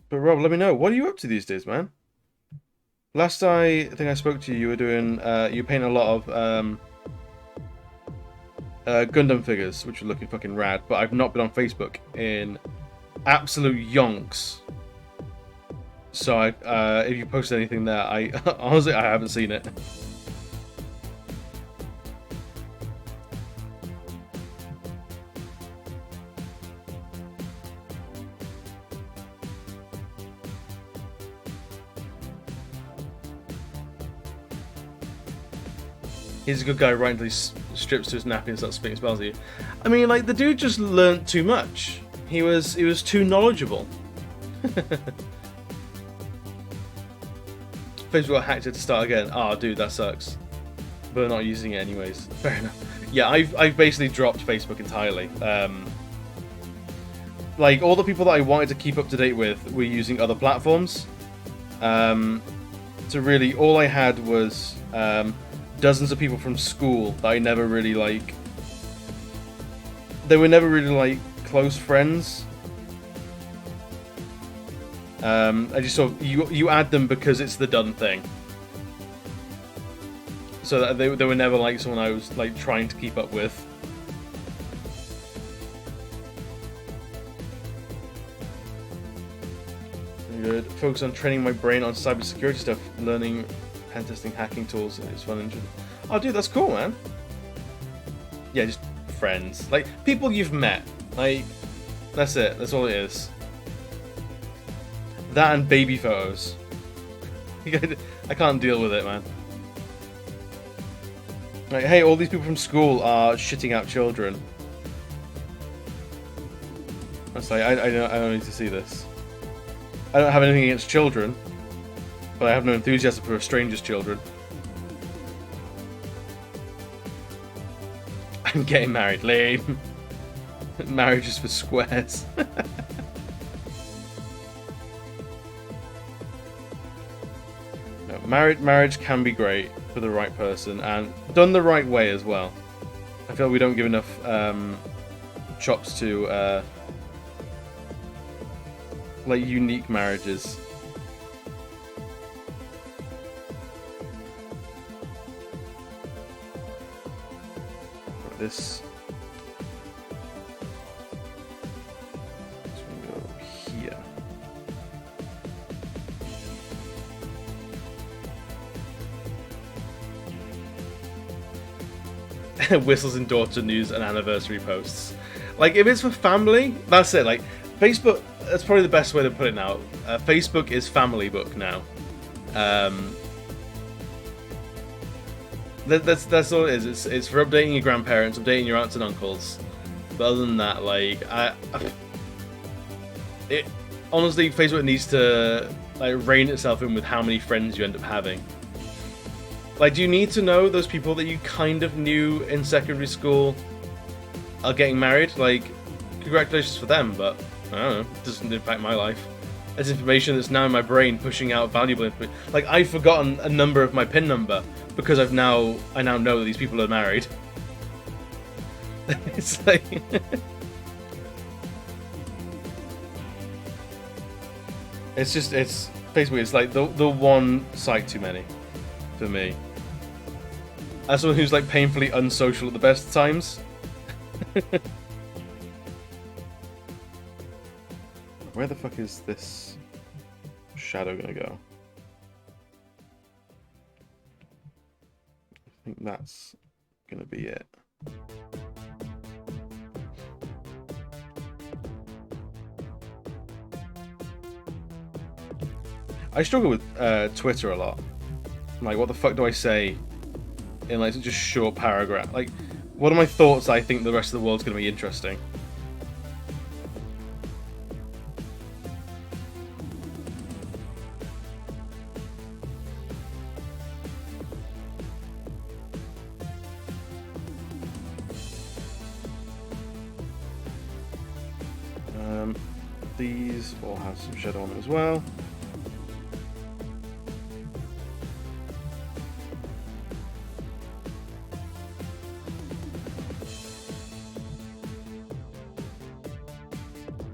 But Rob, let me know, what are you up to these days, man? Last I think I spoke to you, you were doing you paint a lot of Gundam figures, which are looking fucking rad. But I've not been on Facebook in absolute yonks. So if you posted anything there, I honestly I haven't seen it. He's a good guy right until he strips to his nappy and starts spitting spells at you. I mean, like, the dude just learnt too much. He was too knowledgeable. Facebook hacked it to start again. Oh, dude, that sucks. But we're not using it anyways. Fair enough. Yeah, I've basically dropped Facebook entirely. Like, all the people that I wanted to keep up to date with were using other platforms. So really, all I had was dozens of people from school that I never really, like... They were never really, like, close friends. I just sort of, you add them because it's the done thing. So that they were never like someone I was like trying to keep up with. Good. Focus on training my brain on cybersecurity stuff, learning pen testing, hacking tools. It's fun and interesting. Oh, dude, that's cool, man. Yeah, just friends, like people you've met. Like, that's it. That's all it is. That and baby photos. I can't deal with it, man. Like, hey, all these people from school are shitting out children. That's like, I don't need to see this. I don't have anything against children, but I have no enthusiasm for a stranger's children. I'm getting married. Lame. Marriage is for squares. No, marriage can be great for the right person and done the right way as well. I feel we don't give enough chops to like unique marriages. This one go here. Whistles in daughter news and anniversary posts. Like, if it's for family, that's it. Like, Facebook, that's probably the best way to put it now. Facebook is family book now. That's all it is. It's for updating your grandparents, updating your aunts and uncles. But other than that, like, it honestly, Facebook needs to like rein itself in with how many friends you end up having. Like, do you need to know those people that you kind of knew in secondary school are getting married? Like, congratulations for them, but I don't know, it doesn't impact my life. It's information that's now in my brain pushing out valuable information. Like, I've forgotten a number of my PIN number because I now know that these people are married. It's like it's Facebook. It's like the one site too many for me. As someone who's like painfully unsocial at the best of times. Where the fuck is this shadow gonna go? I think that's gonna be it. I struggle with Twitter a lot. Like, what the fuck do I say in like just short paragraph? Like, what are my thoughts I think the rest of the world's gonna be interesting? These all have some shadow on them as well.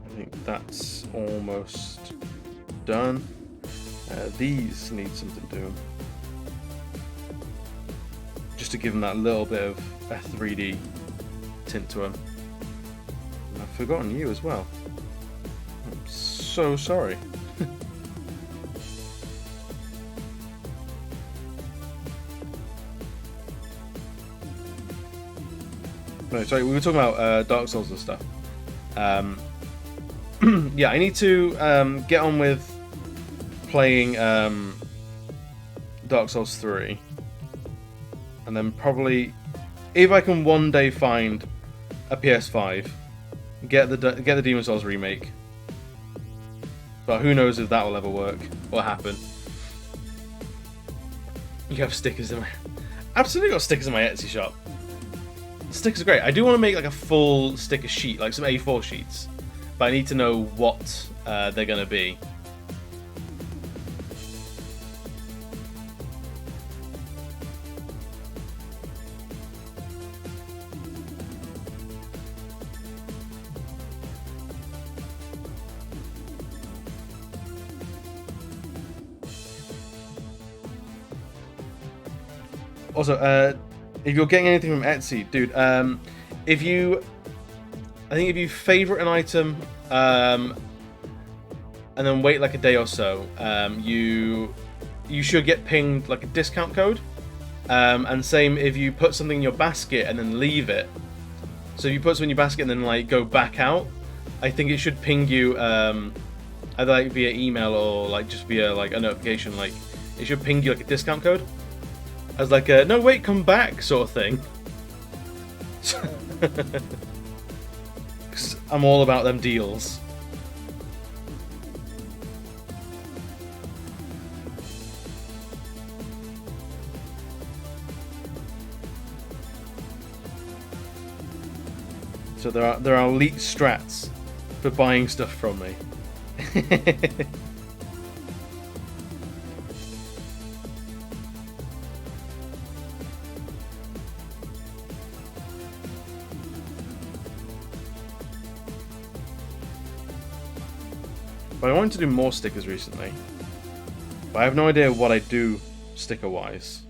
I think that's almost done. These need something doing. Just to give them that little bit of a 3D tint to them. And I've forgotten you as well. I'm so sorry. No, sorry, we were talking about Dark Souls and stuff. Yeah, I need to get on with playing Dark Souls 3. And then probably, if I can one day find a PS5, get the Demon Souls remake. But who knows if that will ever work or happen. You have stickers in my... Absolutely got stickers in my Etsy shop. Stickers are great. I do want to make like a full sticker sheet, like some A4 sheets. But I need to know what they're going to be. Also, if you're getting anything from Etsy, dude, if you favorite an item, and then wait like a day or so, you should get pinged like a discount code. And same if you put something in your basket and then leave it. So if you put something in your basket and then like go back out, I think it should ping you either like via email or like just via like a notification. Like it should ping you like a discount code. As like a, no wait, come back sort of thing. 'Cause I'm all about them deals. So there are elite strats for buying stuff from me. But I wanted to do more stickers recently. But I have no idea what I do sticker-wise.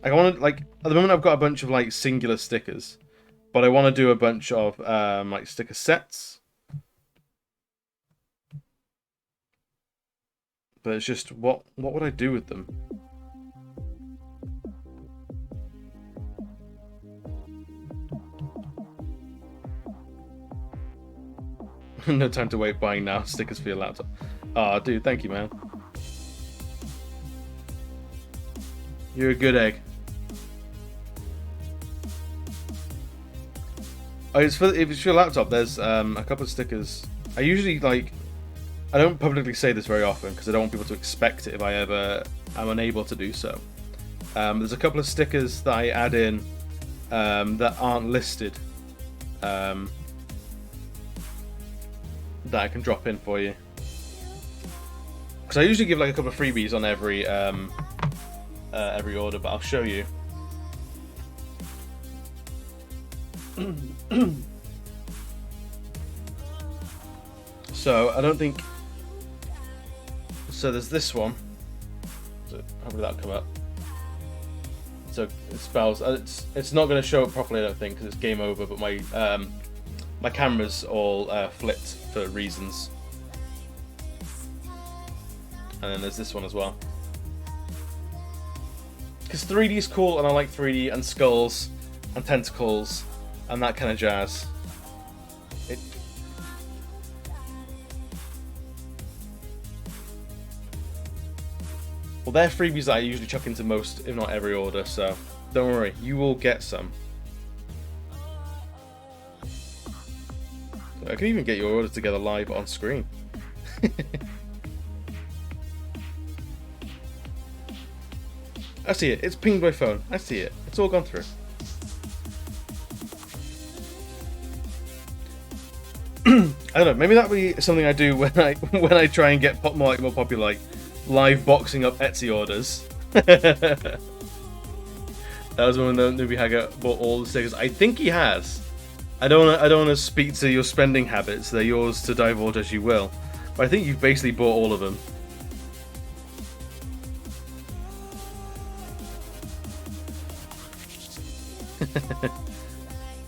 Like, I want to, like, at the moment I've got a bunch of, like, singular stickers. But I want to do a bunch of, like, sticker sets. But it's just, what would I do with them? No time to wait buying now. Stickers for your laptop. Aw, dude, thank you, man. You're a good egg. Oh, if it's for your laptop, there's a couple of stickers. I usually, like, I don't publicly say this very often because I don't want people to expect it if I ever am unable to do so. There's a couple of stickers that I add in that aren't listed. That I can drop in for you. Because I usually give like a couple of freebies on every order, but I'll show you. So I don't think. So there's this one. So hopefully that'll come up. So it spells. It's not going to show up properly, I don't think, because it's game over. But my camera's all flipped for reasons. And then there's this one as well. Because 3D is cool, and I like 3D and skulls and tentacles and that kind of jazz. Well, they're freebies that I usually chuck into most, if not every order, so don't worry, you will get some. I can even get your order together live on screen. I see it. It's pinged my phone. I see it. It's all gone through. I don't know. Maybe that'll be something I do when I try and get more popular, like live boxing up Etsy orders. That was when the newbie hacker bought all the stickers. I think he has. I don't want to speak to your spending habits. They're yours to divulge as you will. But I think you've basically bought all of them.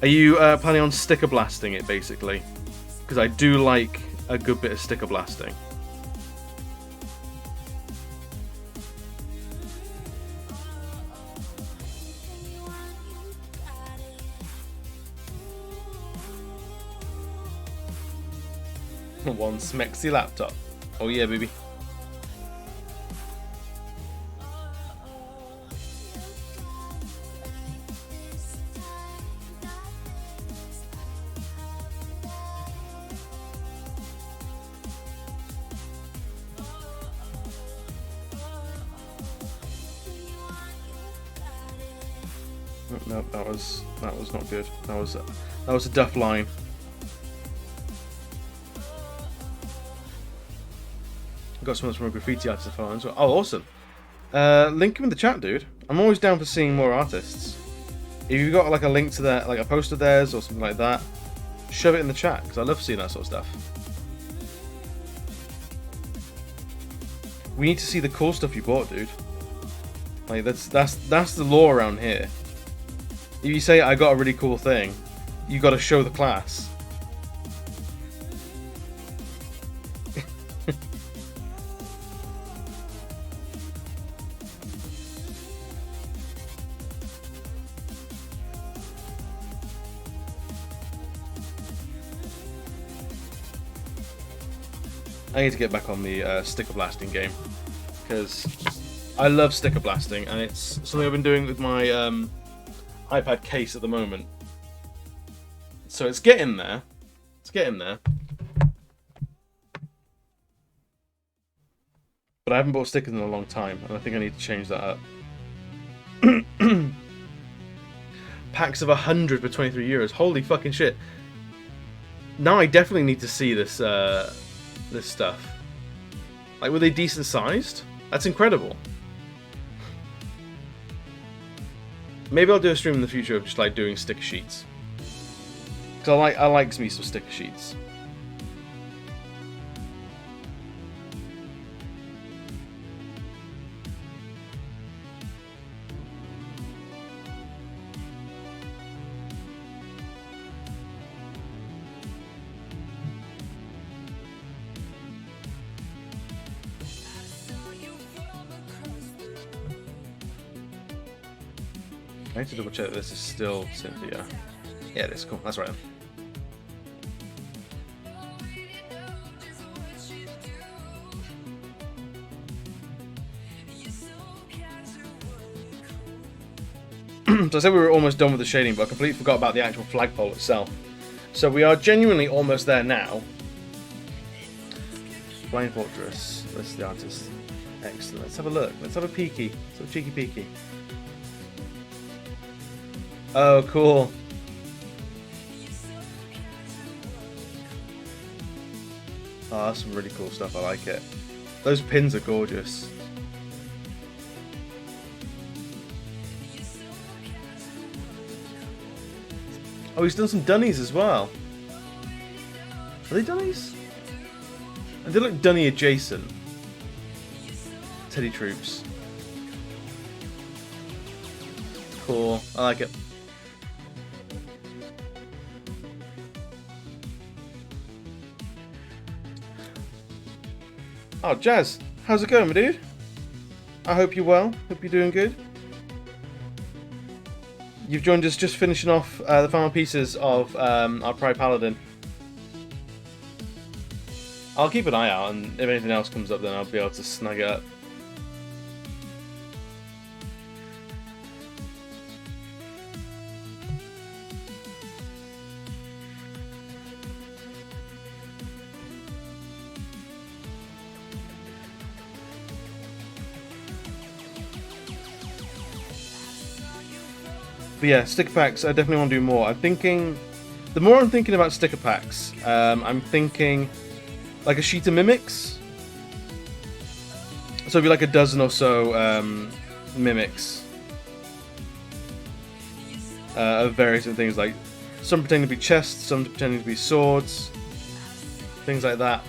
Are you planning on sticker blasting it, basically? Because I do like a good bit of sticker blasting. One smexy laptop. Oh yeah, baby. No, that was not good. That was a duff line. Got someone from a graffiti artist to follow as well. Oh, awesome. Link him in the chat, dude. I'm always down for seeing more artists. If you've got like a link to their, like a post of theirs or something like that, shove it in the chat because I love seeing that sort of stuff. We need to see the cool stuff you bought, dude. Like that's the law around here. If you say I got a really cool thing, you got to show the class. I need to get back on the sticker blasting game because I love sticker blasting and it's something I've been doing with my iPad case at the moment. So it's getting there. It's getting there. But I haven't bought stickers in a long time and I think I need to change that up. packs of 100 for 23 euros. Holy fucking shit. Now I definitely need to see this this stuff. Like, were they decent sized? That's incredible. Maybe I'll do a stream in the future of just like doing sticker sheets. Because I like me some sticker sheets. I need to double check that this is still Cynthia. Yeah, it is. Cool. That's right. So I said we were almost done with the shading, but I completely forgot about the actual flagpole itself. So we are genuinely almost there now. Blind Fortress. This is the artist. Excellent. Let's have a look. Let's have a peeky. Let's have a cheeky peeky. Oh, cool. Oh, that's some really cool stuff. I like it. Those pins are gorgeous. Oh, he's done some dunnies as well. Are they dunnies? And they look dunny adjacent. Teddy Troops. Cool. I like it. Oh, Jazz, how's it going, my dude? I hope you're well. Hope you're doing good. You've joined us just finishing off the final pieces of our Pride Paladin. I'll keep an eye out, and if anything else comes up, then I'll be able to snag it up. But yeah, sticker packs, I definitely want to do more. I'm thinking, the more I'm thinking about sticker packs, I'm thinking like a sheet of mimics. So it'd be like a dozen or so mimics of various different things. Like some pretending to be chests, some pretending to be swords, things like that.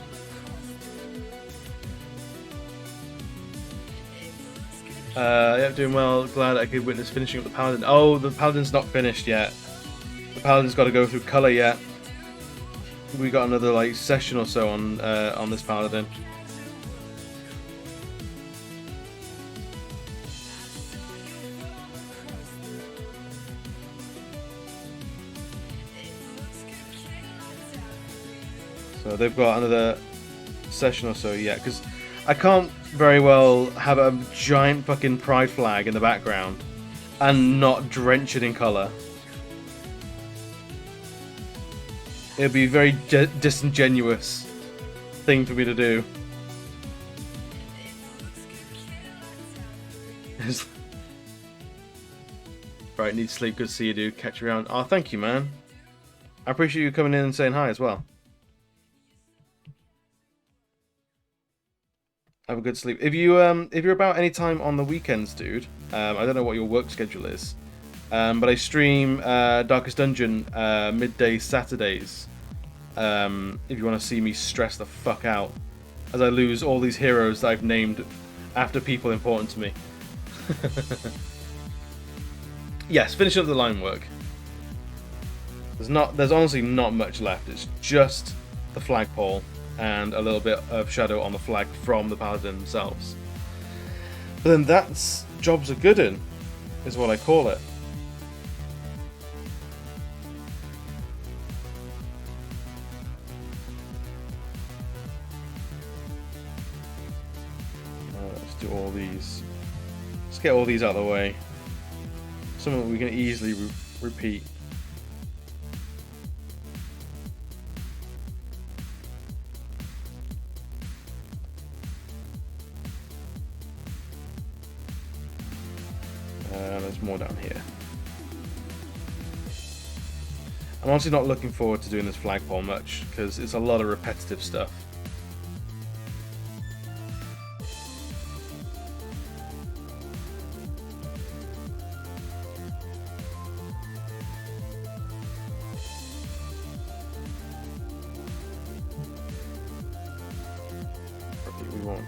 Yeah, doing well. Glad I could witness finishing up the Paladin. Oh, the Paladin's not finished yet. The Paladin's got to go through colour yet. We got another like session or so on this Paladin. So they've got another session or so yet, because I can't very well have a giant fucking pride flag in the background and not drench it in colour. It'd be a very disingenuous thing for me to do. Right, need sleep. Good to see you, dude. Catch you around. Oh, thank you, man. I appreciate you coming in and saying hi as well. Have a good sleep. If you're about any time on the weekends, dude, I don't know what your work schedule is, but I stream Darkest Dungeon midday Saturdays. If you want to see me stress the fuck out as I lose all these heroes that I've named after people important to me. Yes, finish up the line work. There's honestly not much left. It's just the flagpole and a little bit of shadow on the flag from the Paladin themselves. But then that's jobs are good in, is what I call it. Let's do all these. Let's get all these out of the way. Something we can easily repeat. There's more down here. I'm honestly not looking forward to doing this flagpole much, because it's a lot of repetitive stuff. Probably we want it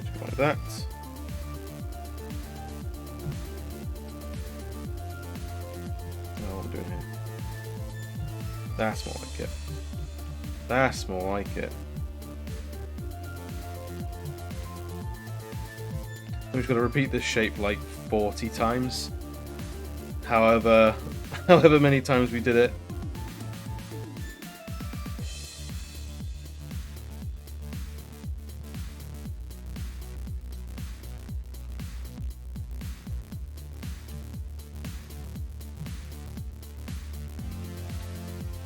to be like that. What am I doing here? That's more like it. That's more like it. I'm just going to repeat this shape like 40 times. However many times we did it.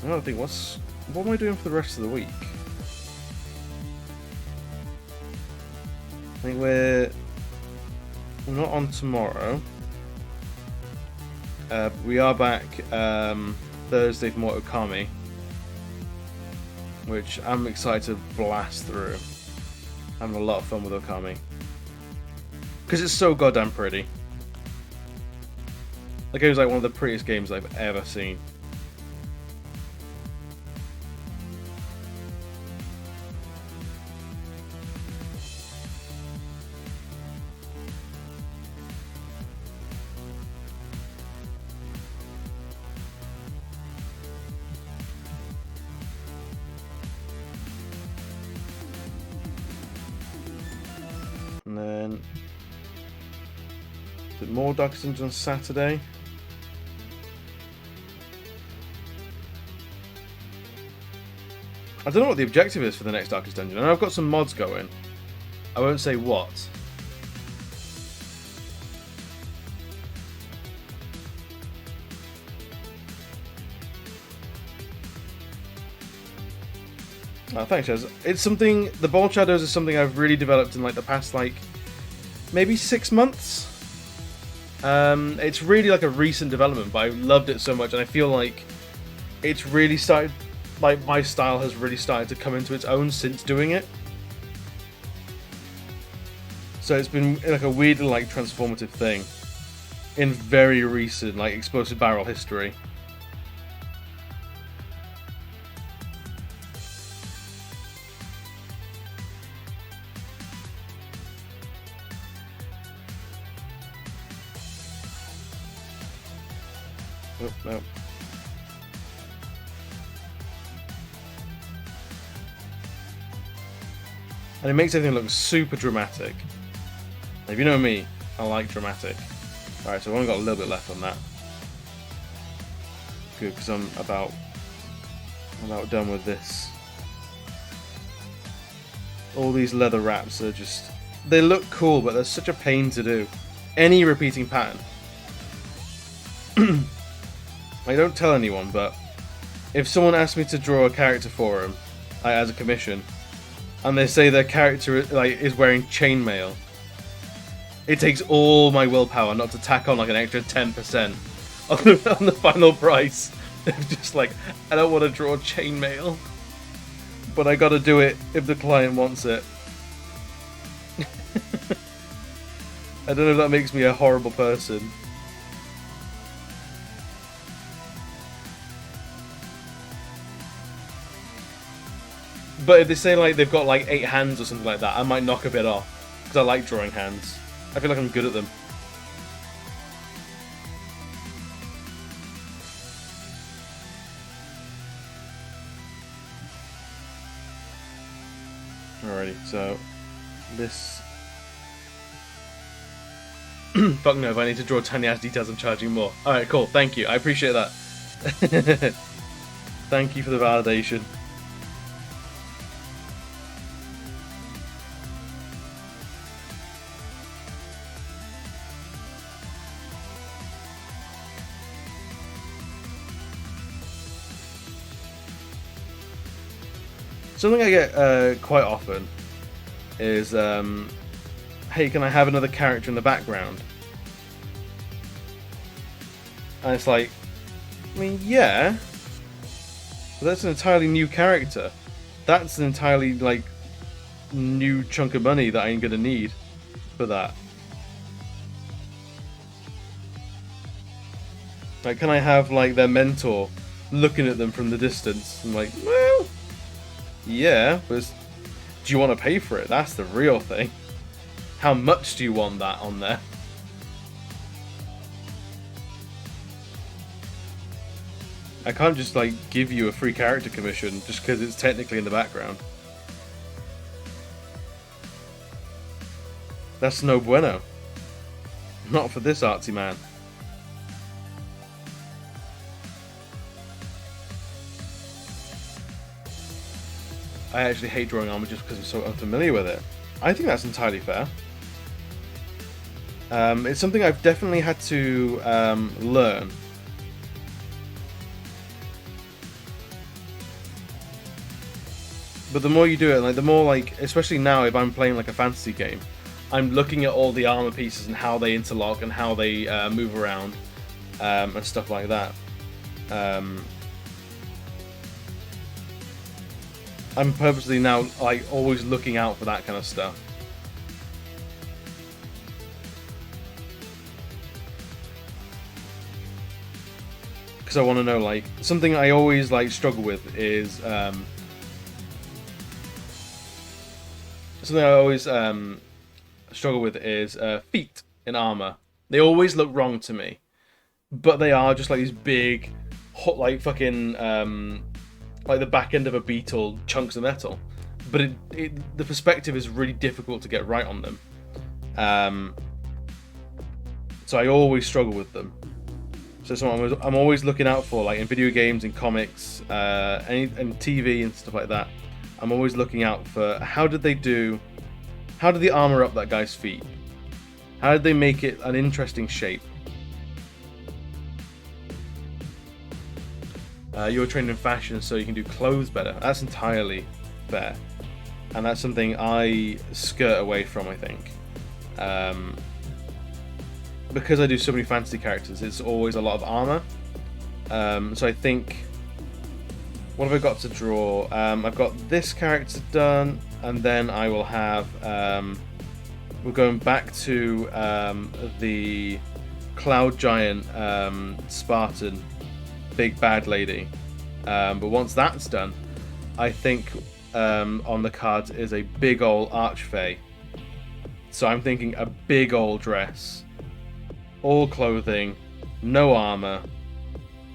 I don't think what am I doing for the rest of the week? I think we're not on tomorrow. We are back Thursday for more Okami, which I'm excited to blast through. Having a lot of fun with Okami because it's so goddamn pretty. The game's like one of the prettiest games I've ever seen. And then is it more Darkest Dungeon on Saturday? I don't know what the objective is for the next Darkest Dungeon. I know I've got some mods going. I won't say what. Oh, thanks, Jez. It's something. The Bold Shadows is something I've really developed in like the past, like maybe 6 months. It's really like a recent development, but I loved it so much, and I feel like it's really started. Like my style has really started to come into its own since doing it. So it's been like a weirdly like transformative thing in very recent like explosive barrel history. Oh, no. And it makes everything look super dramatic. If you know me, I like dramatic. Alright, so I've only got a little bit left on that. Good, because I'm about done with this. All these leather wraps are just... They look cool, but they're such a pain to do. Any repeating pattern. I don't tell anyone, but if someone asks me to draw a character for them, like, as a commission, and they say their character like is wearing chainmail, it takes all my willpower not to tack on like an extra 10% on the final price. It's just like, I don't want to draw chainmail, but I gotta do it if the client wants it. I don't know if that makes me a horrible person. But if they say like they've got like 8 hands or something like that, I might knock a bit off, because I like drawing hands. I feel like I'm good at them. Alrighty, so this... Fuck no, if I need to draw tiny ass details, I'm charging more. Alright, cool, thank you, I appreciate that. Thank you for the validation. Something I get quite often is, hey, can I have another character in the background? And it's like, I mean, yeah, But that's an entirely new character. That's an entirely like new chunk of money that I'm gonna need for that. Like, can I have like their mentor looking at them from the distance and like, well, yeah, but do you want to pay for it? That's the real thing. How much do you want that on there? I can't just like give you a free character commission just because it's technically in the background. That's no bueno. Not for this artsy man. I actually hate drawing armor just because I'm so unfamiliar with it. I think that's entirely fair. It's something I've definitely had to learn. But the more you do it, like the more like, especially now if I'm playing like a fantasy game, I'm looking at all the armor pieces and how they interlock and how they move around and stuff like that. I'm purposely now like always looking out for that kind of stuff. Because I want to know, like, something I always like struggle with is feet in armor. They always look wrong to me, but they are just like these big, hot, like fucking like the back end of a beetle, chunks of metal. But the perspective is really difficult to get right on them. So I always struggle with them. So I'm always looking out for, like in video games, in comics, and TV and stuff like that. I'm always looking out for how did they armor up that guy's feet? How did they make it an interesting shape? You're trained in fashion, so you can do clothes better. That's entirely fair, and that's something I skirt away from, I think. Because I do so many fantasy characters, it's always a lot of armor. So I think, what have I got to draw? I've got this character done, and then I will have. We're going back to the Cloud Giant Spartan big bad lady. But once that's done, I think on the cards is a big old archfey. So I'm thinking a big old dress, all clothing, no armor,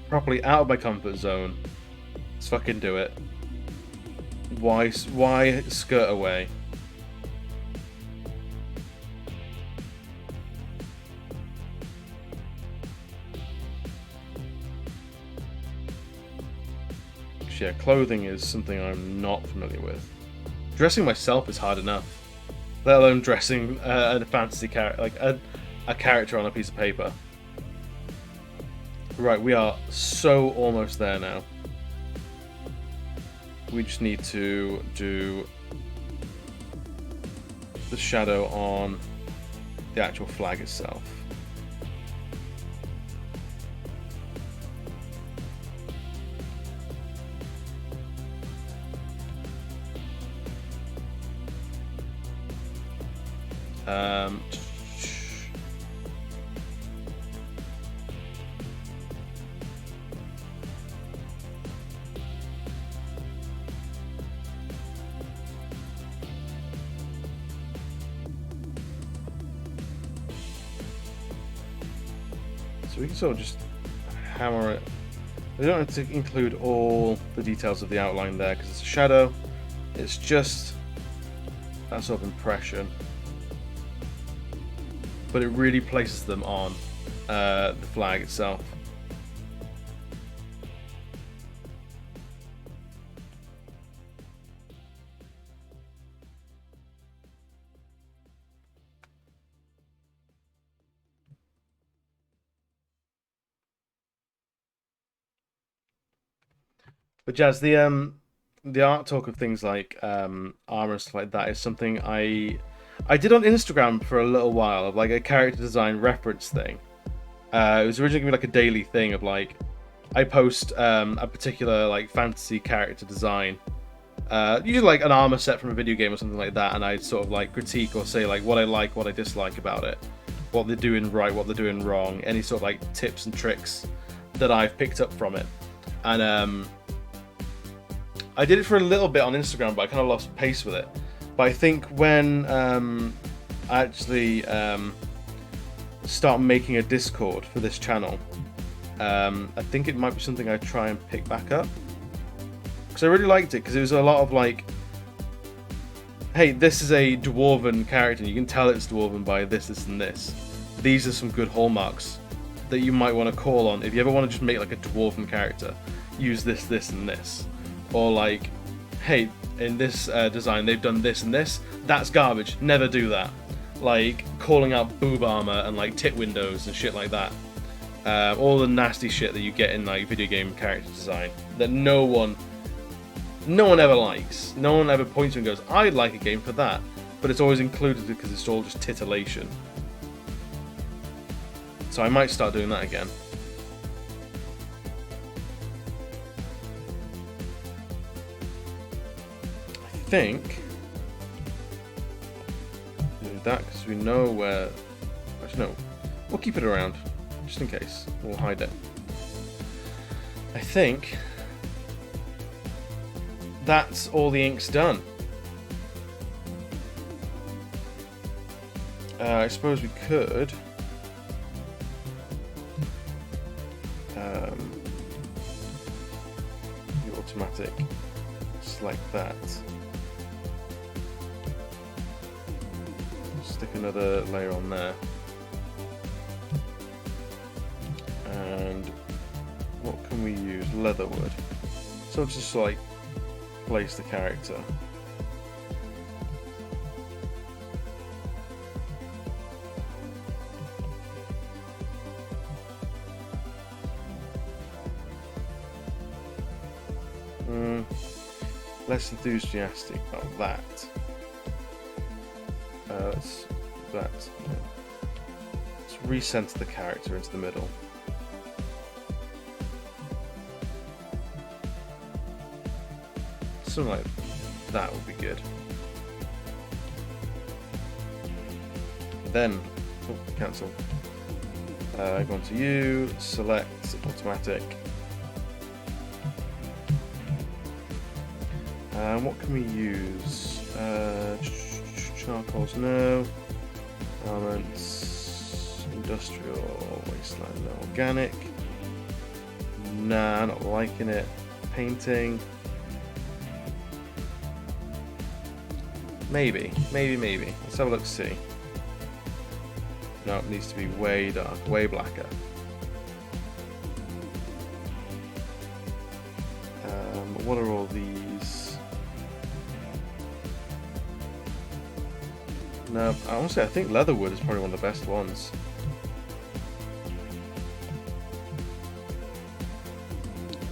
properly out of my comfort zone. Let's fucking do it. Why skirt away? Yeah, clothing is something I'm not familiar with. Dressing myself is hard enough, let alone dressing a fantasy character, like a character on a piece of paper. Right, we are so almost there now. We just need to do the shadow on the actual flag itself. So we can sort of just hammer it. We don't have to include all the details of the outline there because it's a shadow. It's just that sort of impression. But it really places them on the flag itself. But Jazz, the art talk of things like armor and stuff like that is something I did on Instagram for a little while, of like a character design reference thing. It was originally gonna be like a daily thing of like I post a particular like fantasy character design, usually like an armor set from a video game or something like that, and I sort of like critique or say like what I like, what I dislike about it, what they're doing right, what they're doing wrong, any sort of like tips and tricks that I've picked up from it. And I did it for a little bit on Instagram, but I kind of lost pace with it. But I think when I actually start making a Discord for this channel, I think it might be something I try and pick back up, because I really liked it, because it was a lot of like, hey, this is a dwarven character, you can tell it's dwarven by this, this, and this. These are some good hallmarks that you might want to call on if you ever want to just make like a dwarven character. Use this, this, and this. Or like, hey, in this design they've done this and this. That's garbage. Never do that. Like calling out boob armor and like tit windows and shit like that. All the nasty shit that you get in like video game character design that no one ever likes. No one ever points to and goes, I'd like a game for that. But it's always included because it's all just titillation. So I might start doing that again. I think do that because we know where. Actually, no, we'll keep it around just in case. We'll hide it. I think that's all the ink's done. I suppose we could. The automatic, select that. Stick another layer on there. And what can we use? Leatherwood. So just like place the character. Less enthusiastic about that. Let's recenter the character into the middle. Something like that would be good. Then, cancel. Go on to you, select automatic. What can we use? Charcoals, no. Elements, industrial, wasteland, no. Organic. Nah, not liking it. Painting. Maybe. Let's have a look, see. No, it needs to be way dark, way blacker. What are all these? No, honestly, I think Leatherwood is probably one of the best ones.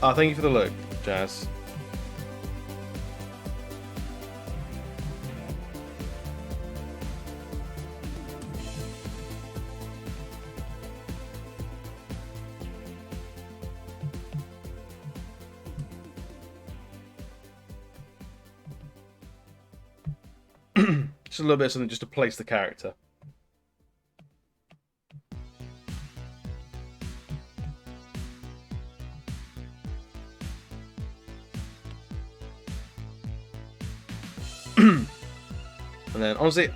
Oh, thank you for the look, Jazz. Just a little bit of something just to place the character. And then, honestly,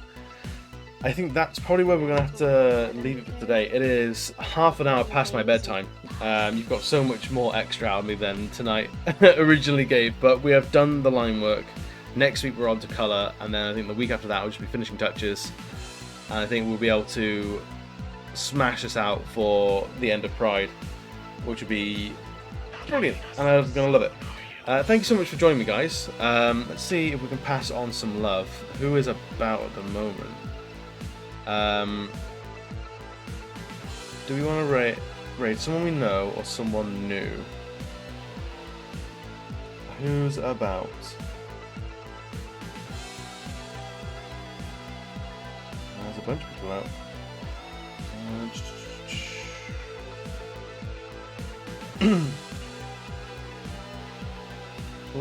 I think that's probably where we're going to have to leave it for today. It is half an hour past my bedtime. You've got so much more extra out of me than tonight originally gave, but we have done the line work. Next week we're on to colour, and then I think the week after that I'll just be finishing touches. And I think we'll be able to smash this out for the end of Pride, which would be brilliant, and I'm going to love it. Thank you so much for joining me, guys. Let's see if we can pass on some love. Who is about at the moment? Do we want to rate someone we know or someone new? Who's about? There's a bunch of people out.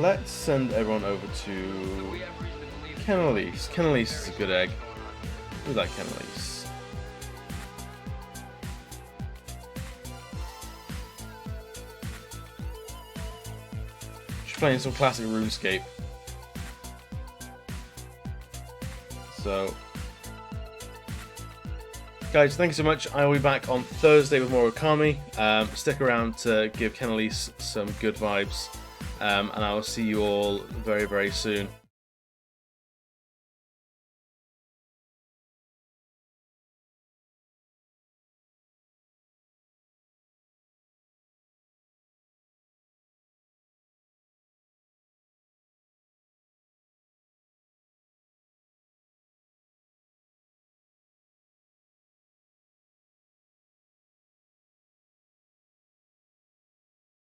let's send everyone over
Do
to
we have reason to believe that
Kennelise. Kennelise is a good egg.
going on?
We like Kennelise. She's playing some classic RuneScape. So, guys, thank you so much. I will be back on Thursday with more Okami. Stick around to give Kennelise some good vibes. And I will see you all very, very soon.